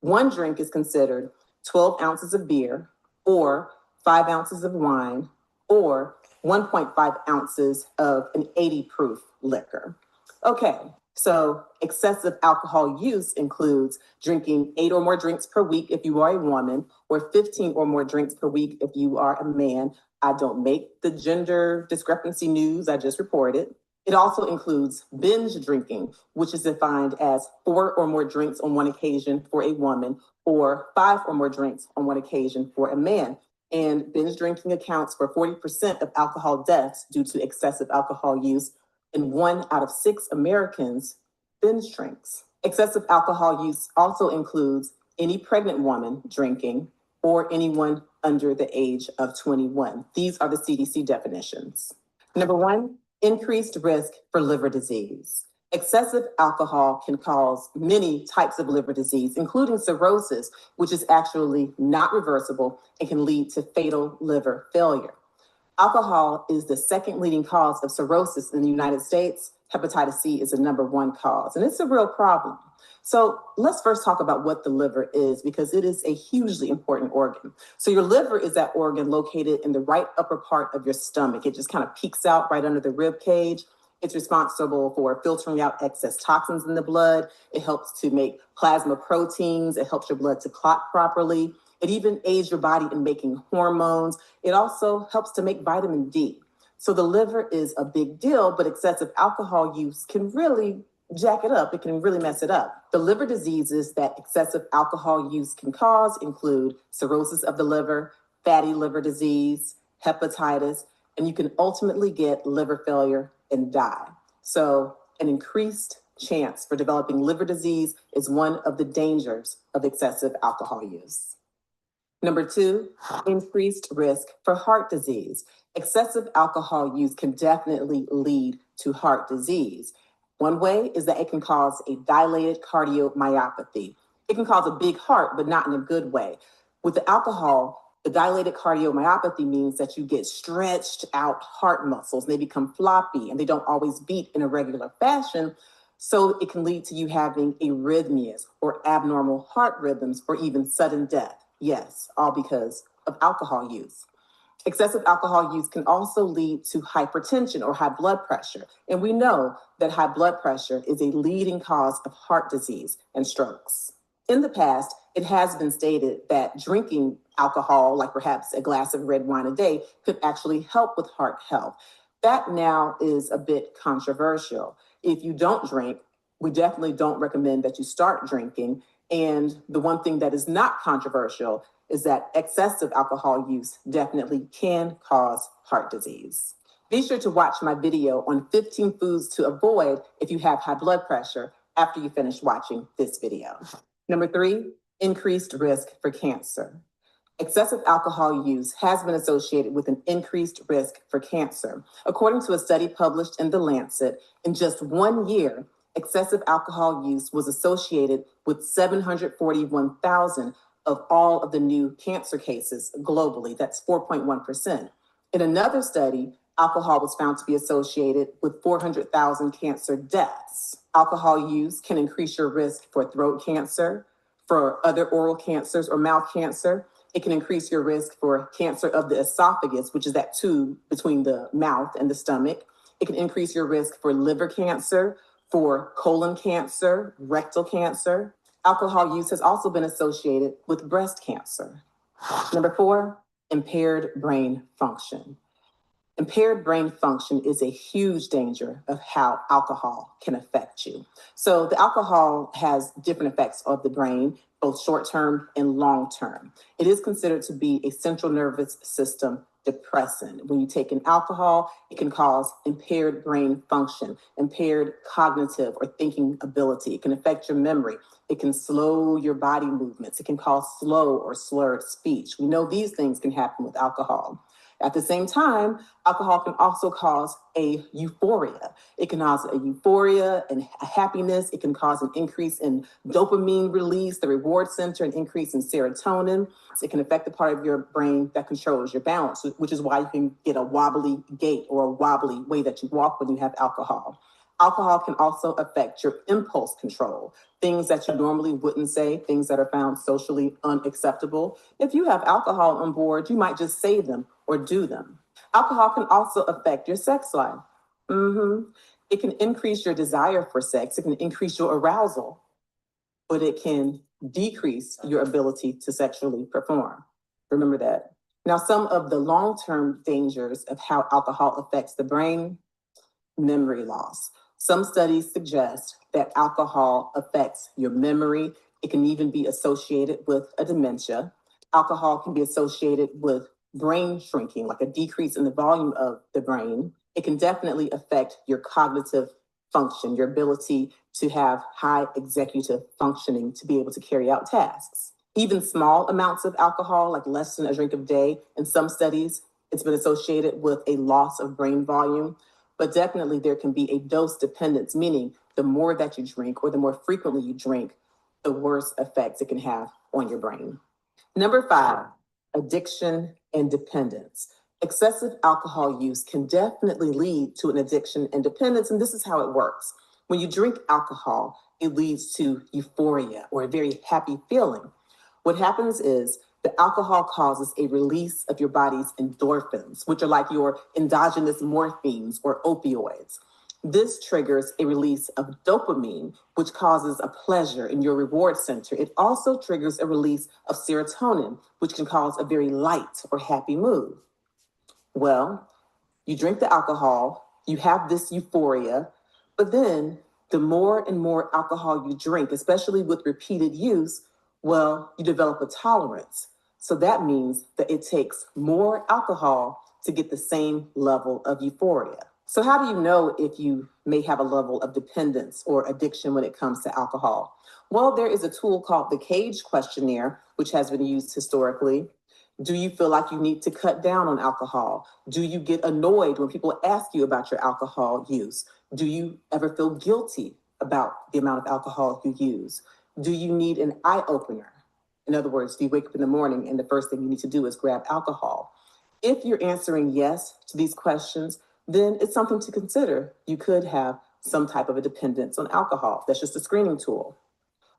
1 drink is considered 12 ounces of beer, or 5 ounces of wine, or 1.5 ounces of an 80 proof liquor. Okay, so excessive alcohol use includes drinking 8 or more drinks per week if you are a woman, or 15 or more drinks per week if you are a man. I don't make the gender discrepancy news, I just report it. It also includes binge drinking, which is defined as 4 or more drinks on one occasion for a woman, or 5 or more drinks on one occasion for a man. And binge drinking accounts for 40% of alcohol deaths due to excessive alcohol use, and 1 out of 6 Americans binge drinks. Excessive alcohol use also includes any pregnant woman drinking or anyone under the age of 21. These are the CDC definitions. #1, increased risk for liver disease. Excessive alcohol can cause many types of liver disease, including cirrhosis, which is actually not reversible and can lead to fatal liver failure. Alcohol is the 2nd leading cause of cirrhosis in the United States, Hepatitis C is the #1 cause, and it's a real problem. So let's first talk about what the liver is, because it is a hugely important organ. So your liver is that organ located in the right upper part of your stomach. It just kind of peeks out right under the rib cage. It's responsible for filtering out excess toxins in the blood. It helps to make plasma proteins. It helps your blood to clot properly. It even aids your body in making hormones. It also helps to make vitamin D. So the liver is a big deal, but excessive alcohol use can really jack it up. It can really mess it up. The liver diseases that excessive alcohol use can cause include cirrhosis of the liver, fatty liver disease, hepatitis, and you can ultimately get liver failure and die. So an increased chance for developing liver disease is one of the dangers of excessive alcohol use. #2, increased risk for heart disease. Excessive alcohol use can definitely lead to heart disease. One way is that it can cause a dilated cardiomyopathy. It can cause a big heart, but not in a good way. With the alcohol, the dilated cardiomyopathy means that you get stretched out heart muscles. They become floppy and they don't always beat in a regular fashion. So it can lead to you having arrhythmias or abnormal heart rhythms or even sudden death. Yes, all because of alcohol use. Excessive alcohol use can also lead to hypertension or high blood pressure. And we know that high blood pressure is a leading cause of heart disease and strokes. In the past, it has been stated that drinking alcohol, like perhaps a glass of red wine a day, could actually help with heart health. That now is a bit controversial. If you don't drink, we definitely don't recommend that you start drinking. And the one thing that is not controversial is that excessive alcohol use definitely can cause heart disease. Be sure to watch my video on 15 foods to avoid if you have high blood pressure after you finish watching this video. #3, increased risk for cancer. Excessive alcohol use has been associated with an increased risk for cancer. According to a study published in The Lancet, in just 1 year, excessive alcohol use was associated with 741,000 of all of the new cancer cases globally. That's 4.1%. In another study, alcohol was found to be associated with 400,000 cancer deaths. Alcohol use can increase your risk for throat cancer, for other oral cancers or mouth cancer. It can increase your risk for cancer of the esophagus, which is that tube between the mouth and the stomach. It can increase your risk for liver cancer, for colon cancer, rectal cancer. Alcohol use has also been associated with breast cancer. #4, impaired brain function. Impaired brain function is a huge danger of how alcohol can affect you. So the alcohol has different effects of the brain, both short-term and long-term. It is considered to be a central nervous system depressant. When you take in alcohol, it can cause impaired brain function, impaired cognitive or thinking ability. It can affect your memory. It can slow your body movements. It can cause slow or slurred speech. We know these things can happen with alcohol. At the same time, alcohol can also cause a euphoria. It can cause a euphoria and a happiness. It can cause an increase in dopamine release, the reward center, an increase in serotonin. It can affect the part of your brain that controls your balance, which is why you can get a wobbly gait or a wobbly way that you walk when you have alcohol. Alcohol can also affect your impulse control, things that you normally wouldn't say, things that are found socially unacceptable. If you have alcohol on board, you might just say them or do them. Alcohol can also affect your sex life. It can increase your desire for sex. It can increase your arousal, but it can decrease your ability to sexually perform. Remember that. Now, some of the long-term dangers of how alcohol affects the brain: memory loss. Some studies suggest that alcohol affects your memory. It can even be associated with a dementia. Alcohol can be associated with brain shrinking, like a decrease in the volume of the brain. It can definitely affect your cognitive function, your ability to have high executive functioning, to be able to carry out tasks. Even small amounts of alcohol, like less than a drink a day, in some studies, it's been associated with a loss of brain volume. But definitely there can be a dose dependence, meaning the more that you drink or the more frequently you drink, the worse effects it can have on your brain. #5, addiction and dependence. Excessive alcohol use can definitely lead to an addiction and dependence, and this is how it works. When you drink alcohol, it leads to euphoria or a very happy feeling. What happens is the alcohol causes a release of your body's endorphins, which are like your endogenous morphines or opioids. This triggers a release of dopamine, which causes a pleasure in your reward center. It also triggers a release of serotonin, which can cause a very light or happy mood. Well, you drink the alcohol, you have this euphoria, but then the more and more alcohol you drink, especially with repeated use, well, you develop a tolerance. So that means that it takes more alcohol to get the same level of euphoria. So how do you know if you may have a level of dependence or addiction when it comes to alcohol? Well, there is a tool called the Cage questionnaire, which has been used historically. Do you feel like you need to cut down on alcohol? Do you get annoyed when people ask you about your alcohol use? Do you ever feel guilty about the amount of alcohol you use? Do you need an eye opener? In other words, do you wake up in the morning and the first thing you need to do is grab alcohol? If you're answering yes to these questions, then it's something to consider. You could have some type of a dependence on alcohol. That's just a screening tool.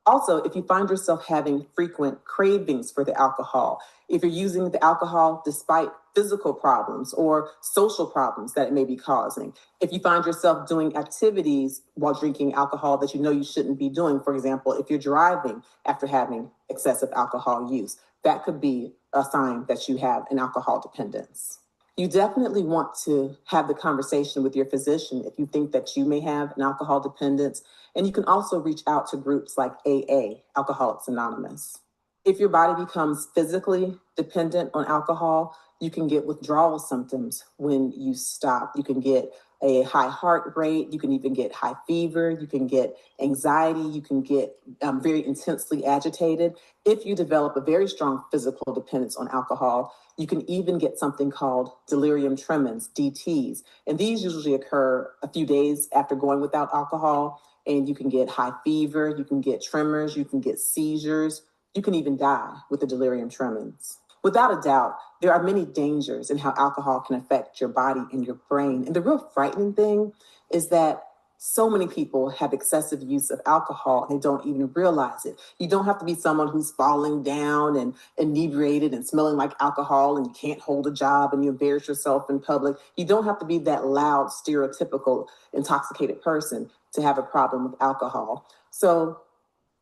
Also, if you find yourself having frequent cravings for the alcohol, if you're using the alcohol despite physical problems or social problems that it may be causing, if you find yourself doing activities while drinking alcohol that you know you shouldn't be doing, for example, if you're driving after having excessive alcohol use, that could be a sign that you have an alcohol dependence. You definitely want to have the conversation with your physician if you think that you may have an alcohol dependence. And you can also reach out to groups like AA, Alcoholics Anonymous. If your body becomes physically dependent on alcohol, you can get withdrawal symptoms when you stop. You can get a high heart rate. You can even get high fever. You can get anxiety. You can get very intensely agitated. If you develop a very strong physical dependence on alcohol, you can even get something called delirium tremens, DTs. And these usually occur a few days after going without alcohol. And you can get high fever, you can get tremors, you can get seizures, you can even die with the delirium tremens. Without a doubt, there are many dangers in how alcohol can affect your body and your brain. And the real frightening thing is that so many people have excessive use of alcohol and they don't even realize it. You don't have to be someone who's falling down and inebriated and smelling like alcohol and you can't hold a job and you embarrass yourself in public. You don't have to be that loud, stereotypical, intoxicated person to have a problem with alcohol. So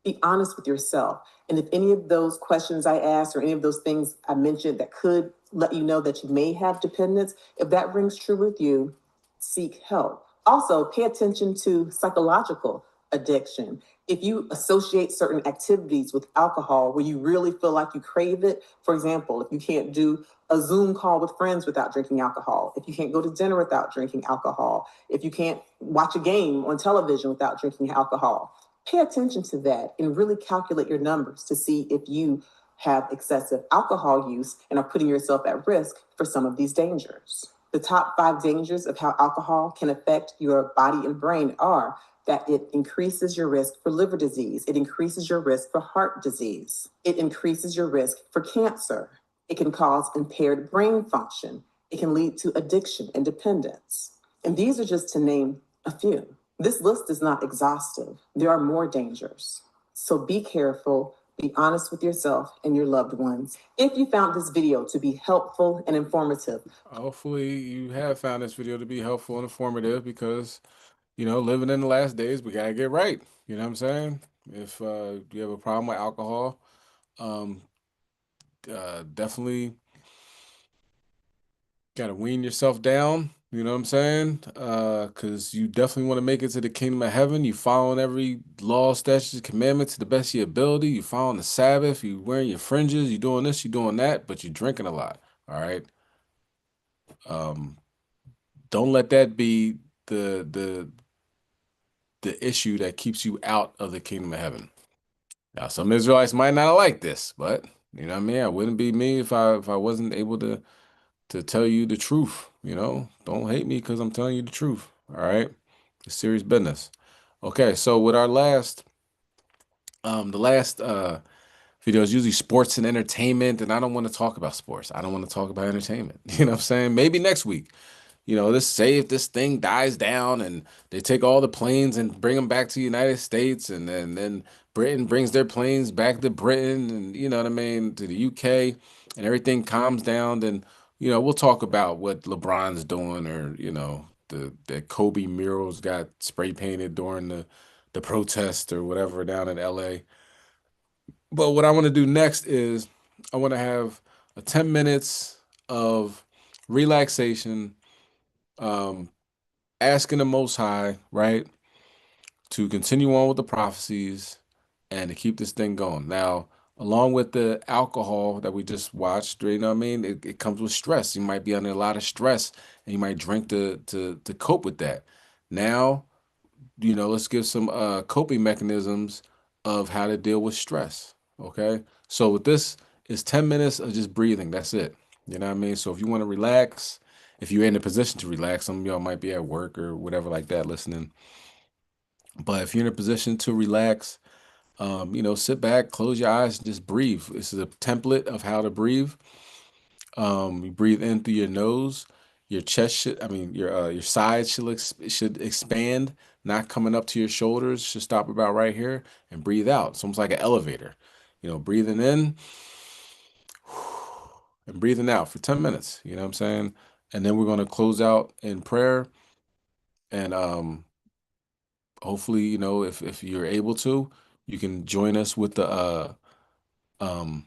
be honest with yourself. And if any of those questions I asked or any of those things I mentioned that could let you know that you may have dependence, if that rings true with you, seek help. Also, pay attention to psychological addiction. If you associate certain activities with alcohol where you really feel like you crave it, for example, if you can't do a Zoom call with friends without drinking alcohol, if you can't go to dinner without drinking alcohol, if you can't watch a game on television without drinking alcohol, pay attention to that and really calculate your numbers to see if you have excessive alcohol use and are putting yourself at risk for some of these dangers. The top 5 dangers of how alcohol can affect your body and brain are that it increases your risk for liver disease, it increases your risk for heart disease, it increases your risk for cancer, it can cause impaired brain function, it can lead to addiction and dependence. And these are just to name a few. This list is not exhaustive. There are more dangers. So be careful, be honest with yourself and your loved ones. If you found this video to be helpful and informative, Hopefully you have found this video to be helpful and informative because, living in the last days, we gotta get right. You know what I'm saying? If you have a problem with alcohol, um, definitely gotta wean yourself down. You know what I'm saying? Because you definitely want to make it to the kingdom of heaven. You following every law, statutes, commandment to the best of your ability. You following the Sabbath. You wearing your fringes. You doing this. You doing that. But you drinking a lot. All right. Don't let that be the issue that keeps you out of the kingdom of heaven. Now, some Israelites might not like this, but you know what I mean? It wouldn't be me if I wasn't able to tell you the truth. Don't hate me because I'm telling you the truth. All right. It's serious business. Okay, so with our last the last videos, usually sports and entertainment, and I don't want to talk about sports. I don't want to talk about entertainment. You know what I'm saying? Maybe next week. Let's say if this thing dies down and they take all the planes and bring them back to the United States, and then Britain brings their planes back to Britain, and you know what I mean, to the UK, and everything calms down, then we'll talk about what LeBron's doing, or the Kobe murals got spray painted during the protest or whatever down in LA. But what I want to do next is I want to have a 10 minutes of relaxation, um, asking the Most High, right, to continue on with the prophecies and to keep this thing going. Now, along with the alcohol that we just watched, you know what I mean? It comes with stress. You might be under a lot of stress and you might drink to cope with that. Now, let's give some coping mechanisms of how to deal with stress. Okay. So with this, it's 10 minutes of just breathing. That's it. You know what I mean? So if you want to relax, if you're in a position to relax, some of y'all might be at work or whatever like that listening. But if you're in a position to relax, sit back, close your eyes, and just breathe. This is a template of how to breathe. You breathe in through your nose. Your chest should, I mean, your sides should expand, not coming up to your shoulders. Should stop about right here, and breathe out. It's almost like an elevator. Breathing in and breathing out for 10 minutes. You know what I'm saying? And then we're going to close out in prayer. And hopefully, if you're able to, you can join us with the um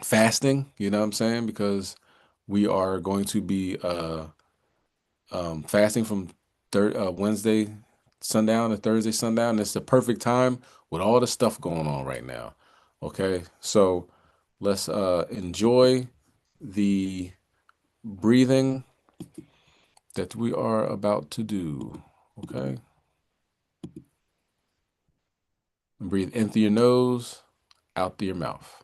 fasting, you know what I'm saying? Because we are going to be fasting from Wednesday sundown to Thursday sundown. It's the perfect time with all the stuff going on right now. Okay, so let's enjoy the breathing that we are about to do. Okay, and breathe in through your nose, out through your mouth.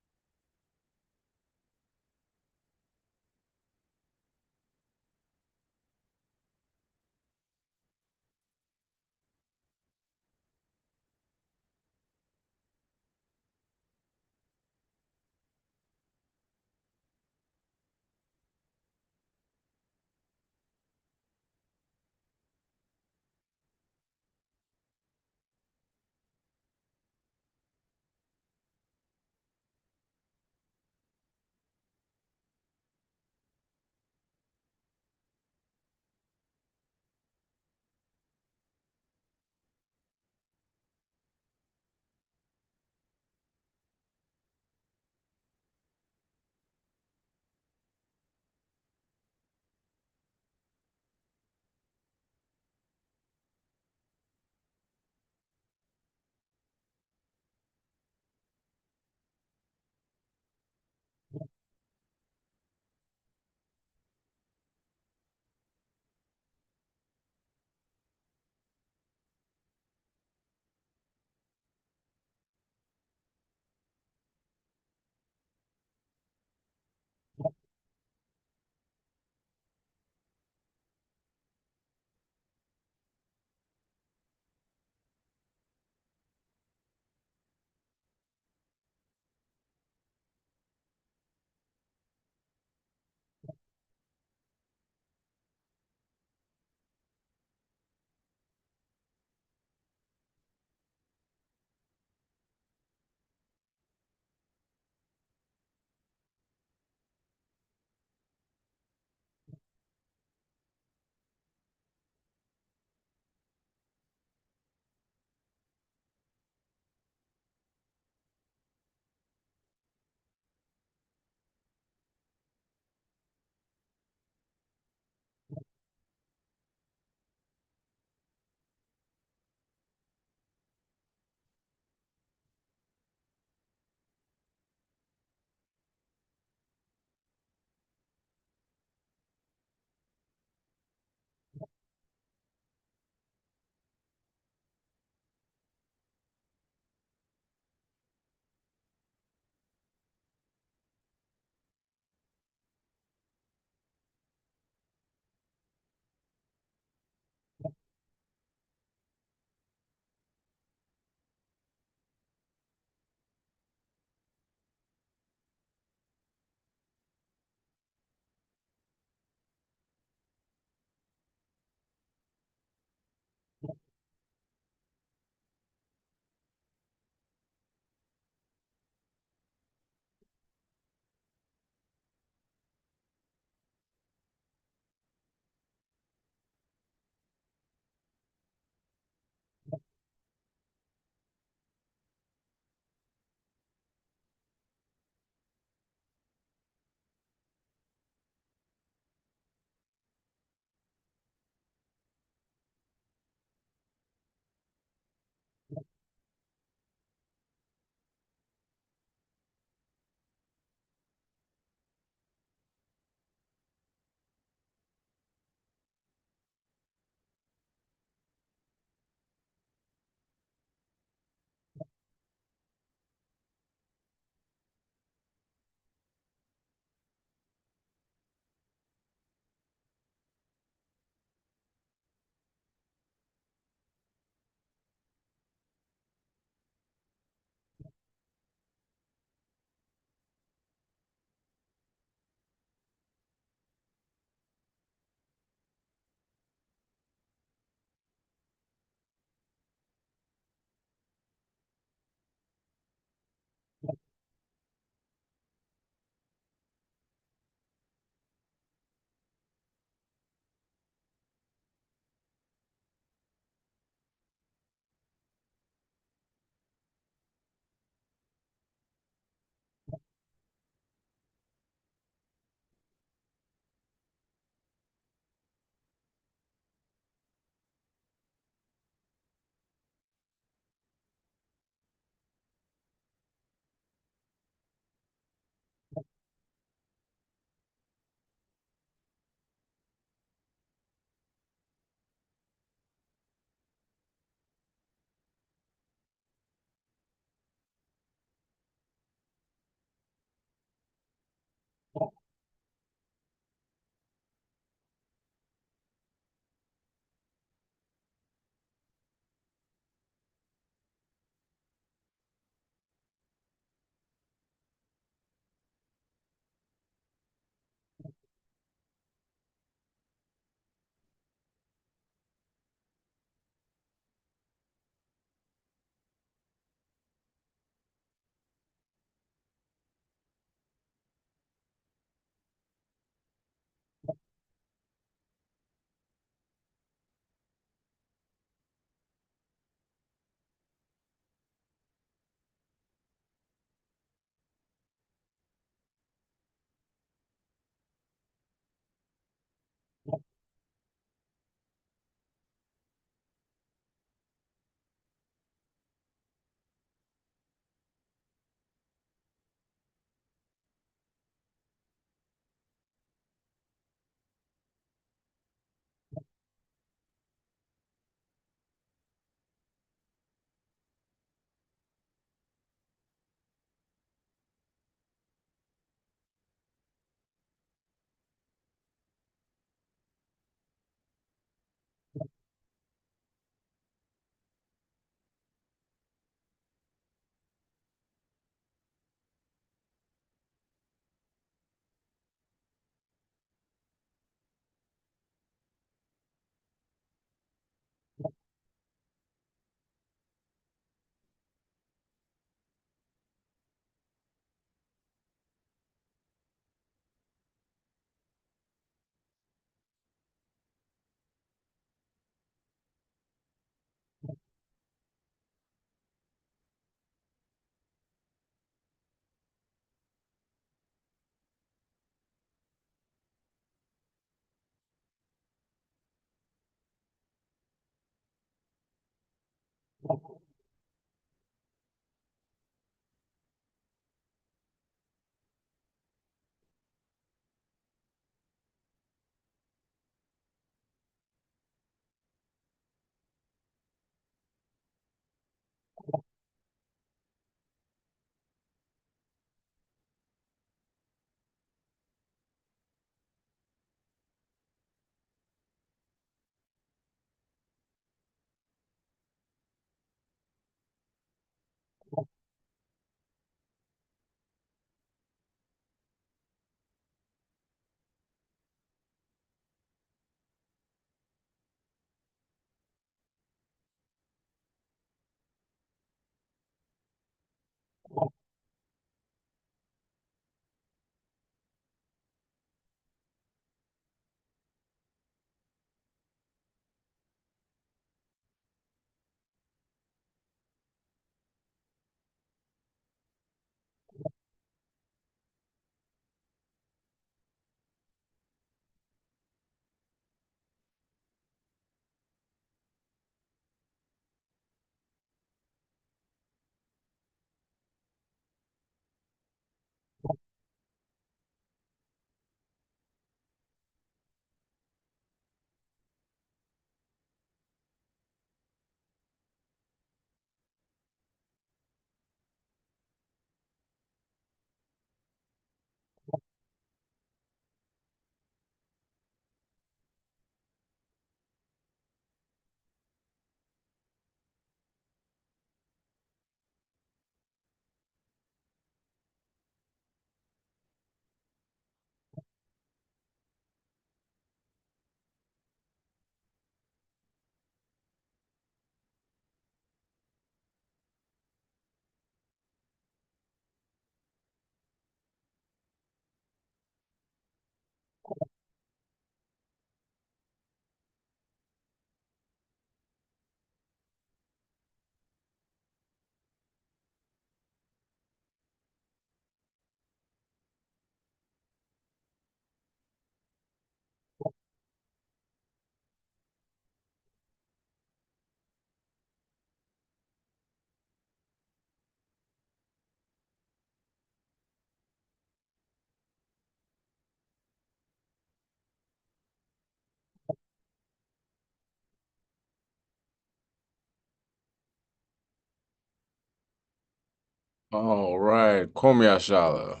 All right, Kwame Ashala.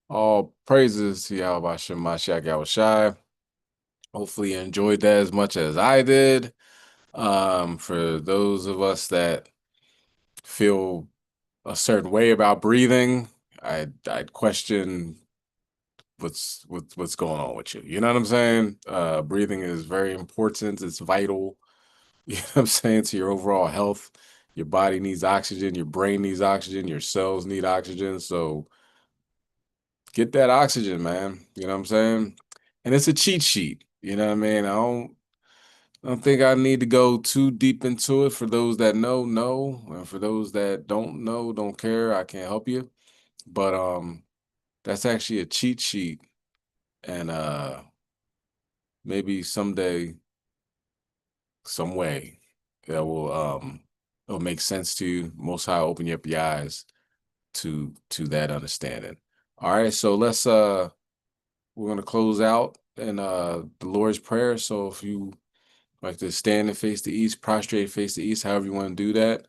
All praises to Yahweh Shem Mashiach Yahushai. Hopefully you enjoyed that as much as I did. For those of us that feel a certain way about breathing, I'd question what's going on with you. You know what I'm saying? Breathing is very important. It's vital. You know what I'm saying? To your overall health. Your body needs oxygen. Your brain needs oxygen. Your cells need oxygen. So get that oxygen, man. You know what I'm saying? And it's a cheat sheet. You know what I mean? I don't think I need to go too deep into it. For those that know. And for those that don't know, don't care, I can't help you. But that's actually a cheat sheet. And maybe someday, some way, it'll make sense to you. Most High open up your eyes to that understanding. All right, so we're gonna close out in the Lord's Prayer. So if you like to stand and face the east, prostrate and face the east, however you want to do that,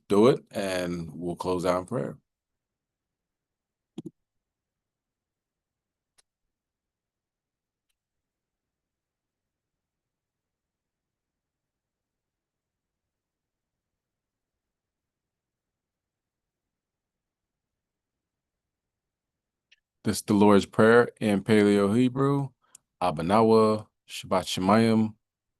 do it, and we'll close out in prayer. This is the Lord's Prayer in Paleo Hebrew. Abanawa, Shabbat Shemayim,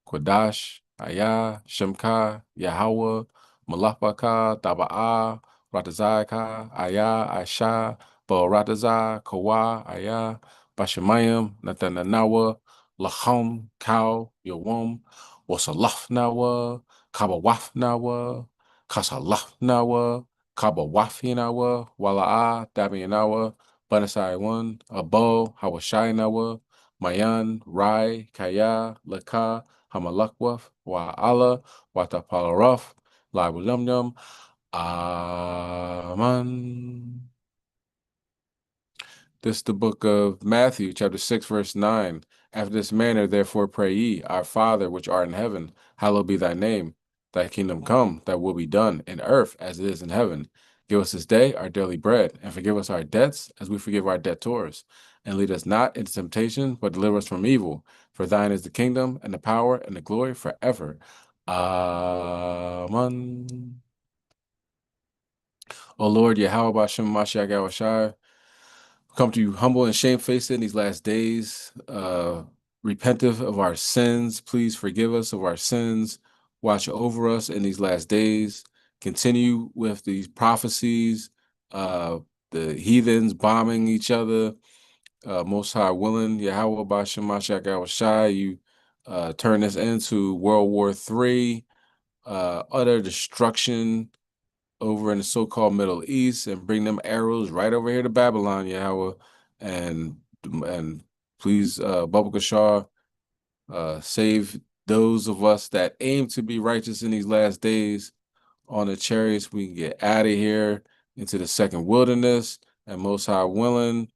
Kodash, Ayah, Shemka, Yahweh, Malafaka, Taba'a, Ratazaka, Ayah, Aisha, Barataza, Kawa, Ayah, Bashemayim, Natananawa, Lacham, Kau, Yawam, Wasalafnawa, Kabawafnawa, Kasalafnawa, Kabawafinawa, Wala'a, Dabianawa, Banasai one, Abo, Hawashai Nawa, Mayan, Rai, Kaya, Laka, Hamalakwaf, Wa Allah, Watapalaraf, Labulum Yum. Amen. This is the book of Matthew, chapter 6, verse 9. After this manner, therefore, pray ye, Our Father, which art in heaven, hallowed be thy name. Thy kingdom come, thy will be done, in earth as it is in heaven. Give us this day our daily bread, and forgive us our debts as we forgive our debtors. And lead us not into temptation, but deliver us from evil. For thine is the kingdom, and the power, and the glory forever. Amen. O Lord, Yahweh Bashem Mashiach Yahushai, come to you humble and shamefaced in these last days, repentive of our sins. Please forgive us of our sins. Watch over us in these last days. Continue with these prophecies, the heathens bombing each other. Most High willing, Yahweh Bashem Mashiach Yahushai, you turn this into World War III, utter destruction over in the so-called Middle East, and bring them arrows right over here to Babylon, Yahweh. And please, Baba Kashar, save those of us that aim to be righteous in these last days on the chariots. We can get out of here into the second wilderness, and Most High willing,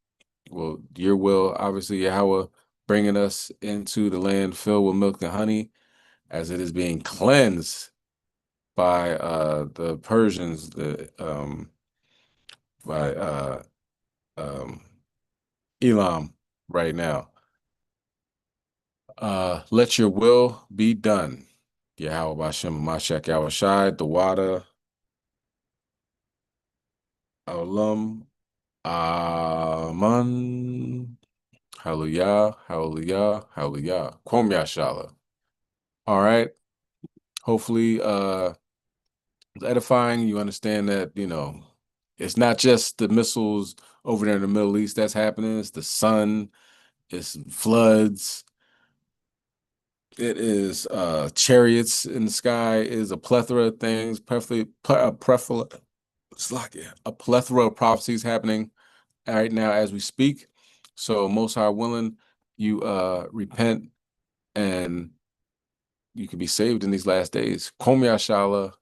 well, your will, obviously, Yahweh, bringing us into the land filled with milk and honey as it is being cleansed by the Persians, by Elam right now. Let your will be done. Yahweh Bashem Mashak Yahushai, the water, Olam, Aman, Hallelujah, Hallelujah, Hallelujah. Kwom Yashala. All right. Hopefully, it's edifying. You understand that, it's not just the missiles over there in the Middle East that's happening. It's the sun, it's floods, it is chariots in the sky, it is a plethora of things, a plethora of prophecies happening right now as we speak. So Most High willing, you repent and you can be saved in these last days. Kom Yashala.